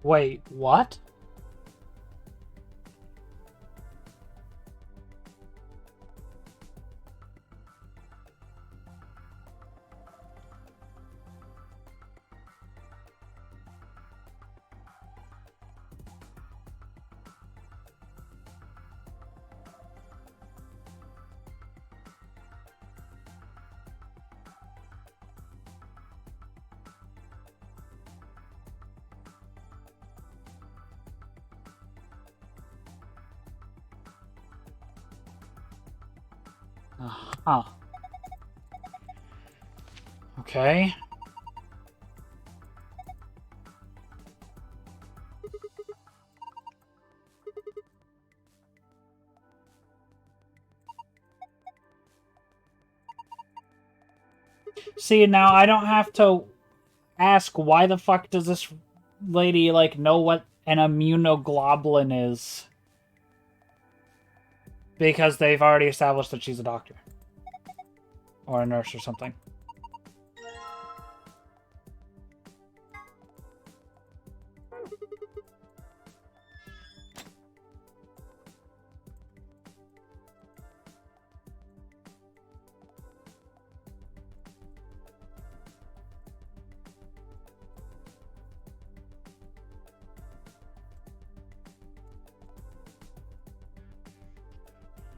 A: Wait, what? Huh. Okay. See, now I don't have to ask why the fuck does this lady, like, know what an immunoglobulin is. Because they've already established that she's a doctor. Or a nurse or something.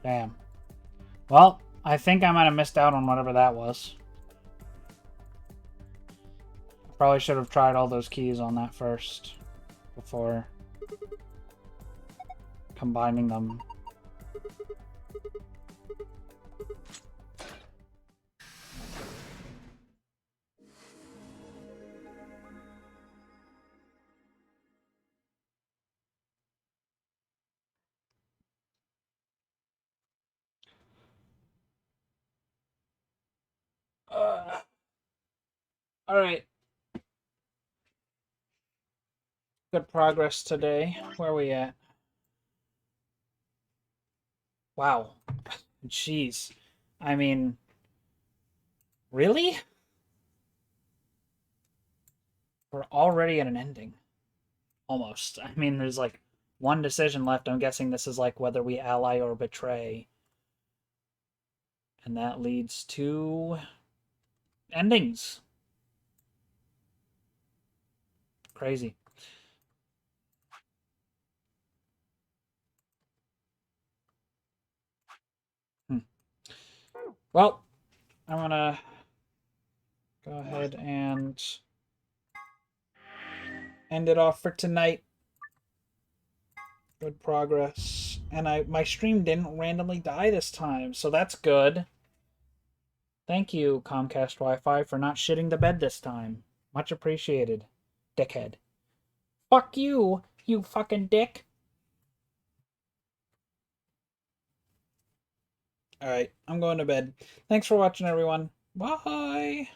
A: Damn. Well, I think I might have missed out on whatever that was. I probably should have tried all those keys on that first. Before combining them. All right. Good progress today. Where are we at? Wow. Jeez. I mean, really? We're already at an ending. Almost. I mean, there's like one decision left. I'm guessing this is like whether we ally or betray. And that leads to endings. Crazy. Well, I'm gonna go ahead and end it off for tonight. Good progress. And my stream didn't randomly die this time, so that's good. Thank you, Comcast Wi-Fi, for not shitting the bed this time. Much appreciated, dickhead. Fuck you, you fucking dick. Alright, I'm going to bed. Thanks for watching, everyone. Bye!